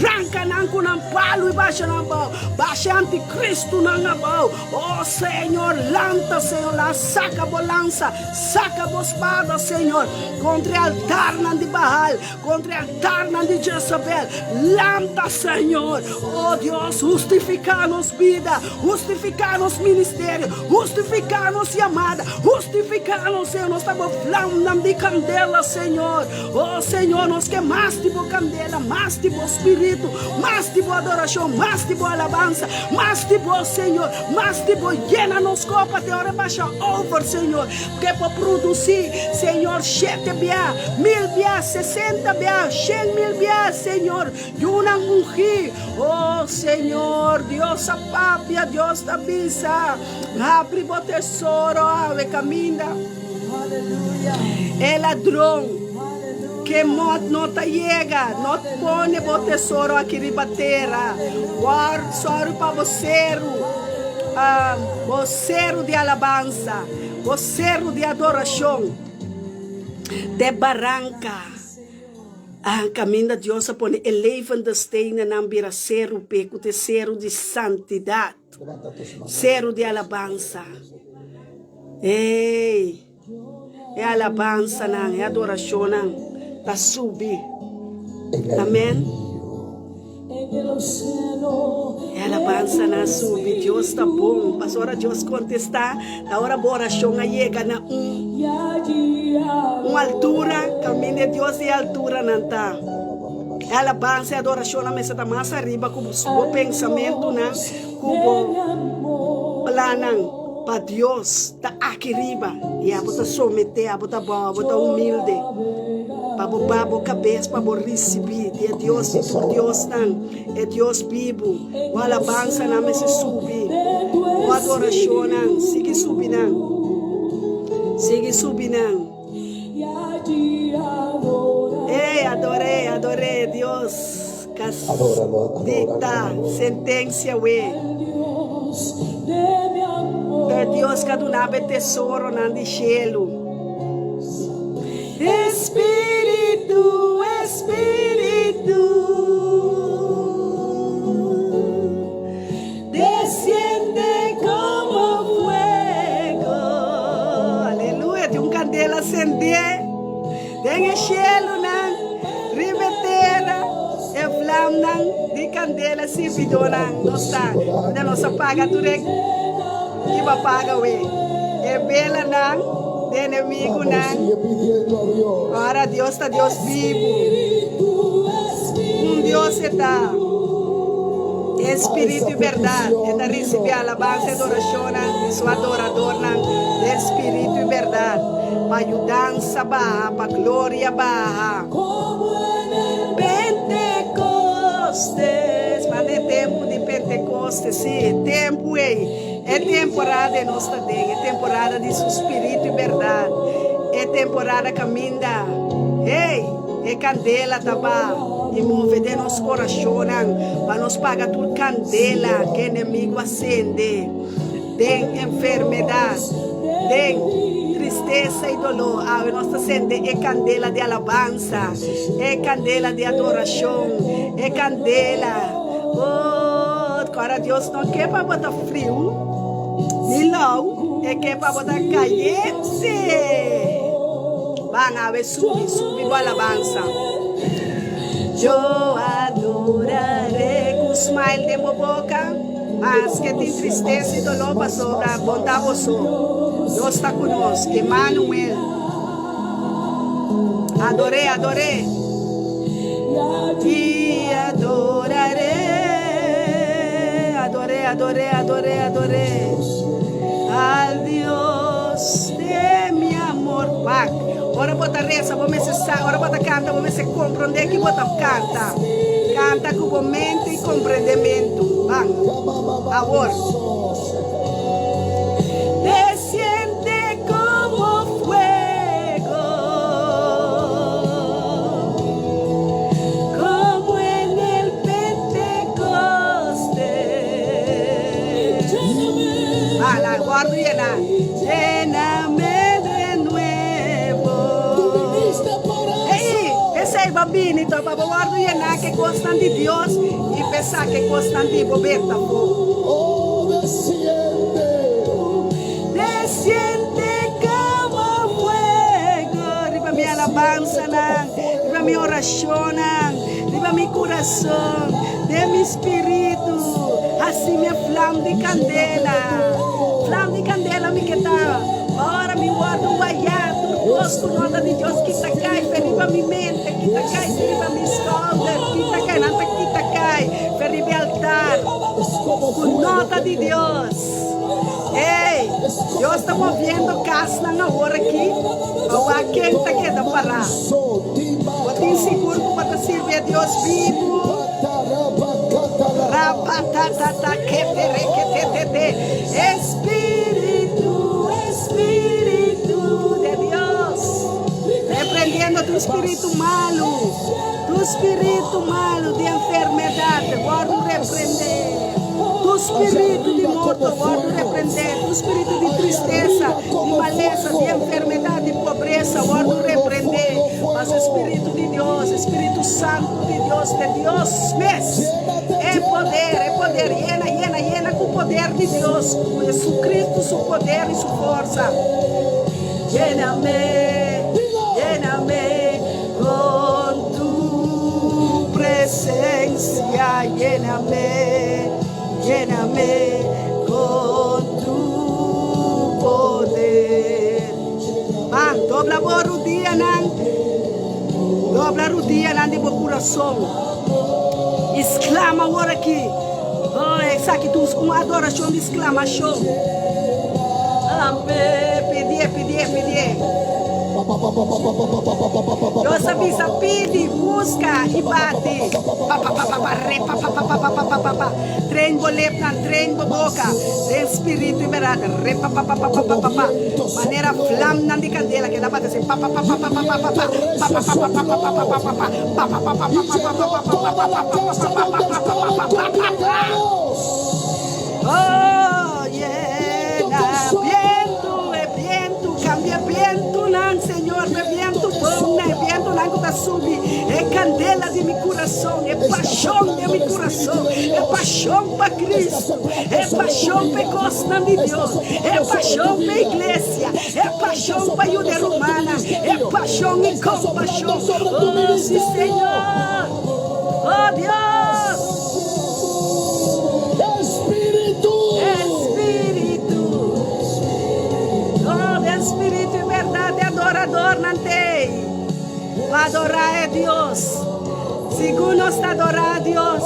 ranca não com um palo e baixa não bom, baixa anticristo não bom, oh Senhor, lanta Senhor, lá saca bolança, saca espada Senhor, contra altar não de Baal, contra altar não de Jezabel, Lanta, Señor. Oh Dios, justificanos vida, justificanos ministerio, justificanos llamada, justificanos, Senhor. Nós estamos falando de candela, Senhor. Oh Senhor, nós que mais tipo candela, mais tipo espírito, mais tipo adoração, mais tipo alabança, mais tipo, Senhor, mais tipo llena-nos copa de hora baixa over, Senhor, que para produzir, Senhor, 7 bia, 1000 bia, 60 bia, 100.000 bia, Senhor, e uma ungir. Oh Senhor, Deus a papia, Deus a bisa, abre o tesouro, ave caminha. É ladrão que não te chega, não põe o tesouro aqui na terra. Guarda só para você, vocero de alabança, vocero de adoração, de barranca. Caminho de Deus põe elevando steinen na beira cero peco, de cero de santidade, cero de alabança. Ei, é alabança, não, é adoração, não, tá subir. Amém? É alabança na subir, Deus está bom. Mas hora Deus contestar, a hora a oração chega na uma altura, caminho de Deus e altura não está. É alabança e adoração na mesa da massa arriba, com o pensamento, com o plano. Para Deus, está aqui riba. E a botar someter, a botar bom, a botar humilde. Para botar a cabeça, para receber. É Deus, por Deus não. É Deus vivo. O alabança não me se subir. O adoração não. Sigue subindo. Sigue subindo. Ei, adorei, Deus. Dicta, sentença, ué. É Deus que donava tesouro no cielo. Espírito, Espírito, desciende como fuego. Aleluia, de candela acender. Tem o cielo, ribeteira, e flama de candela se vidona. Nós apaga tudo. Que vai pagar o é bela não, de inimigo não. Ora Deus está Deus vivo. Deus está Espírito e verdade. Está receber a alabança e adoração de seu adorador de Espírito e verdade. Para ajudança barra, para glória barra. Pentecostes, mas é tempo de Pentecostes, sim, tempo é temporada de nossa Deus, é temporada de seu Espírito e verdade, é temporada caminha, ei, é candela tabá, e move de nosso coração, para nos pagar tudo candela que o inimigo acende, tem enfermidade, tem tristeza e dolor, a nossa acende é candela de alabança, é candela de adoração, é candela, oh, agora Deus não quer para botar frio, não, é que é para botar caliente. Van a ver, subir a alabança. Eu adorarei com smile de minha boca, mas que tem tristeza e dolor para sobrar, bondade passou. Deus está conosco, Emmanuel. Adorei. Te adorarei. Al Dios de mi amor. Ora bota reza, vamos cessar, ora bota canta, vamos se compreender que bota canta. Canta com o mente e compreendimento. Agora. Desciende como fuego, como en el Pentecostes. La guardo llena. Lléname de nuevo. Esse é o babino, então, para guardo llena que gostam de Deus e pensar que gostam de bobeta. Desciende como fuego. Riba minha alabança, riba minha oração, riba aviva mi corazón, de mi espíritu, así me flama de candela. Flama de candela me que tá. Ora me guardo guaiado, gosto nota de Deus que tá cai, feriva mi mente, que tá cai, feriva mi escolta, que tá cai, nada que tá cai, feriva altar, com nota de Deus. Ei, Deus está movendo casa na hora aqui, a quem tá querendo parar. Eu tenho seguro para servir a Deus vivo. Rapatatata, que Espírito de Deus, repreendendo tu espírito malo de enfermidade, guardo repreender. Tu espírito de morte, guardo repreender. Tu espírito de tristeza, de maleza, de enfermidade, de pobreza, guardo repreender. Mas o Espírito de Deus, Espírito Santo de Deus mesmo, é poder, llena com o poder de Deus, com Jesucristo, seu poder e sua força. Lléname con tu presencia, lléname con tu poder. Man, dobla rodilha de meu coração. Exclama agora aqui. Oh, sabe que tu uma adoração de exclamação. Pedir. Deus avisa, pede, busca e bate. Trem bolepna, trem boca. Tem espírito liberado. Maneira flamna de candela que dá para dizer. Oh, yeah, viento, cambia viento, Senhor, é viento bom, é viento lá que está subindo, é candela de meu coração, é paixão de meu coração, é paixão para Cristo, é paixão para costa de Deus, é paixão para a igreja, é paixão para a ajuda humana, é paixão e compaixão. Oh, sim, Senhor, oh Deus, Espírito, Espírito e verdade, adorador não tem. Para adorar é Deus. Segundo nós adorar a Deus,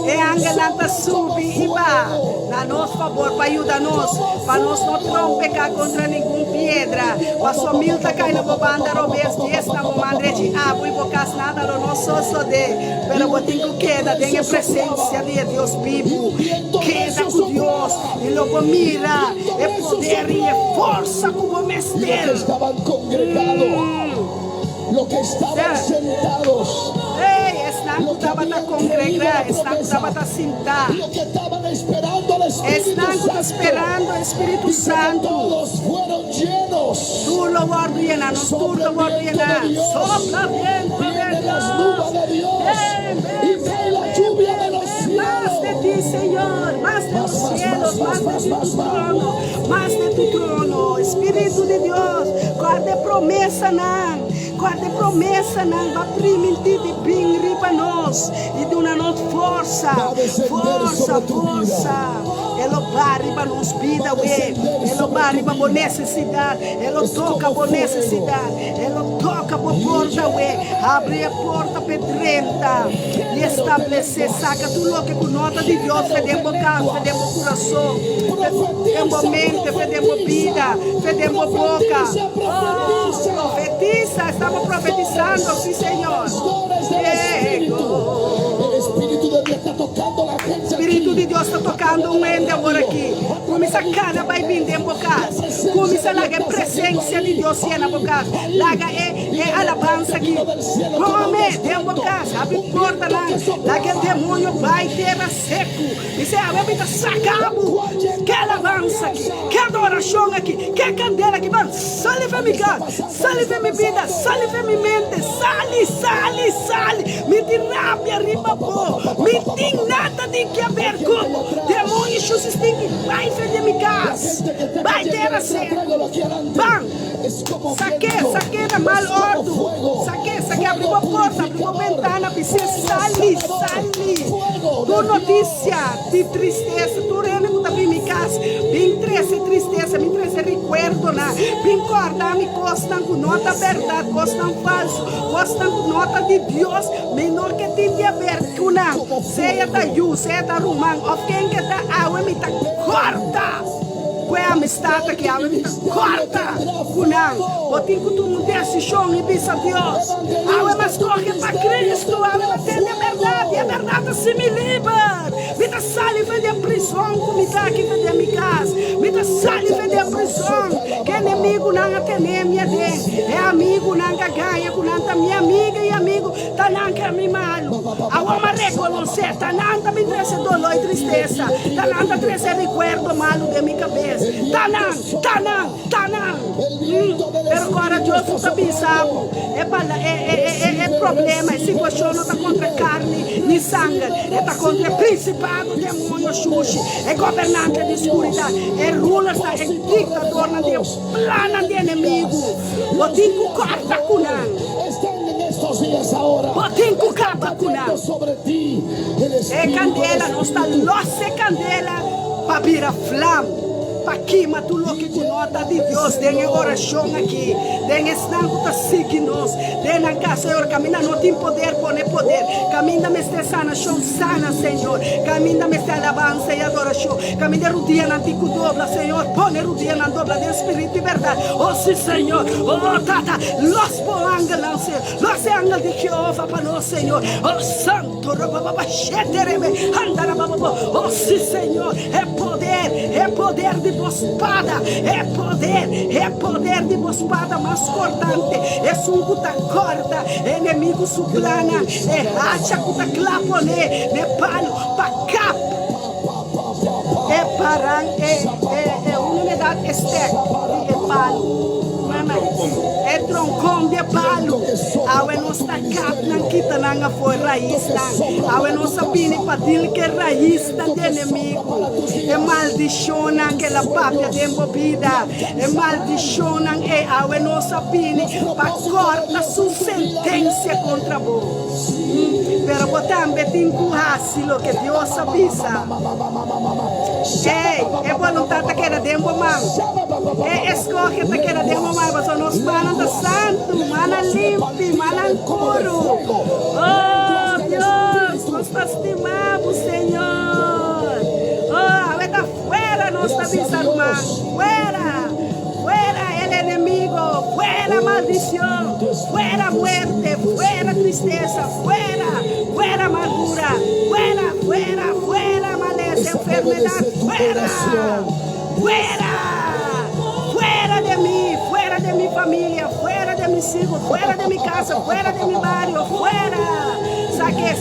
é angelanta subir e vai a nosso favor, para ajudar-nos, para nós não pecar contra nenhuma pedra. Para sua milta cair na banda, robes, esta mamãe de água e bocas nada no nosso sode. Pero eu tenho queda, tenho a presença de Deus vivo. Queda com Deus, e logo mira, é poder e é força como mestre. Lo que estaban sentados, están congregar, están sentar, lo que estaban esperando al Espíritu están Santo, esperando el Espíritu Santo. todos fueron llenos. Tú lo vas a llenar, tú lo vas a llenar. Sopla viento de Vienen las nubes de Dios y cae la lluvia de los más de ti, Señor, más de los cielos, más de tu trono, más de tu trono. Espíritu de Dios, guarde promessa, não. Guarde promessa, não. Vai permitir de vir para nós e de uma nós força. Ela vai para nos vida, ela vai para a necessidade, ela toca a necessidade, ela toca a porta, abre a porta pedrenta e estabelecer, saca tudo o que com nota de Deus, fedemos casa, fedemos coração, fedemos mente, fedemos vida, fedemos boca. Oh, profetiza, estamos profetizando, sim, Senhor. Espírito de Deus está tocando um ende agora aqui. Começa a cara vai vir dentro da casa. Começa a largar a presença de Deus na boca. Larga é alabança aqui. Come dentro da casa. Abre porta lá. Larga o demônio vai terra seco. E se a bebida sacabo. Que alabança aqui. Que adoração aqui. Que candela aqui. Mano, sale para minha casa. Sale para minha vida. Sale para minha mente. Sale. Me tem rábia, ribabô. Me tem nada de que haver como. Demônio, Jesus, vai frente a minha casa. Vai ter a ser. Bam. Saque da mal ordem. Saque, abriu a porta, abriu a ventana, precisa sali. Tu notícia de tristeza, tu reino que tá em minha casa, bem tristeza, bem recuerdo, né? Bem corda, me costam com nota verdade, costam falso, costam com nota de Deus, menor que tem de aberto, não. Seja da Yu, seja da Rumang, ou quem que tá água, me tá corta. Qual é a amistade que a me corta? Kunang, o tempo tu não desce chão e bisa Deus. A mas corre para Cristo, a ela tem a verdade se me libera. Me dá sali vender prisão, como está aqui vender minha casa. Me dá sali vender prisão, que inimigo não tem minha dentro. É amigo não ganha, com nanta minha amiga e amigo, tá não que é me malo. A uma reconhecer, tá não tá me traz dolor e tristeza, tá não tá traz recuerdo malo de minha cabeça. Tanan. Pero agora Deus não sabe, é problema, é situação não está contra carne nem sangue, está contra principado, demônio, xuxi, é governante de escuridade, é rulers, é dictador, não tem plano de inimigo. O tinco corta Kunang. Botinho capa Kunang. É candela, não está loce candela para virar flama. Para queimar tudo que com nota de Deus, tem oração aqui, tem estanco que segue nós, tem na casa, Senhor, caminha, não tem poder, põe poder, caminha, me está sanação, sana, Senhor, caminha, me está alabança e adoração, caminha, rodia, não tem que dobra, Senhor, põe rodia, não dobra, de espírito e verdade, oh, sim, Senhor, oh, tata, los ángeles, los ángeles de Jeová para nós, Senhor, oh, santo, oh, sim, Senhor, é poder de espada, é poder de espada mais cortante, é sunguta corda, é inimigo suplana, é racha cuta clapone, é palo, pacap, é parang, é unidade externa, é palo. É troncão de palo. A nossa cap não quita nada foi raiz. A nossa pini patil que raiz de inimigo. É maldição aquela papia de embobida. É maldição a nossa pini para cortar sua sentença contra vós. Pero também tem que hacer que Deus avisa. É vontade que era dentro do mar. É escolha que era dentro do mar. Mas nós falamos santo, mana limpo, mana puro. Oh, Deus, nós te estimamos, Senhor. Oh, está fora, nós te avisamos. Fuera el enemigo, fuera maldición, fuera muerte, fuera tristeza, fuera amargura, fuera maleza, enfermedad, fuera de mí, fuera de mi familia, fuera de mis hijos, fuera de mi casa, fuera de mi barrio, fuera. Saque.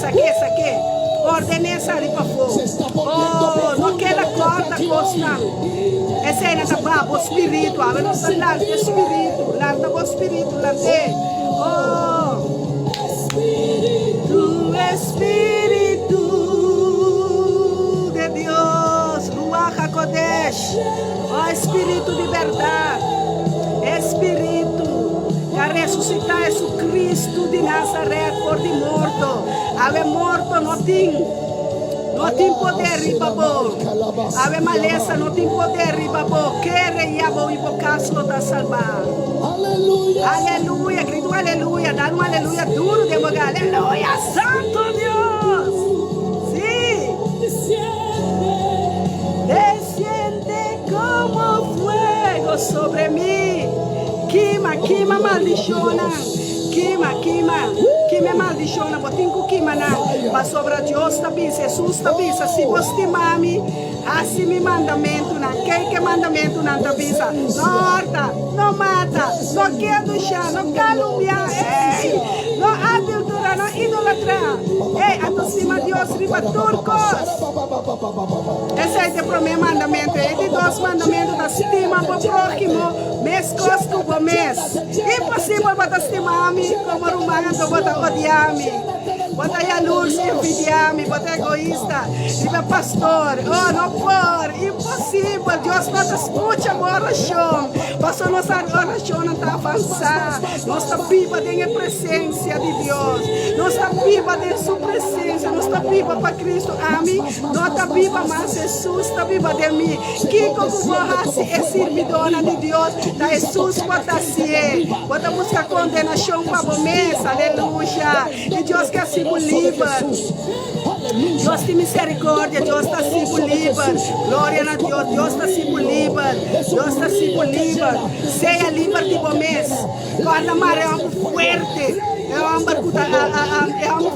Ordenei sair para fogo. Oh, não quer a corda costa. Essa é a baba, o espírito. A não ser lá, o espírito. Lá o espírito, lá tem. Oh, tu espírito de Deus, Ruach HaKodesh. Oh, espírito de verdade. Espírito. A ressuscitar Jesus Cristo de Nazaré por de morto. Ave morto não tem poder, ribabo. Ave maleza não tem poder, ribabo. Quere e abo invocar-lo da salvar. Aleluia, grito aleluia, dá um aleluia duro de boca. Aleluia, santo Deus. Sim. Desciende como fuego sobre mim. Queima, maldição. Queima, maldição. Botinho queima, mas sobre Deus também, Jesus também. Se você mami, assim me mandamento, que mandamento não também. Não horta, não mata, não quer deixar, não caluniar, não adulterar, não idolatrar. Aproxima Deus, riba turcos. Esse é o primeiro mandamento. E de dois mandamentos, da estima para o próximo, mês cosco para mês. Impossível para estimar-me, como romano, para odiar-me. bota aí a luz, envidiar-me, bota egoísta, diga pastor, oh, não por, impossível, Deus não escuta a oração, pastor, nossa oração não está avançada, nossa viva tem a presença de Deus, nossa viva tem sua presença, nossa viva para Cristo, amém, nossa viva, mas Jesus está viva de mim, que como você é servidora de Deus, da Jesus bota se bota buscar condenação para você, aleluia, e Deus quer se livre. Deus tem misericórdia, Deus está sempre livre. Glória a Deus, Deus está sempre livre. Deus está sempre livre. Seja livre de vocês. Guarda maré fuerte. É um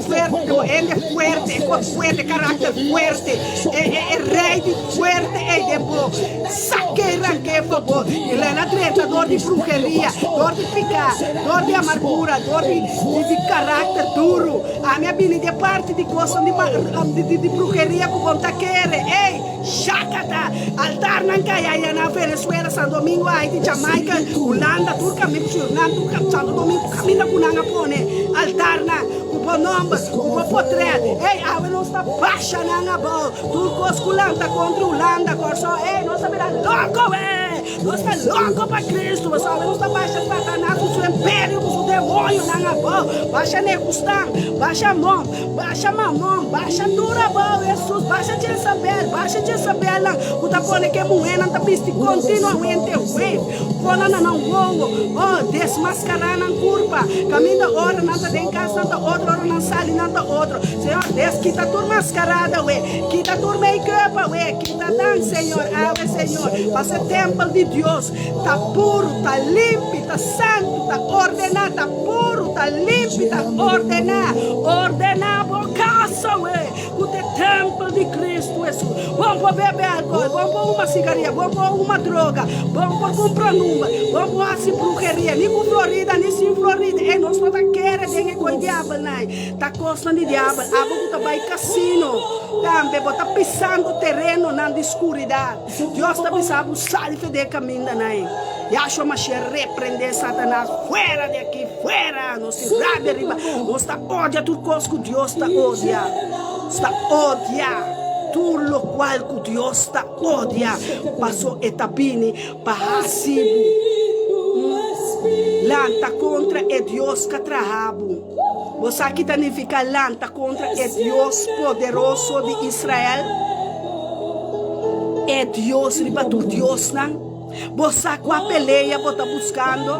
fuerte, caráter fuerte, é rei de fuerte, é bom. Saque ranque, por favor. Ele é na treta, dor de bruxeria, dor de picar, dor de amargura, dor de caráter duro. A minha vida de parte de gosto de bruxeria com vontade querer. Ei, chacata, altar não cai na Venezuela, Santo Domingo, Haiti, Jamaica, Holanda, Turca, Santo Domingo, caminha com nanga pone. Altar na, o bom nome, o bom potreiro. Ei, a não está baixa na boa. Turcos culanta contra Holanda, corso. Ei, não está louco, nós está louco para Cristo. Mas a não está baixa Satanás, o seu império, o seu demônio na boa. Baixa negustão, baixa mão, baixa mamão, baixa dura boa, Jesus, baixa de saber, lá. O tapone que mulher não está piste continuamente, quando não voa, oh, desmascarar na curva, caminho da hora, não está em casa, não está outra, hora não sai, não está outra. Senhor, Deus, quita tua mascarada, quita tua make-up, quita dança, Senhor, Senhor, passa o templo de Deus, está puro, está limpo, está santo, está ordenado, está puro, está limpo, está ordenado, ordenado, casa, o templo de Cristo, Jesus. Vamos para beber álcool, vamos para uma cigarrinha, vamos para uma droga, vamos para comprar numa, vamos para assim bruxeria, nem com Florida, nem sem Florida. E nós não queremos nem com o diabo, não. Está costando de diabo, a boca vai cassino, também está pisando terreno na escuridão. Deus está pisando, sai de caminho, não. E acho que repreender Satanás, fora de aqui, fora, não se rabe arriba, nós está odia tudo coisa que Deus está odia, está odia. Tudo lo qual que Deus está odia, passou etapini para Hasibu. Lanta contra é Deus que trahabo. Você aqui significa lanta contra é Deus poderoso de Israel. É Deus, riba tu Deus não. Você com a peleia, você está buscando.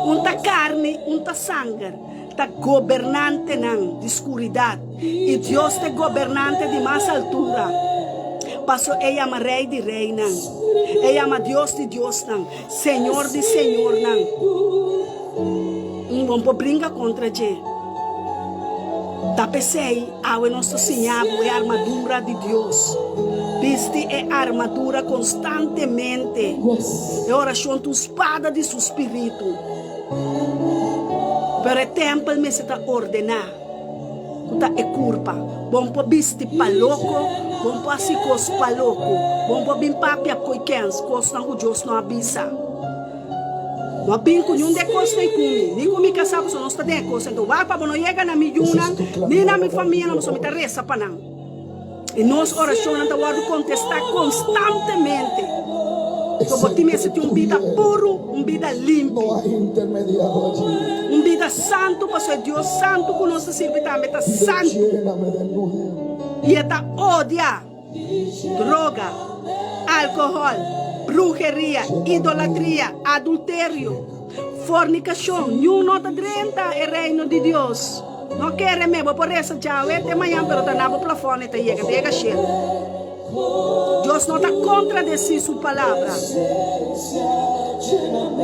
Unta carne, unta sangue. Está governante não, de escuridade. E Deus é governante de mais altura. Passou, ele ama rei de rei não. Ele ama Deus de Deus não. Senhor de Senhor não. Não vamos brincar contra ele. Da pensei, a nosso Senhor é a armadura de Deus. Viste a armadura constantemente. É oração tu espada de seu espírito. Pero o templo me está ordenar. Kuta é culpa. Bom para viste paloco, bom para se cos paloco, bom para bim papia coikens, cos não Deus não avisa. Não bem com nenhum de costa e comi, nem comi casado só não está de costa. Então vai para não chega na minha nem na minha família não só me reza para não. E nós oração não está contestar constantemente. Então você me sente vida puro, vida limpo. Vida santo, porque Deus santo que nós servimos também está santo. E está odia, droga, álcool, bruxeria, idolatria, adultério, fornicação. Nenhum nota 30 é reino de Deus. Não quer mesmo, por isso já até amanhã, pero está na plafone, está chega cheio. Deus não está contra de si sua palavra.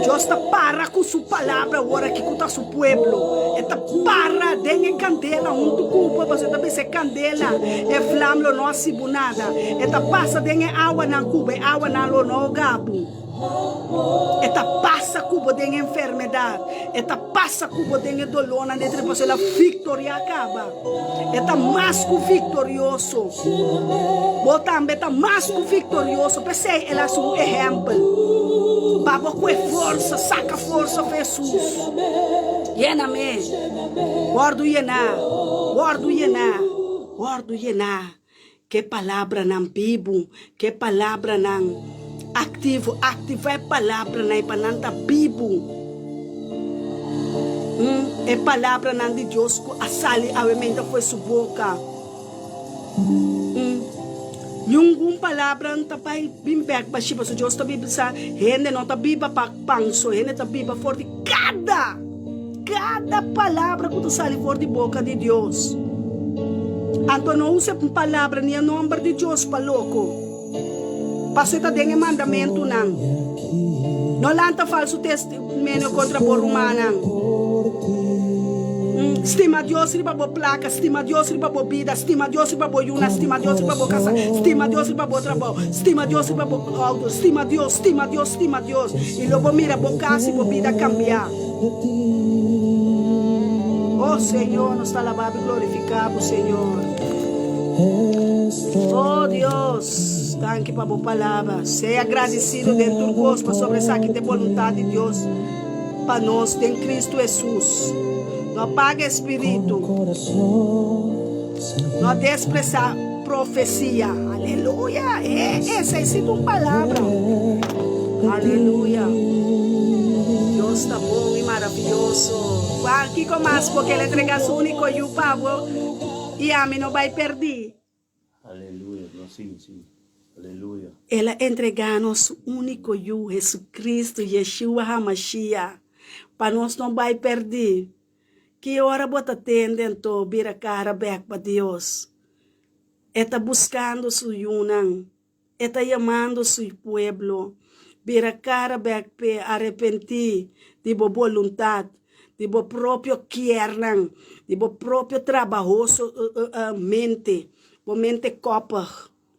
Deus está para com sua palavra agora que está seu pueblo. Está para de candela junto com o povo. Você está pensando candela é flama não assibu nada. Está passa de água na cuba, água na no gabo. Está passa cubo de enfermidade. Está passa cubo de dolor na dentro de você a vitória acaba. Está mais que vitorioso. Também está mais que vitorioso. Pensei ela é um exemplo. Baba com força, saca força Jesus. Llena-me. Guardo llenar. Ordo yena. Que palavra não vivo, que palavra não ativo, ativar palavra não para não estar vivo. É palavra não de Deus que a sali a mente foi sua boca. Nenhuma palavra não está para bem back para chipa, se Deus está vivo sa, gente não está viva para panso, gente está viva forte cada palavra que sali fora de boca de Deus. Então não use palavra nem o nome de Deus para louco. Passeta tem mandamento não. Não lanta falso testemunho contra a romana. Estima Deus riba bo placa, estima Deus riba bo vida, estima Deus riba bo yuna, estima Deus riba bo casa, estima Deus riba bo trabalho, estima Deus riba bo auto, estima Deus. E logo mira bo casa e bo vida cambiar. Oh Senhor, nos está lavado e glorificado, Senhor. Oh Deus, thank you para a palavra. Seja agradecido dentro do gosto sobre essa que tem vontade de Deus para nós, em Cristo Jesus. Não apaga espírito, não despreza profecia. Aleluia. Essa é uma palavra. Aleluia. Deus está bom e maravilhoso. Aqui com mais, porque ele entrega o único e o pavo e a mim não vai perder. Aleluia. Sim. Aleluia. Ela entrega-nos o único e o Jesus Cristo, Yeshua HaMashiach, para nós não vai perder. Que hora bota tendendo vira cara back para Deus. Está buscando su yunan. Está chamando su pueblo. Vira cara back para arrepentir de boa vontade. De bo próprio quernan, de bo próprio trabalhoso mente, bo mente copa,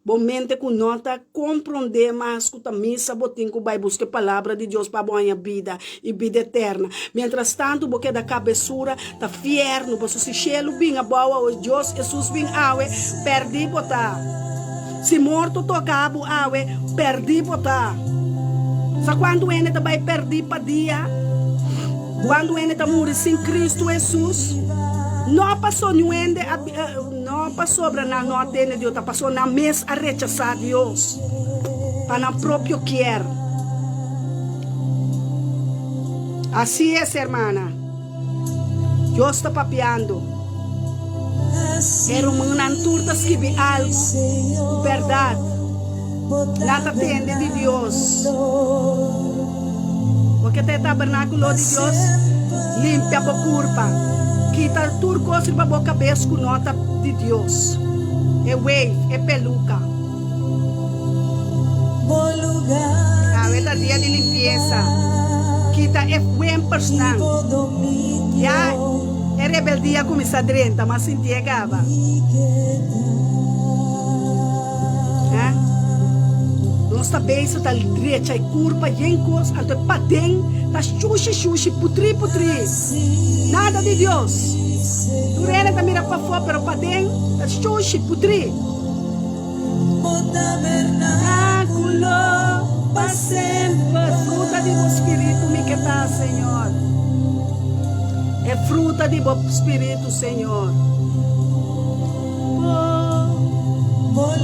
bo mente com nota compreender mais que a missa botim que vai buscar a palavra de Deus para a vida e vida eterna. Mientras tanto, porque da cabeçura tá fierno, você se chelo bem a boa o Deus Jesus bem awe, perdi botar. Se morto tocabo awe, perdi botar. Sa quando ele vai perder para dia? Quando ele está morrendo sem Cristo Jesus, não passou nenhuma, não passou para não atender Deus, passou na mesa a rechazar Deus, para não próprio querer. Assim é, irmã. Deus está papiando. Era uma turtas que vi algo, verdade, nada atende de Deus. Porque tem tabernáculo de Deus, limpa a curva, quita tudo coisa para a cabeça com nota de Deus. É wave, é peluca. A verdadeira de limpeza, quita é bem personal. Já é rebeldia começa a drenta, mas se entregava. Nossa beijo está direita e curva, e em coisa, então patem, está xuxi, putri. Nada de Deus. Tu rena está mira para fora, pero patem, está xuxi, putri. Tabernáculo, para sempre, fruta de Espírito, me que está, Senhor. É fruta de Espírito, Senhor.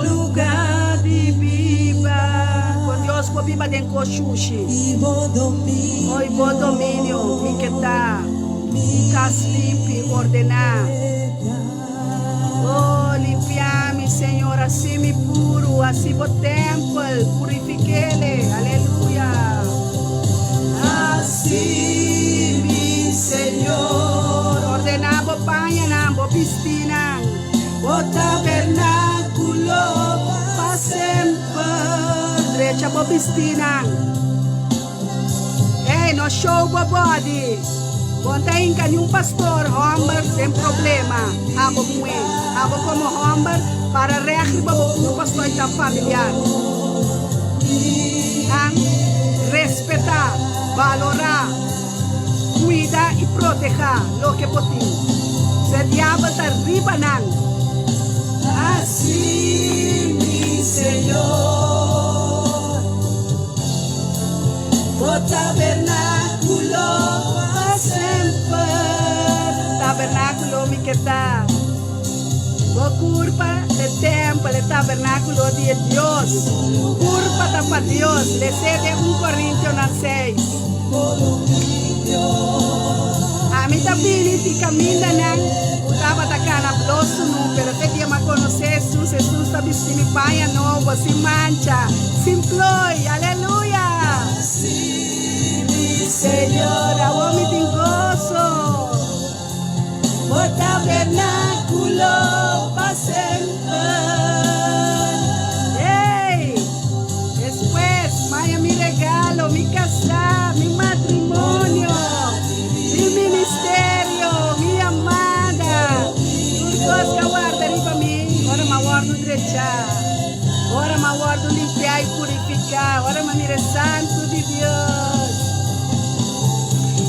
Lugar de viva. Deus por viva den coxuxi. Oi, bom domínio, me que tá. Cas limpe, ordenar. Oh, limpiar-me, Senhor, assim me puro, assim o templo, purifique-le. Aleluia. Assim me, Senhor, ordenar bo panha, na bo piscina, o tabernáculo, para sempre. Derecha bo piscina. Ei, no show bo body. Conta em que nenhum pastor Humber tem problema. Abo como Humber para reagir o pastor da familiar. Respetar, valorar, cuidar e proteger o que pode. Se diabo está ribanando. Assim, mi Senhor. O tabernáculo para sempre. Tabernáculo me que está. curva del templo, el tabernáculo de Dios. Curva para Dios. Le cede 1 Corintios 6. A mí también y camina estaba atacando a bloso, pero te dia me conocer Jesus está vestindo mi paña novo, sin mancha, sin ploy, aleluya. Señor, a mí te gozo. Por tabernáculo pasemos. Hey, después, vaya mi regalo, mi casa, mi matrimonio, mi ministerio, mi amada. Dios que guarda para mí. Ahora me guardo derecha. Ahora me guardo limpiar y purificar. Ahora me mire santo de Dios.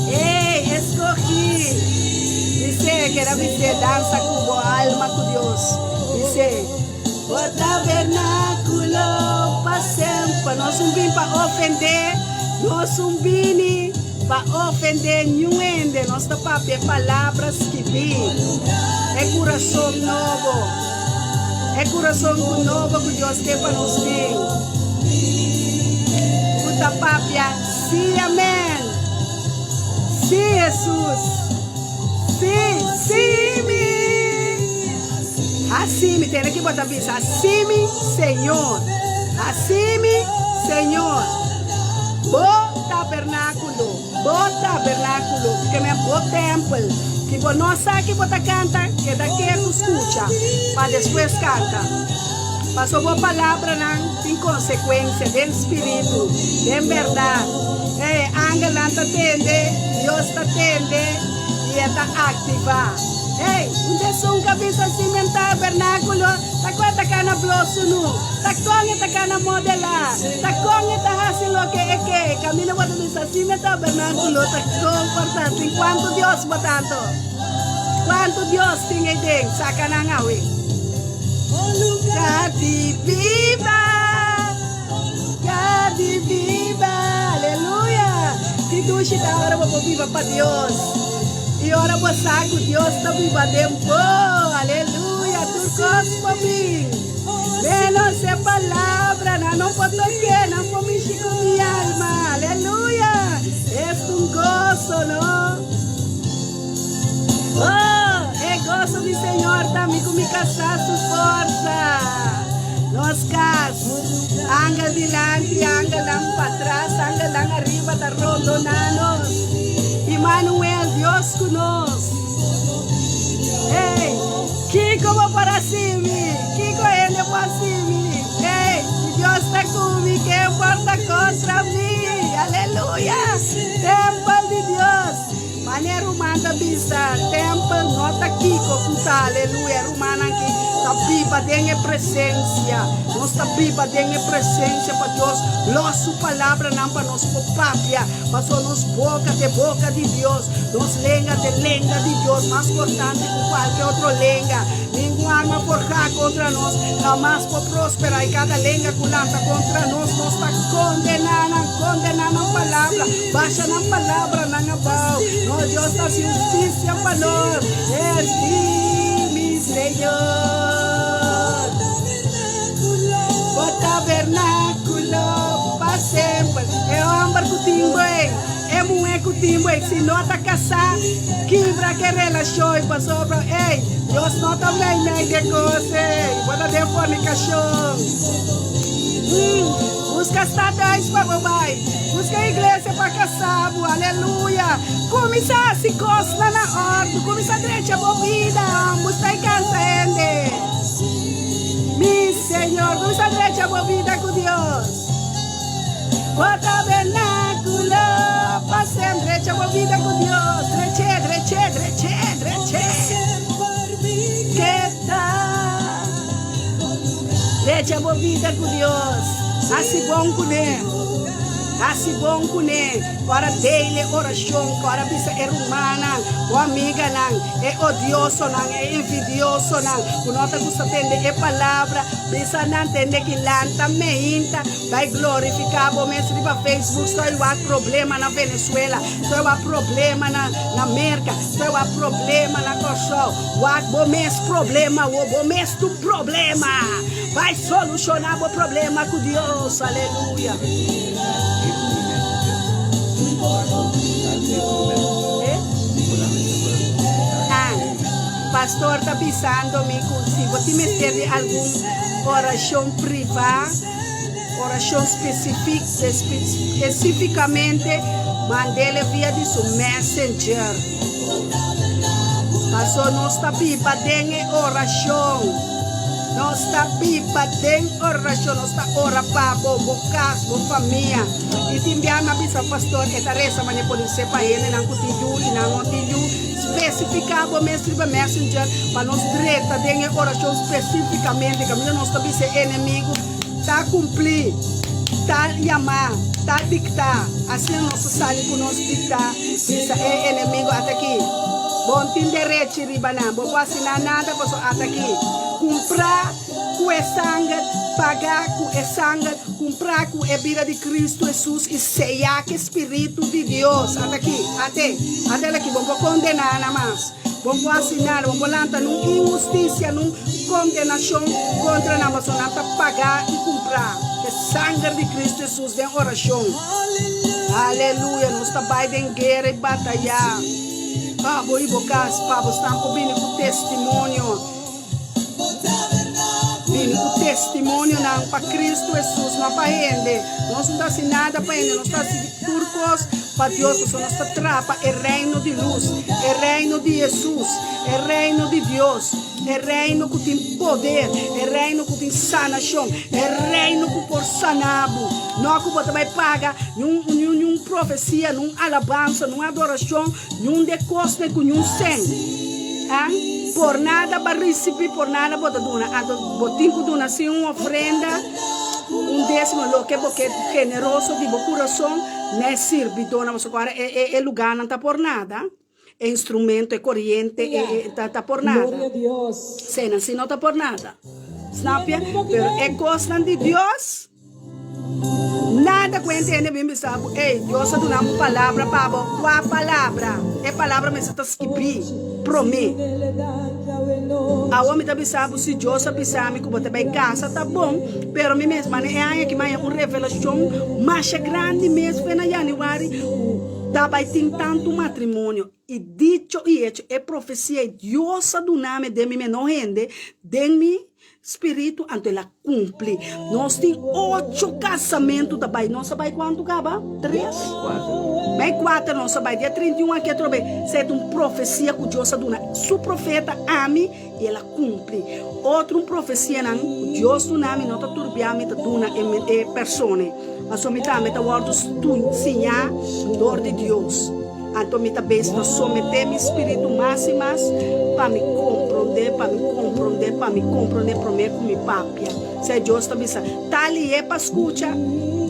Hey, escogí. Dice que era mi danza como alma con Dios. Dice, o tabernáculo para siempre. No es un vin para ofender. No es un vin para ofender ninguém. Nossa papel palavras que vi. É coração novo. É coração novo que Deus tem para nós ter. Puta papia, sim, amém. Sim, Jesus. Sim, sim, assim me tem que botar vista. Assim me, Senhor. Assim me, Senhor. Bo tabernáculo, que me bo templo, que vos no sabe que vos canta, que daqui tu escucha, para después canta. Pasó vos palabra sin consecuencia, del espíritu, de verdad. Ángel te atende, Dios te atende y está activa. Hey, unde son cabeza cimentar tabernáculo, ta cuenta cana bloso no, ta con ta cana modela, ta con ta hace lo que camina cuando dice cimentar tabernáculo, ta con importante, cuánto Dios va tanto, cuánto Dios tiene de sacan a ngawi. Gadi viva, aleluya, ti tu chita ahora vamos viva para Dios. E ora vos saco, Deus está viva dentro, aleluia, tu gosto mim. Menos é palavra, não pode tocar, não pode mexer com minha alma, aleluia. É gozo, não? Oh, é gozo do Senhor também com minha casa, sua força. Nos casos, ángel delante, ángel lá para trás, ángel lá arriba, da rondonanos. Emmanuel, Dios conosco. Ei, Kiko va para cima, Kiko ele para cima. Ei, Deus está comigo, que importa contra mim. Aleluia. Templo de Deus. Maneira humana vista, templo nota Kiko, puta, aleluia. Romana aqui, a Bíblia tem presença. Nossa Bíblia tem presença para Deus. Nossa palavra não para nós própria, mas nos boca de Deus, nos lenga de Deus, mais importante que qualquer outra lenga. Nenhuma arma forjada contra nós, jamais por prosperar e cada lenga culanta contra nós, nós está condenando a palavra, baixa na palavra, não abau. Nós Deus está justiça para nós, mi Senhor. O tabernáculo para sempre. É homem que timbo, é mulher que timbo. Se não está casado, quebra que relação e passou para ei. Deus não está bem de coisa. Bota de fornicação. Busca estatais para babai. Busca a igreja para casar, aleluia. Começa a se costa na ordem. Começa a direita bobida. Busca em casa, mi Senhor, começa a direita bobida com Deus. O tabernáculo, passem direita bobida com Deus. Dreche. Que tá? Direita bobida com Deus. Assim bom com Ele. Assim bom com né, ora dele oração, ora bisa é humana, o amiga não, é odioso não, é envidioso não, o nota gusta tende é palavra, bisa não tende que lanta, meinta, vai glorificar, bom mestre para Facebook, só eu há problema na Venezuela, só eu há problema na América, só eu há problema na Corsol, o bom mestre problema, o bom mestre problema, vai solucionar o problema com Deus, aleluia. Pastor está pensando-me se você meter de alguma oração privada, oração especificamente, mande-le via de seu messenger. Pastor, não está pipa de oração. Não está pipa de oração, não está ora para o caso, a família. E se enviar uma bisa pastor, esta reza mas pode ser para ele, não continue, e não continue. Especificar o messenger, para nós treta de oração especificamente, que não está ser inimigo, está cumprir, está chamar, está dictar. Assim nós sabe que nós dictar, bisa é inimigo até aqui. Bom, tem direito de ribanar, bom, assinar nada, posso até aqui. Comprar com é sangue, pagar com é sangue, comprar com é vida de Cristo Jesus e sellar que Espírito de Deus. Até aqui, até aqui, vamos condenar nada mais. Vamos assinar, vamos lançar numa injustiça, numa condenação contra nós, vamos pagar e comprar. Que sangue de Cristo Jesus vem oração. Aleluia, nós estamos em guerra e batalhar. Pabo e bocas, pabo, estamos vindo com testemunho. O testemunho não para Cristo Jesus, não para ele. Nós não está assim nada para ele, nós está assim turcos para Deus, nós está trapa, é reino de luz, é reino de Jesus, é reino de Deus, é reino que tem poder, é reino que tem sanação, é reino que por sanabo. Não que você vai pagar nenhuma profecia, nenhuma alabança, nenhuma adoração, nenhum decoste com nenhum sem. Por nada para receber, por nada para donar. Botim que donar assim uma ofrenda, décimo, lo que é generoso de meu coração, não serve, dona, mas agora é lugar, não está por nada. É instrumento, é corrente, está por nada. Glória a Deus. Cena, se não está por nada. Sabe? Pero é coisa de Deus. Nada que entende bem, sabe? Ei, Deus está dando uma palavra para qual palavra? É palavra, mas está escrito. Promete. A homem também sabe se Deus sabe que você vai em casa, tá bom. Pero mim mesma é aí que mais uma revelação mais grande mesmo na Januário. Tá vai ter tanto matrimônio e dito e hecho é profecia Deus do nome de mim não rende de mim. Espírito, ante ela cumpre. Nós temos 8 casamentos da Bahia. Nossa Bahia quanto acaba? 3? 4. Bem 4, nossa Bahia. Dia 31 aqui, outro bem. Isso é uma profecia que Deus aduna. Su profeta ame e ela cumpre. Outra profecia, não. Deus do nome, não está turbiando, está duna é pessoa. Mas o mitad, está guardando tu sinha, dor de Deus. Então, me também estou sometendo meu espírito mais e mais para me compreender, para me compreender com minha papia. Se Deus também sabe, tá ali é para escutar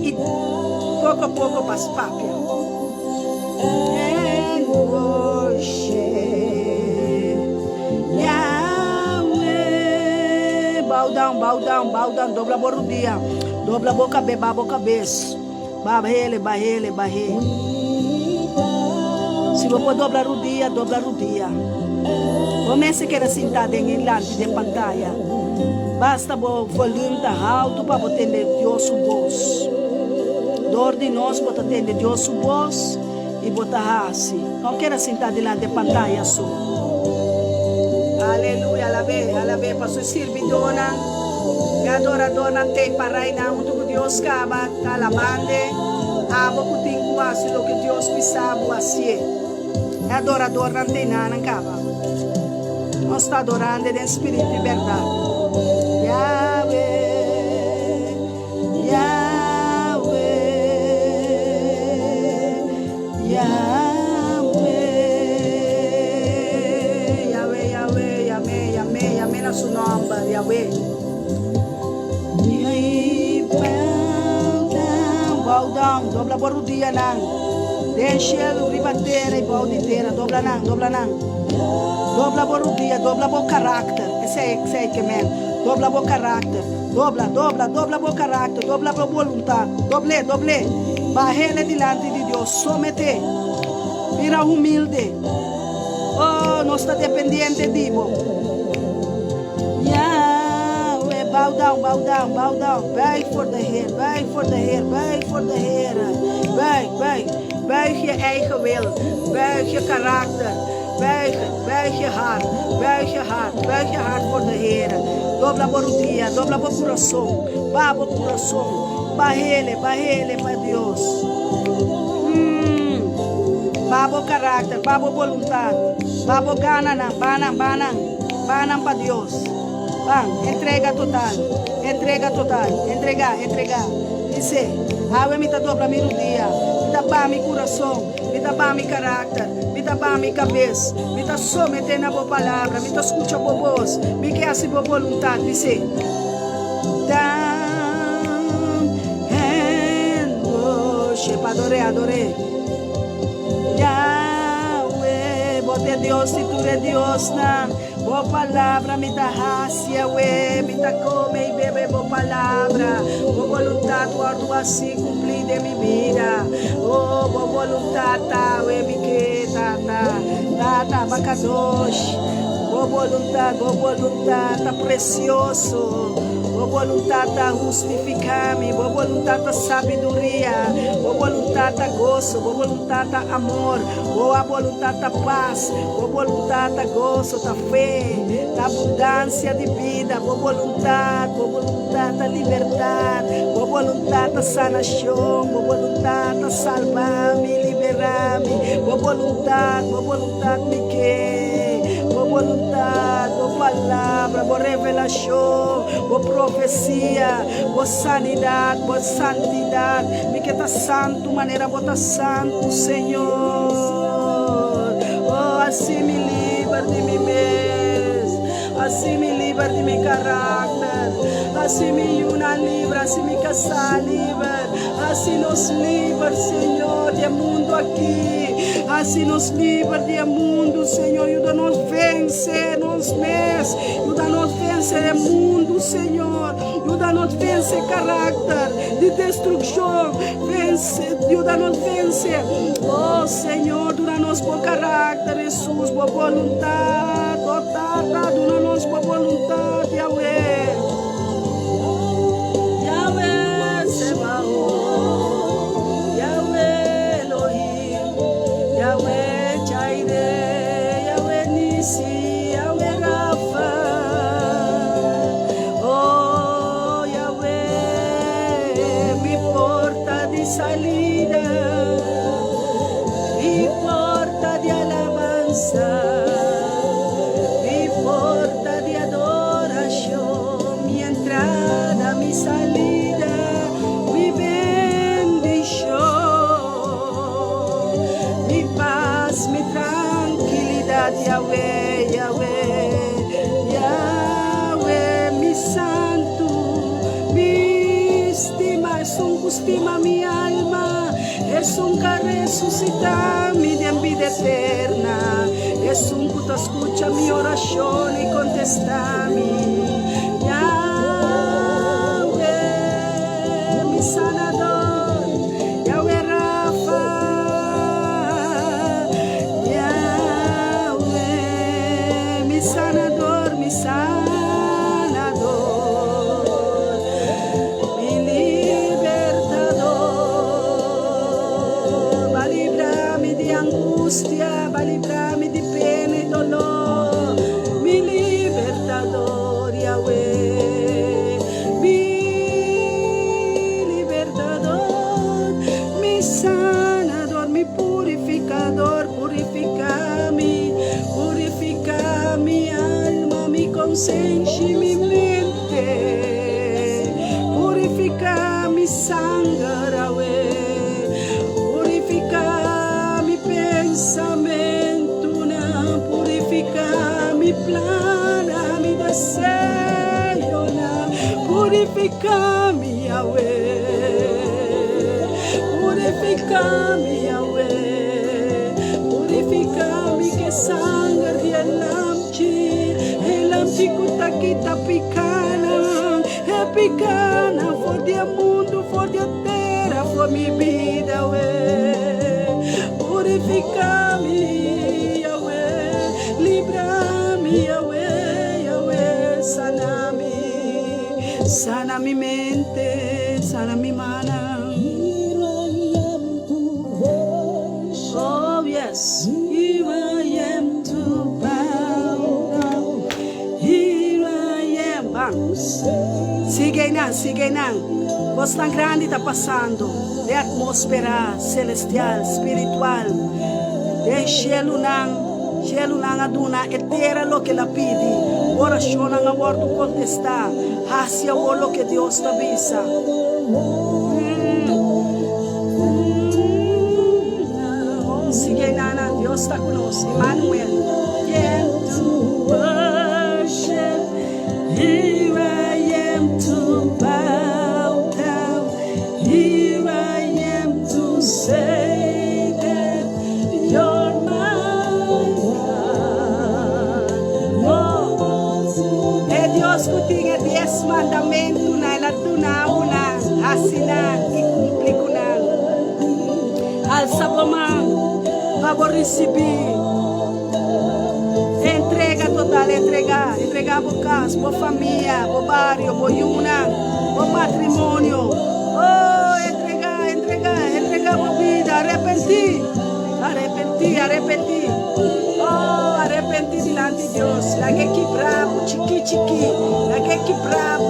e pouco a pouco para as papia. Bow down, dobra a borrudia, dobra a boca, beba a boca, beijo. Barrele. Se você dobrar o dia, comece a sentar em lante de pantalla. Basta o volume da alto para você entender Deus voz. Dor de nós para entender Deus voz e botar assim. Não queira sentar diante de pantalla só. Aleluia, alabê, pastor servidona. Adoradora tem para reinar muito com Deus caba, calamande. Abo que tem quase o que Deus pensava assim. Adorador não tem nada, não acaba. Nós estamos adorando em espírito e verdade. Yahweh, na seu nome, Yahweh. Bow down, dobla borudia nang. Denshel ribatera e bauditera, dobla nang. Dobla borudia, dobla bo carácter. Esse é que men. Dobla bo carácter. Dobla bo carácter, dobla bo voluntad. Doble. Barrele delante de Deus, somete. Mira humilde. Oh, não está dependente de Deus. Yahweh, bow down. Beg for the hair. Buig je eigen wil. Buig je karakter. Buig je hart. Buig je hart voor de Heer. Dobla borudia, dobla bo coração. Babo coração. Barrele para Deus. Babo carácter, babo voluntad. Babo banang para Deus. Entrega total. Entregar. Dice, água me dobra mi rodilla, me dá mi coração, me dá mi carácter, me dá mi cabeça, me dá somente na boa palavra, me dá escucha boa voz, me quer assim boa vontade. Dice, adoré. Yahweh, bote Deus, se tu é Deus, não. Boa palavra me dá raça, me dá come e bebe boa palavra. Boa vontade, tu assim cumprir de minha vida. Oh, boa vontade, me que tá bacadosh. Boa vontade, tá precioso. Boa vontade tá justificar-me, boa vontade tá sabedoria, boa vontade tá gozo, boa vontade tá amor, boa vontade tá paz, boa vontade tá gozo, tá fé, tá abundância de vida, boa vontade tá liberdade, boa vontade tá sanação, boa vontade tá salvar-me, liberar-me, boa vontade me quer, boa vontade, boa palavra, boa revelação, boa profecia, boa sanidade, boa santidade, me que tá santo, maneira boa tá santo, Senhor. Oh, assim me livra de mim mesmo, assim me livra de meu carácter, assim me una livra, assim me casar livre, assim nos livra, Senhor, do mundo aqui, assim nos livra do mundo, Senhor, ajuda-nos vencer nos meses, ajuda-nos vencer o mundo, Senhor, ajuda-nos vencer carácter de destruição, ajuda-nos vencer, oh Senhor, ajuda-nos por carácter, Jesus, por vontade, ajuda-nos por vontade, Yahweh. Yahweh Sebaot, Yahweh Elohim, Yahweh Jireh, Yahweh Nissi, Yahweh Rafa. Oh, Yahweh, mi porta de salida, mi porta de alabanza, mi porta de adoración, mi entrada, mi salida, mi bendición, mi paz, mi tranquilidad, Yahweh, Yahweh, mi santo, mi estima, es un estima mi alma, es un que resucita mi de vida eterna, es un que escucha mi oración y contesta mi Yahweh, mi sanador, Yahweh Rafa, Yahweh, mi sanador, mi libertador, va a librarme de angustia, va a librarme de pena y dolor, mi libertador, Yahweh, mi libertador, mi sanador, mi purificador, purifica mi alma, mi conciencia y mi mente, purifica mi sangre, Yahweh, purifica mi pensamento, purifica mi plan, mi deseo, purifica mi Yahweh, Purifica-me, Yahweh. Purifica-me que sangue de elamchi kutakita picana, é picana, for de mundo, for de terra, for minha vida, Yahweh. Purifica-me, Yahweh. Livra-me, Yahweh, Yahweh. Sana-me, sana mi mente, sana mi mana. Oh yes, here I am to bow down. Here I am. Sigue nang. Voz tan grande está passando. De atmosfera celestial, espiritual. De cielo nang aduna etera lo que la pidi. Oração nang aborto contestar. Hacia lo que Deus te avisa. Sigue nana, Deus está conosco. Emmanuel. Came to worship. Here I am to bow down. Here I am to say that you're my God. Oh, é Deus que tinha 10 mandamentos na ela tunao na asinan e cumpri ko na. Alça a mão para receber. Entrega total, entregar por casa, por família, por barrio, por yuna, por matrimônio. Oh, entregar por vida, arrepentir. Oh, arrepentir diante de Deus. La que bravo, chiqui. La que bravo,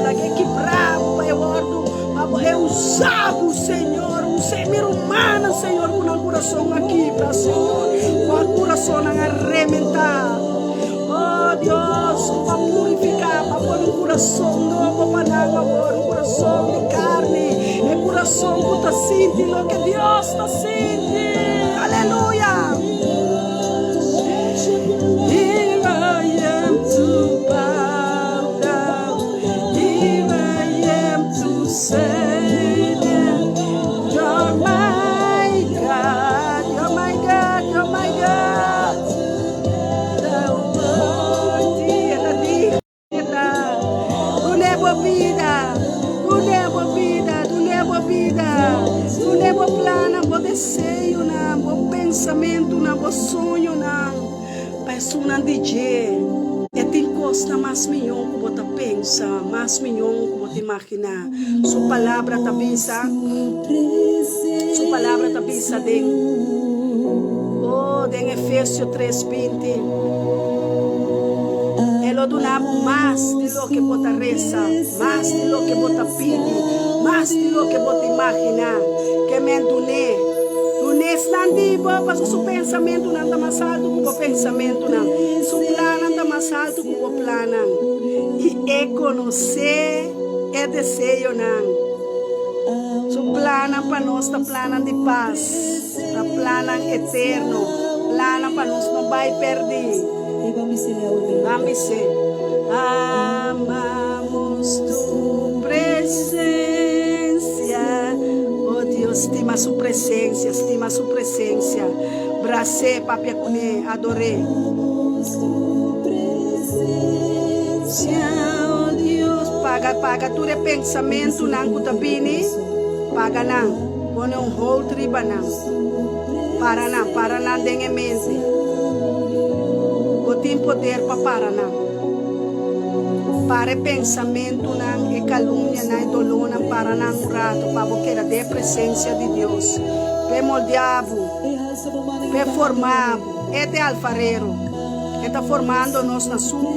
Pai, eu ordo, para usar o Senhor, um ser humano, Senhor, com o coração aqui para o Senhor, com o coração arrebentar. Oh, Deus, para purificar, para pôr um coração novo para dar agora, um coração de carne, um coração que está sentindo o que Deus está sentindo. Aleluia. Here I am to bow down. Here I am to say that you're my God, you're my God, you're my God. Tu leva plana, bo desejo na, bo pensamento na, bo sonho na. Peço na DJ. E te encosta mais milhão que você pensa, mais milhão que você imagina. Sua palavra te avisa. Sua palavra te avisa de. Oh, em Efésios 3:20. Lo donamos más de lo que vos reza, más de lo que vos pide, más de lo que vos imaginar. Que me doné. Doné estandi para su pensamento nada más alto que vos pensamento não. Su plan nada más alto que vos planan. E conocer é desejo não. Su plana para nós tá plana de paz, tá plana eterno, plana para nós não vai perder. Vamos ser. Amamos tu presencia. Oh Deus, estima su presencia, estima su presencia. Bracé, papi, acune, adoré. Oh Deus, paga tu pensamento, não cutabini. Paga não, põe hold riba não. Para não, dengue mente. Tem poder para parar não. Para pensamento não e calúnia não e dolor não para não um rato para porque era de presença de Deus. Pe moldeado, pe formado, é de alfarero. Está formando nós na sua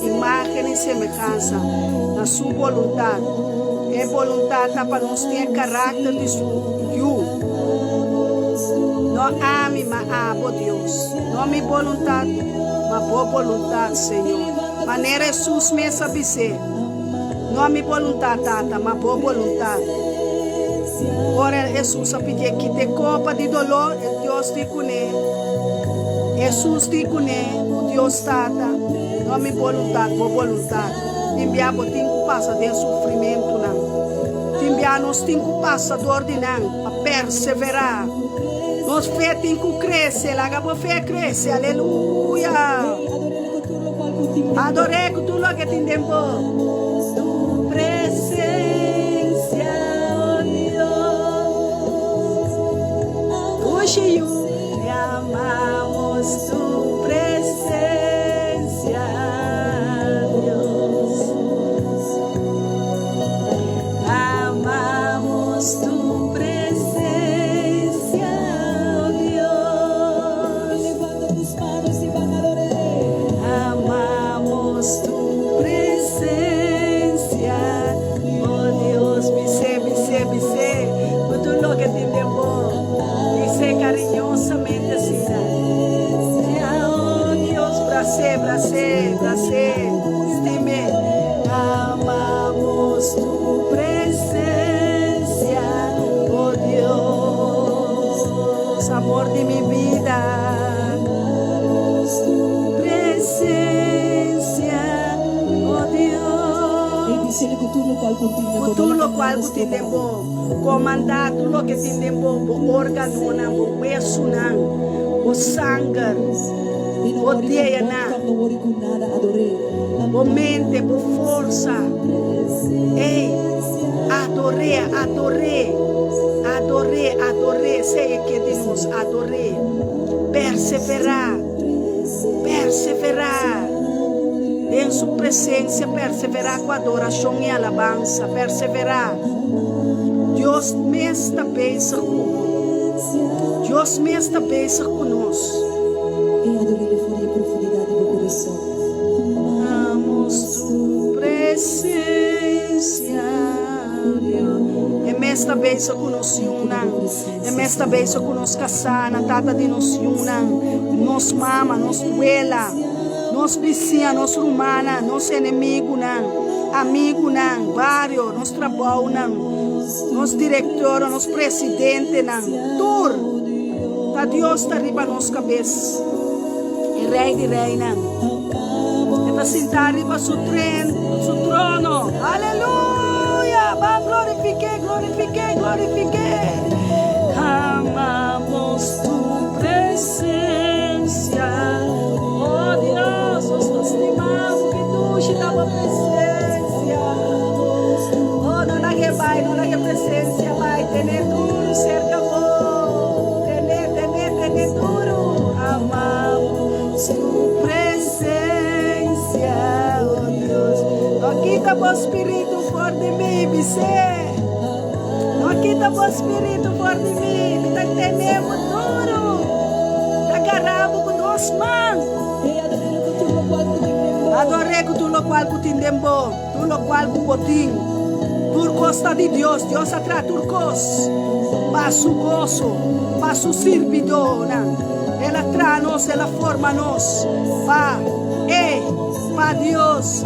imagem e semelhança, na sua vontade. É vontade para nós ter caráter de you. Não ame, mas amo Deus. Não me vontade. Uma boa vontade, Senhor. Maneira Jesus me sabe ser. Não a minha vontade, tata, uma boa vontade. Ora, Jesus a pedir que te copa de dolor, Deus te conhece. Jesus te conhece, o Deus tata. Não a minha vontade, boa vontade. Enviar botinho que passa de sofrimento, não. Enviar tra nós tem que passador de não, a perseverar. Nós fé tem que crescer, lá que fé cresce, aleluia. Adorei que tu logo tem tempo. Tu presença, oh Deus. Hoje te amamos, tu presença, Deus. Amamos tu presença, oh Deus. Levanta tus manos y van a adorar. Amamos tu presencia, oh Dios, bise, por tu lo que te debo, dice cariñosamente así, oh Dios, bracé, dime, amamos tu presencia, oh Dios, amor de mi vida. Presencia, oh Dios. E dice que tú lo cual contigo. Tu lo qual te tempo, comandar tu lo que te tempo, o órgano na, o hueso na, o sangue, o dia na, No voy con nada, adoré. o mente, o força. Ei, adorei, sei que Deus adorei, perseverar. Em sua presença, perseverar com adoração e alabança, perseverar. Deus me está conosco. E adoré fuera y profundidad de mi corazón. Amamos tu presença, Deus. E me está bênção conosco, e me está bênção conosco, casana, tata de nós, nos mama, nos duela. Nos vizinha, nos rumana, nos inimigo, amigo, barrio, nos trabalho, nos diretor, nos presidente, tudo. Tá Deus está arriba nos cabeça. E rei de reina. Está sentado arriba su trono. Aleluia. Va, glorifique. Amamos tu presença. Oh Deus, nós te estimamos que tu está na presença. Oh, não há que presença, vai ter duro, cerca bom, ter duro. Amamos tu presença, oh Deus. Não quita o espírito fora de mim, Bisé. Não quita o espírito fora de mim, me está entendendo duro. Está agarrado com duas mãos. Adorei que tu lo qual que tem dembo, tu lo qual que botim. Turcos está de Deus atrás turcos. Para su gozo, para su servidor. Ela traz nós, ela forma nós. Pa Deus,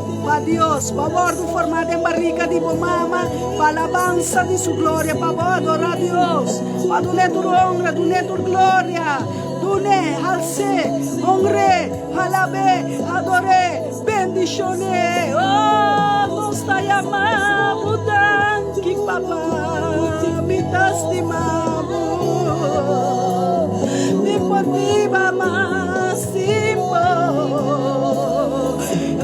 para bordo formado em barriga de mama, para alabança de sua glória, para adorar a Deus, para donar tu honra, donar tu glória. Dune, alce, honre, alabe, adore, bendicioné. Oh, nos está llamando tanque, papá, me está estimando. Me motiva más tiempo.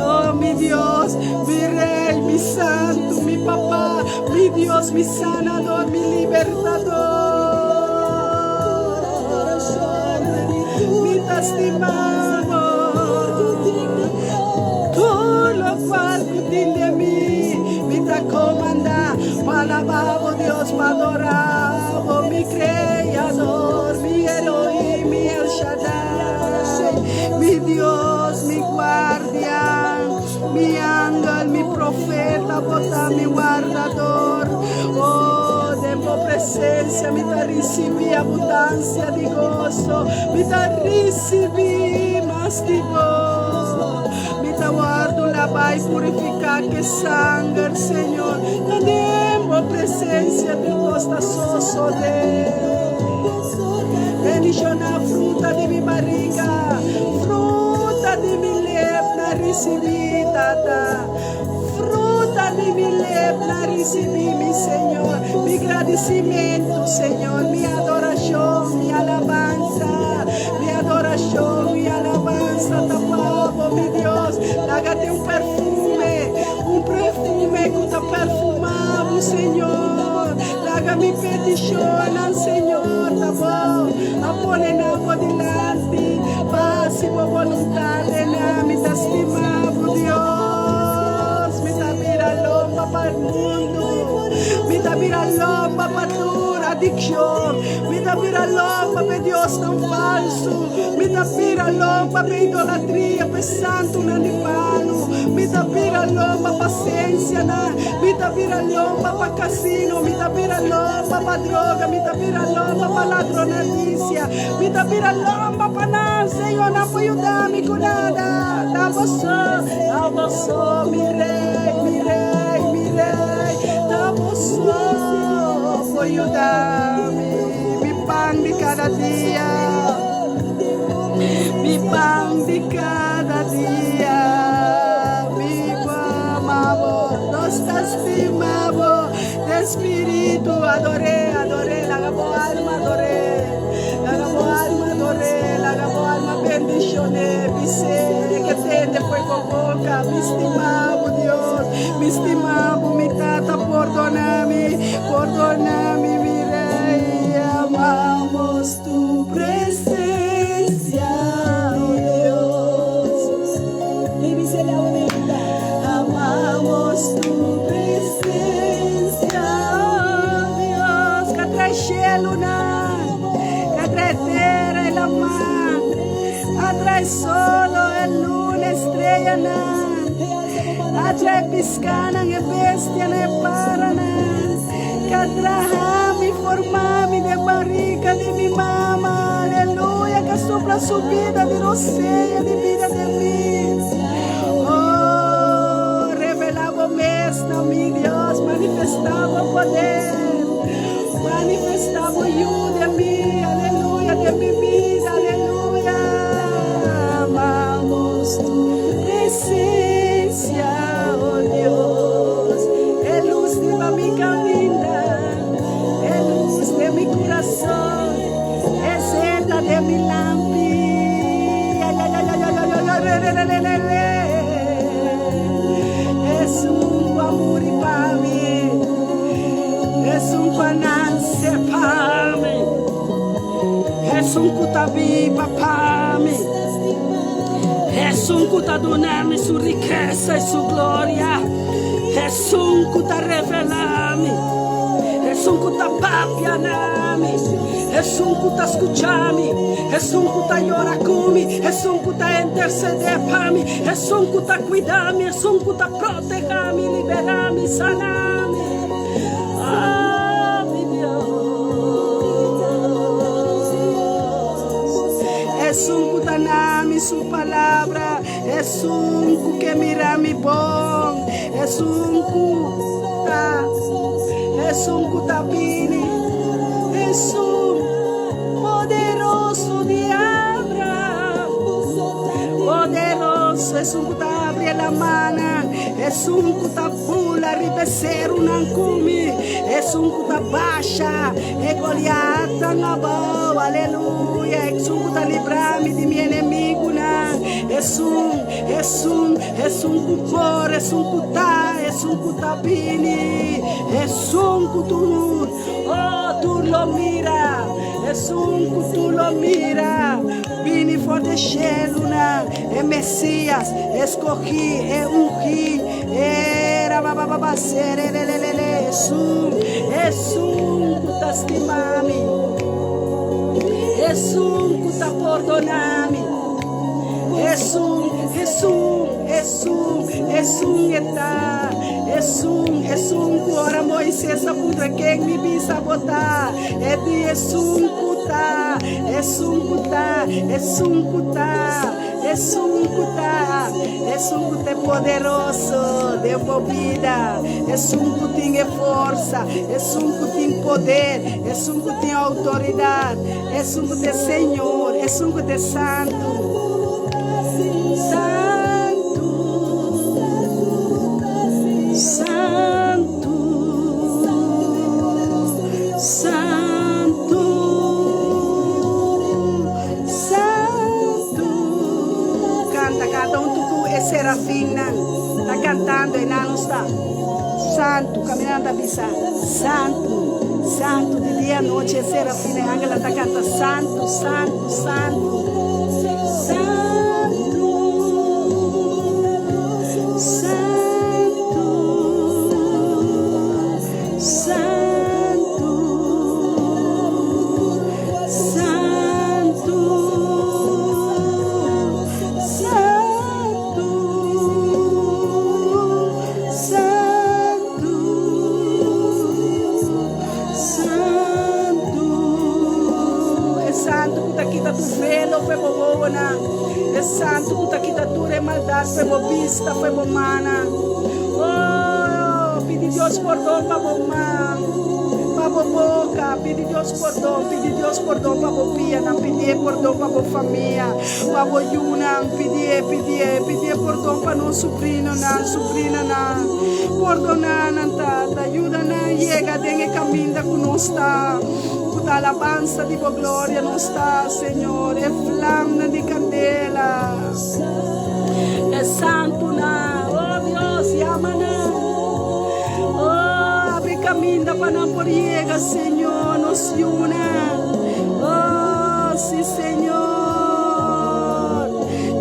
Oh, mi Dios, mi Rey, mi Santo, mi Papá, mi Dios, mi Sanador, mi Libertador. Estimamos, tú lo cual de mí, me está comandando, para alabar, oh Dios, para adorar, oh mi Creador, mi Elohim, mi El Shaddai, mi Dios, mi guardián, mi ángel, mi profeta, bota mi guardador, oh, debo presencia, me está recibir abundancia de gozo, me está recibir más de gozo, me está guardo, lavar y purificar que sangre, Señor, no debo presencia de costa soso de bendición a fruta de mi barriga, fruta de mi lepna recibida, fruta Dame mi lepra, recibí mi Señor, mi agradecimiento, Señor, mi adoración, mi alabanza, mi adoración, mi alabanza, tapado, mi Dios, hágate un perfume que está perfumado, Señor, haga mi petición al Señor, tapado, a poner agua delante, paz y voluntad de nami, te estimamos, Dios, me está mirando para el mundo, me está mirando para tu adicción, me está mirando para Dios tan falso, me está mirando para idolatría, para santo un animal, me está mirando para paciencia, me está mirando para casino, me está mirando para droga, me está mirando para ladronadicia, me está mirando para nada, Señor, no puedo ayudarme con nada, damos mi rey, mi rey, mi rey, damos por ayudarme, mi pan de cada día, mi pan de cada día, vivo, amamos, nos estimamos, de espíritu, adoré, la gabo alma, adoré, la gabo alma, bendiciones, que tende fuego boca, mi estimado Dios, mi estimado, mi tata, perdóname, mi rey, amamos tu presencia, oh Dios, y mi se la unida, amamos tu presencia, oh Dios, que trae cielo, que trae tierra y la mar, atrae solo el luna, estrella, atrae piscana, y bestia, y parana, que atrae formami de barriga de mi mamá, aleluya, que sopla su vida de rosella, de vida de mí. Oh, revelaba mesna, mi Dios, manifestaba poder, manifestaba ayuda a mí, aleluya, de mi vida, aleluya. Amamos tu presencia, oh Dios, el luz de mi camina, el luz de mi corazón, el seta de mi lámpara, es un amor para mí, es un ganancia para mí, es un cutaviva para mí, es un cutadoname su riqueza y su gloria, es un cuta revelame, es un cuta papianame, es un cuta escuchame, es un cuta lloracumi, es un cuta interceder para mí, es un cuta cuidarme, es un cuta protegerme, liberarme, sanarme. Ah, mi Dios, es un cuta nami su palabra, es un cu que mira mi bon, es un cuta bini, es un poderoso diablo, poderoso, es un cuta abre la mano, es un cuta pula ribecer un ancumi, es un cuta baja, e Goliata na boa, aleluya, es un cuta librarme de mi enemigo, es un cupor, es un cutabini, es un cutur, oh, tú lo mira, es un cutur lo mira, vini for de Sheluna, Mesías, escogí, ungí, era bababa, serelelele, es un cutastimami, es un cutapordonami, es un etá, es un cora Moisés a puta que me visa botar, es un cuta, es un cuta, es un cuta, es un cuta, es un cuta poderoso de vida, es un cutín de fuerza, es un cutín poder, es un cutín autoridad, es un cutín Señor, es un cutín santo. Santo, alabanza. Santo, santo, de dia a noite, serafim e ángel está cantando santo, santo, santo. Santo, santo, santo, santo, é santo, puta kita tu é maldade, foi bobista, foi bomana. Oh, pedi Deus perdão para bomar, para boca, pedi Deus perdão para bopia, não pedi perdão para família, para boiuna, pedi perdão para nosso sobrinho, perdonar, não ajuda, não chega, tem caminho conosco. Da alabanza di tua gloria non sta, Signore, è flamma di candela, è santo na, oh Dios, llámana, oh, abre camino para não por llegar, Señor, nos una, oh, sí, Señor,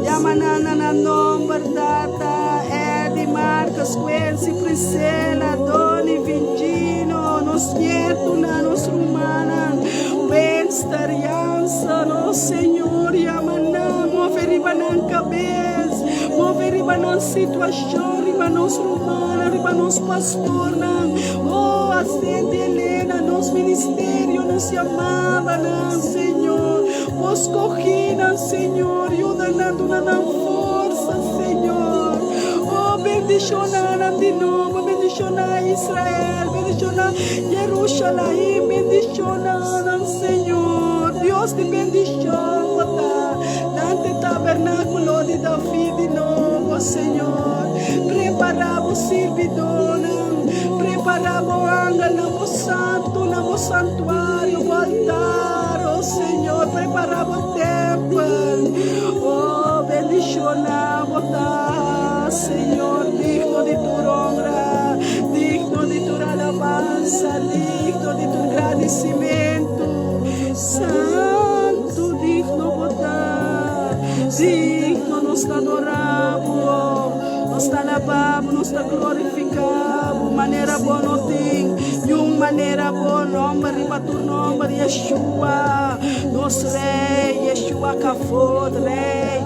llámana na nombre data, Eddie, Marcos, Quency, Priscila, Doni, Vingino, nos nieto na, nos rumana, experiência, no Senhor, Yamana, mover riba na cabeça, mover riba na situação, riba nos romana, riba nos pastor, oh, acende Helena, nos ministério, nos chamava, Senhor, vos corrida, Senhor, ajuda-nos na força, Senhor, oh, bendiciona de novo, bendiciona Israel, bendiciona Jerusalém, bendiciona, Senhor, Deus te bendición, dante tabernáculo de David de novo, Senhor, preparamos servidona, preparamos ángel, no santo, no santuário, o altar, oh Senhor, preparamos templo, oh, bendicionamos, Senhor, digno de tu honra, digno de tu alabanza, digno de tu agradecimento. Santo, digno botar, digno nos adoramos, nos alabamos, nos glorificamos, maneira boa não tem, de uma maneira boa, nome, riba tu nome, Yeshua, nosso rei, Yeshua Kavod, rei,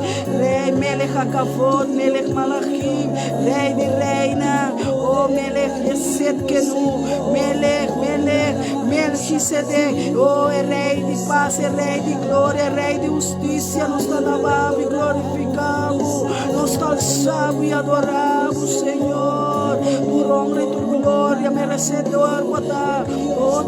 Melech HaKavod, Melech Malachim, rei de reina, oh Melech Yesed Kenu, Melech Melchizedek, oh é rei de paz, é rei de glória, é rei de justiça, nos alabamos e glorificamos, nos alçamos e adoramos, Senhor, por honra e por glória, merecedor, oh,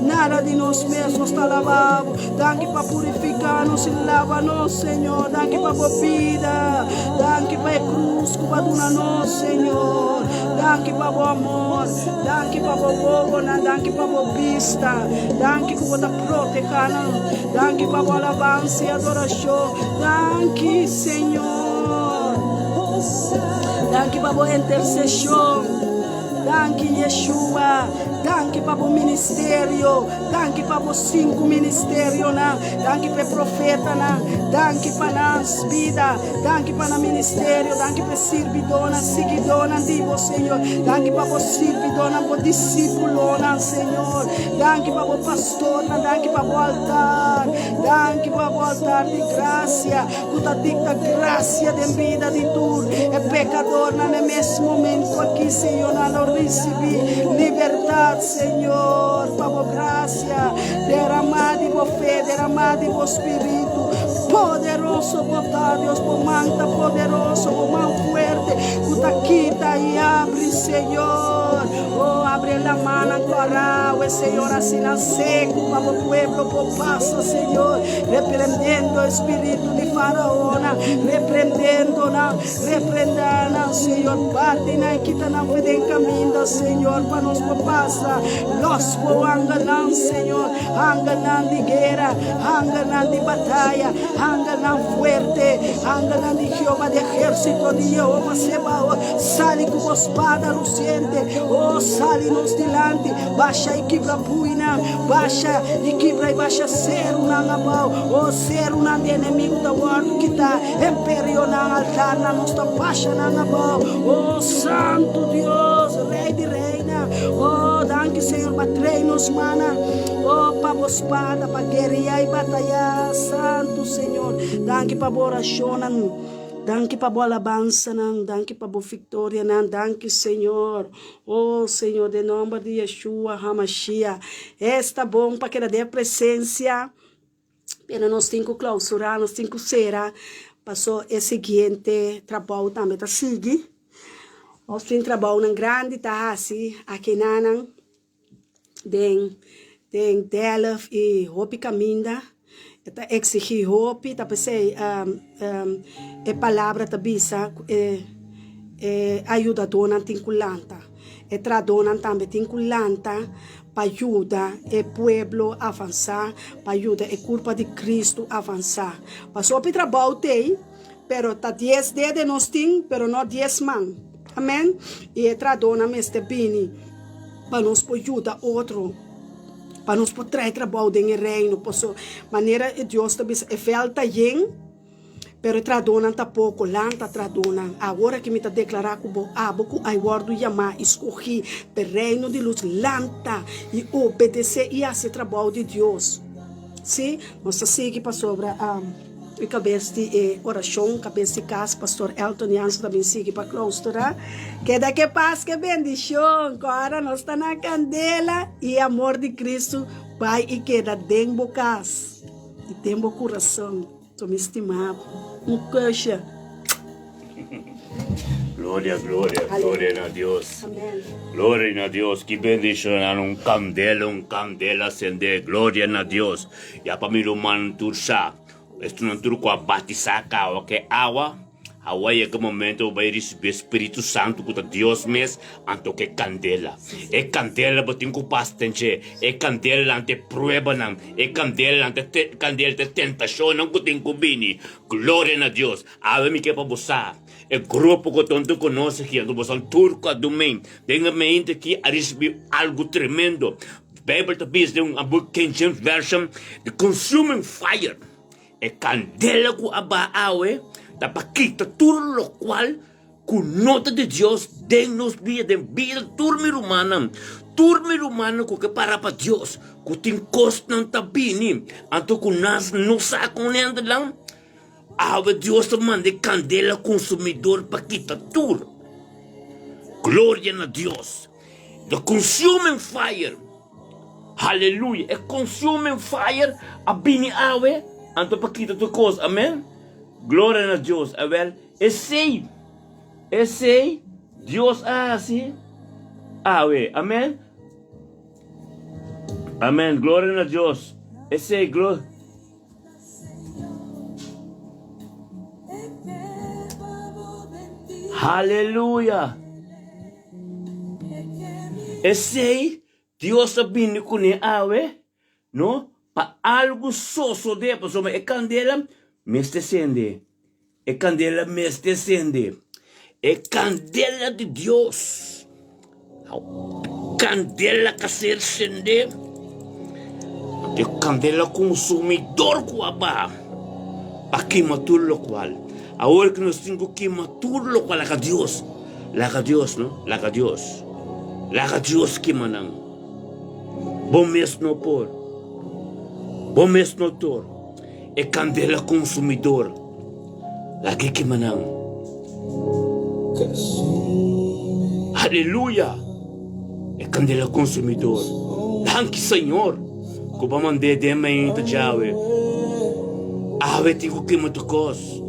nada de nós mesmos, te alabamos, danke para purificar-nos e lavar-nos, Senhor, danke para a vida, danke para a cruz, que vai nós, Senhor, danke para o amor, danke para o povo, danke para a vista, danke que você protege, danke para a alabança e adoração, danke, Senhor, danke para a intercessão, danke, Yeshua, danke para o ministério, danke para os 5 ministérios, danke para o profeta, danke para as vidas, danke para o ministério, danke para servidona, seguidona de você, Senhor, danke para o servidona, para o discípulo, Senhor, danke para o pastor, danke para o altar, danke para o altar de graça, puta dicta graça de vida de tu, é pecador, no mesmo momento aqui, Senhor, não recebi liberdade, Senhor, para a graça, derramada em fé, derramada em espírito, poderoso, botar Deus, por manta poderoso, por mão forte, puta quita e abre, Senhor, oh, abre a mão, clara, agua, Señor, así en seco, para el pueblo, por paso, Señor, reprendiendo espíritu de faraona, reprendiendo, Señor, parte, quita na fe de camino, Señor, para nos pasa, los angalan, Señor, angalan de guerra, angalan de batalla, angalan fuerte, angalan de Jehová de ejército, de Jehová Sebaot, sale como espada luciente, oh, sale-nos delante, baixa e quebra puina, baixa e quebra e baixa ser um angabau, oh, ser um inimigo da guarda que está imperio na altar, na nossa baixa na angabau, oh, Santo Deus, Rei de Reina, oh, danke Senhor, para treinos, mana, oh, para a espada, para guerrear e batalhar, Santo Senhor, danke para a oração, danke para a alabança, danke para a vitória, danke Senhor, oh Senhor, de nome de Yeshua HaMashiach, está bom para que dê presença, pero nós temos que clausurar, nós temos que ser, passou o seguinte trabalho também, tá seguindo. Nós temos trabalho grande, tá assim, aqui na den Delaf e Hopi Caminda, tá exigir Hopi, tá pensei, palavra tá bisa, ajuda dona tinculanta, tradona também tinculanta, para ajudar o povo a avançar, para ajudar a culpa de Cristo a avançar. Passou para trabalho tem, pero tá 10 de nós tem, pero não 10 man. Amém? E a tradona este bini para nos ajudar outro, para nos trazer trabalho no reino, posso maneira Deus também falta yen, pero tradona tá pouco lanta tradona. Agora que me tá declarar que boco ai guardo chamar escolhi o reino de luz lanta e obedecer e fazer trabalho de Deus. Sim, nós seguimos para sobre e cabeça de oração, cabeça de casa, pastor Elton Jansen também sigue para claustrar. Que daqui paz, que bendição. Agora nós estamos na candela e amor de Cristo vai e queda dentro da casa e dentro do coração. Estou me estimando. Coxa. Glória, glória, glória a Deus. Amém. Glória a Deus, que bendição, um candela acender, glória a Deus. E a família humana tursa, isto não turco a batizar cá, que água, água é que momento vai receber Espírito Santo, que Deus mesmo, anto que candela. É candela, botin com pastente, é candela ante prueba não, é candela ante candela de tentação, não que tem cubini. Glória a Deus. Ave me que para buscar. É grupo que tanto conosco aqui, do bosan turco a domingo, tem a mente que a receber algo tremendo. Bible to be a book King James Version, the consuming fire. É candela que abaawe, da paquita tudo lo qual com nota de Deus den nos vida turmi humana que para para Deus que tem costa não tá bini anto com nas não saco nem lá ave Deus te manda candela consumidor paquita tudo glória a Deus the consuming fire hallelujah é consuming fire a bini ave anto paquita tu coisa amém. Glória a Deus. A ver, esse, Deus assim, amém. Amém. Glória a Deus. Esse, glória. Aleluia. Esse, Deus sabe com ele, não? Para algo só de pessoa, é candela. Mestecende, é candela mestecende, é candela de Deus, candela que se acende, é candela consumidor com a barra, para queimar tudo o qual, agora que nós temos que queimar tudo o qual, lá Deus, não, lá Deus queima não, bom mês no por, bom mês no tor. É candela consumidor. Lagi que manang. Aleluia. É candela consumidor. Danke, Senhor. Que va mandar de mãe de Jawe. Ave tigo que me tocos.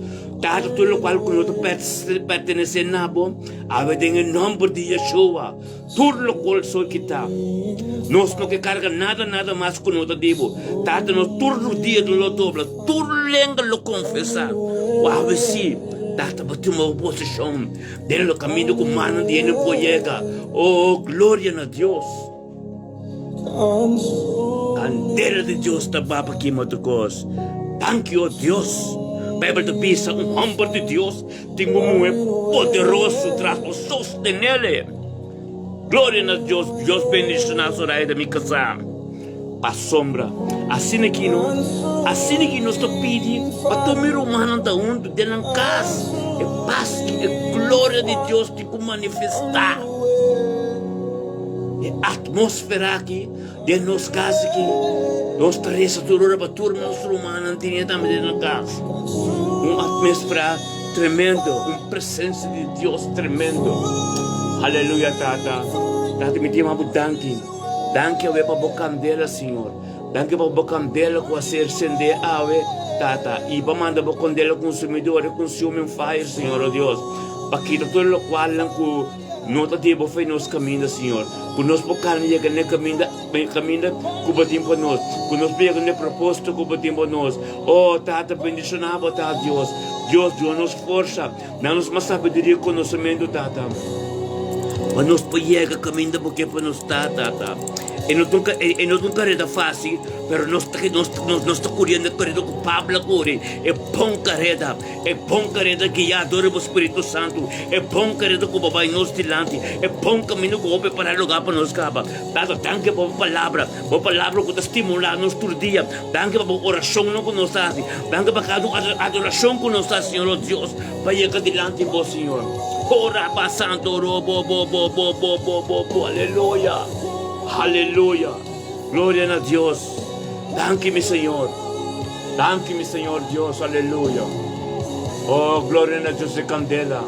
Tata, tudo lo qual que nós pertenece nabo, ave tem em nome de Yeshua. Tudo lo qual sou que tá. Nós não que carga nada mais que nós digo. Tata, nós todo dia do lo dobra, tudo lenga lo confessar. O ave sim. Tata, bati uma oposição. Dele o caminho com mano de ele poiega. Oh, glória a Deus. Candela de Deus está baba aqui, matukos. Thank you, Deus. Bible de pisa, homem de Deus. Tem poderoso traz o sostenele. Glória a Deus. Deus bendice na sua vida, minha casa. Pa sombra. Assim aqui nós está pedindo para tomar o mano da onde dentro da casa. É paz, é glória de Deus que manifestar. É atmosfera aqui, dentro da nossa casa aqui. Nós trazemos tudo para turma nossa humana, não tinha também dentro da casa. Uma atmosfera tremendo, uma presença de Deus tremendo. Aleluia, Tata. Tata, me diga uma danke. Danke para a boca dela, Senhor. Danke para a boca dela com a ser acender ave, Tata. E para mandar a boca dela consumidor, consumir um fire, Senhor, oh Deus. Para que tudo o qual não está tempo foi nosso caminho, Senhor. Por nós bocar nem que caminho que batimos para nós. Por nós pegar nem propósito que batimos para nós. Oh, Tata, bendicionava, Tata, Deus. Deus deu-nos força, dá-nos mais sabedoria e conhecimento, Tata. Para nós pegar caminho da boca para nós, Tata. E não é carreira fácil, mas nós estamos correndo carreira com Pablo corre. É bom carreira guiado pelo Espírito Santo. É bom carreira com o Papai nosso dilante. É bom caminho com o preparar lugar para nós caba. Dado tanque para a palavra que está estimulando nos todo dia. Tanque para a oração que nós fazemos. Tanque para a adoração que nós fazemos, Senhor Deus, para ir adiante, bom Senhor. Ora passando, aleluia. Aleluia. Glória a Deus. Danke-me, Senhor. Danke-me, Senhor Deus. Aleluia. Oh, glória a Deus. É candela.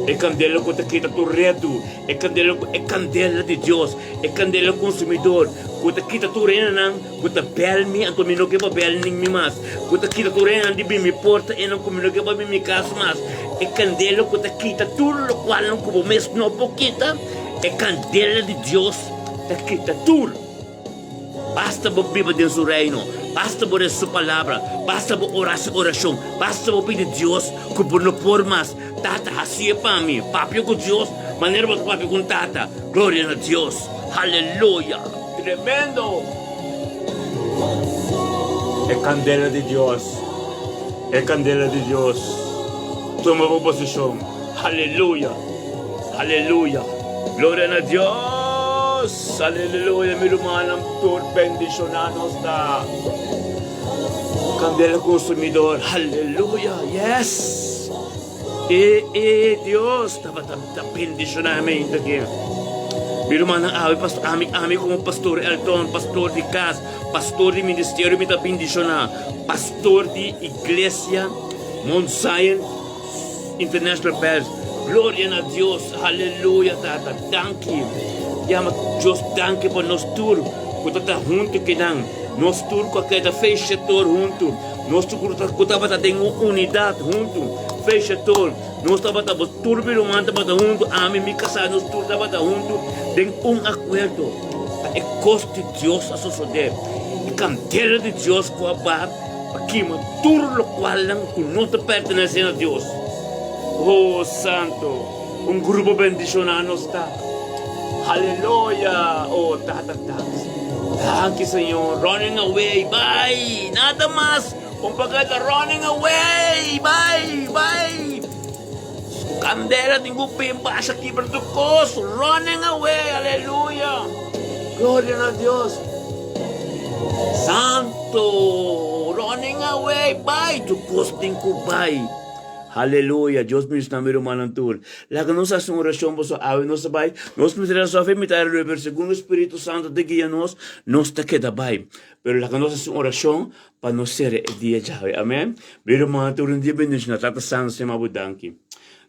É candela que te quita tu reto. É candela de Deus. É candela consumidor. Que te quita tu renan. Que te belme. Anto me não que va belning me mais. Que te quita tu renan de bim me porta. E não como não que va bim me casa mais. É candela que te quita tudo o qual não como mesmo não pouquita. É candela de Deus. Quita tudo. Basta você viver dentro do reino. Basta você sua palavra. Basta você orar sua oração. Basta você pedir a Deus que por não por mais. Tata, assim é para mim. Papi com Deus. Maneira você papi com Tata. Glória a Deus. Aleluia. Tremendo. É candela de Deus. É candela de Deus. Toma uma posição. Aleluia. Aleluia. Glória a Deus. Aleluia, meu irmão, por bendicionado está. Candela consumidor, aleluia, yes. E Deus estava bendicionando a mente aqui. Meu irmão, ame como pastor Elton, pastor de casa, pastor de ministério, me está bendicionando. Pastor de igreja, Mount Zion International Parish. Glória a Deus, aleluia, Tata, thank you. Deus danke por nós tudo, que está junto que não, nós tudo com aquela fechador junto, nós tudo tem unidade junto, fechador, nós estava tudo pelo manda para junto, amém, me casar, nós tudo estava junto, tem acordo, é gosto de Deus a suceder, é candela de Deus com a barra, para que tudo o qual não te pertence a Deus. Oh Santo, grupo bendicionado está. Aleluia! Oh, Tata. Thank you, Senhor. Running away. Bye! Nada mais. Pagada running away. Bye! Candela tem embaixo aqui para tu costo. Running away. Aleluia! Glória a Deus. Santo. Running away. Bye! Tu costo tem que bye. Aleluia, Deus me está meu irmão tur. Lá que nós fazemos oração para a ave nossa pai, nós me teremos a fé imitar o segundo o Espírito Santo de guia nós está queda bem. Pero lá que nós fazemos oração para nós ser o dia de amém. Meu irmão tur um dia bendicionado, Tata Santo se mabudanki.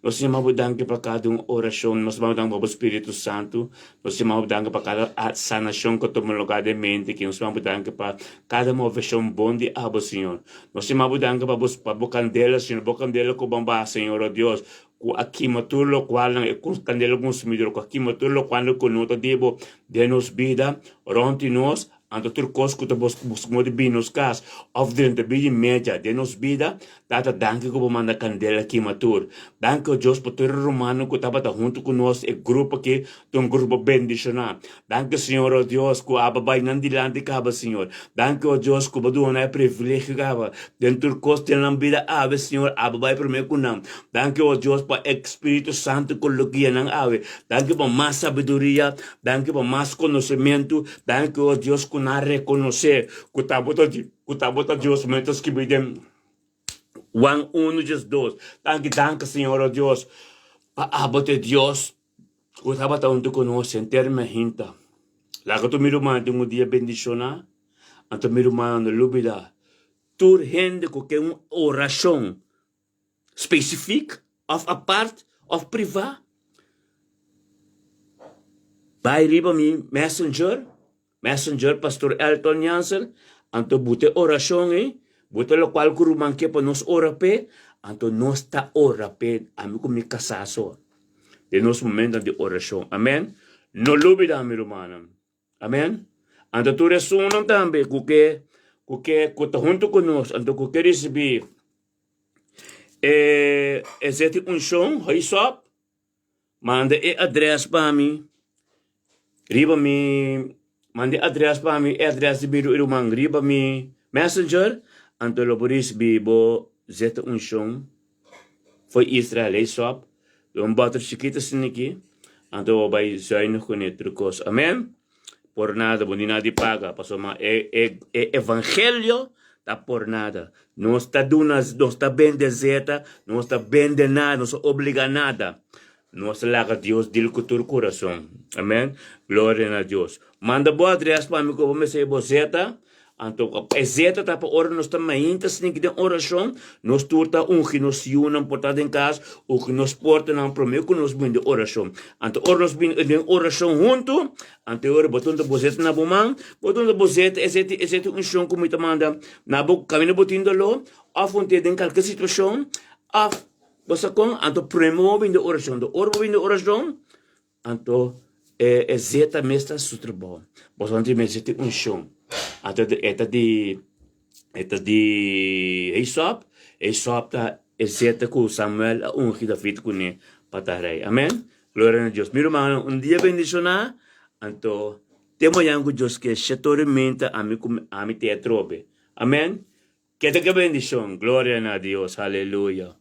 Nós te mabudang para cada oração, nós mabudang para o Espírito Santo, nós te mabudang para cada sanação que toma lugar de mente, que nós mabudang para cada movação bom de abo, Senhor. Nós te mabudang para o candela, Senhor, o candela com bamba, Senhor, oh Deus, aqui matulo qual com candela consumidor, aqui matulo qual com nota debo de nos vida, ronti nós, anto turcos que buscamos de binos cas, of de bem média de nos vida, data danke ko manda candela aqui matur. Danke Deus por ter romano que estava junto com nós, e grupo que um grupo bendicionar. Danke Senhor, oh Deus, que ababai nandilante caba, Senhor. Danke oh Deus, que badu na privilégio caba. Dentro turcos tem na vida ave, Senhor, ababai primeiro kunam. Danke oh Deus por Espírito Santo coloquia nang ave. Danke por mais sabedoria, danke por mais conhecimento, danke oh Deus que na reconocer que tá Deus momentos que bidem uno just dos. Danke Senhor oh Deus. Abote Deus. Que tá botando conosco em termos hinta. Lá que tu miro man um dia bendiciona, anto miro man no lubida. Tur gente que uma oração específica, of apart, of privado. Vai riba mi Messenger, Pastor Elton Jansen, anto bute oração, bute lo qual kuruman ke pa nos orape, anto nos ta orape, amigo mi kasaso. De nos momento de oração. Amen? No lubida mi rumana. Amen? Anto tu resunan tambe, kuke junto con nos, anto kuke recebi, exete unção, haisop, manda address pa mi, riba mi, mande address pa mi, address de biru irumang riba mi messenger, anto loboris bibo zeta unshong foi Israel shop, um bater chiquita siniki, anto bay zaino kunet trucos. Amen. Por nada, bonina di paga, pasoma evangelio tá por nada. Não está dunas, não está bem de zeta, não está bem de nada, não está obriga nada. Nós laga Deus dil com teu coração. Amém? Glória a Deus. Manda boa adresse para mim que eu vou me ser zeta. Então, zeta tá para hora nós estamos ainda sem que de oração. Nós turta que nos unam portado em casa, o que nos porta não prometo que nos vem de oração. Então, hora nós vem de oração junto. Então, hora botando a bozeta na bomang, botando a bozeta, exete chão como te manda. Na boca caminho botando lo, afonte em qualquer situação, basta com, anto promove de oração, do orbo de oração, anto zeta mestra sutrabo. Basta antes me zete chão. Anto eta de Aesop ta zeta com Samuel que David com ne patarai. Amen. Glória a Deus. Meu irmão, dia bendicionar, anto temo yango Deus que setormente a mi te atrobe. Amen. Que te bendição. Glória a Deus. Aleluia.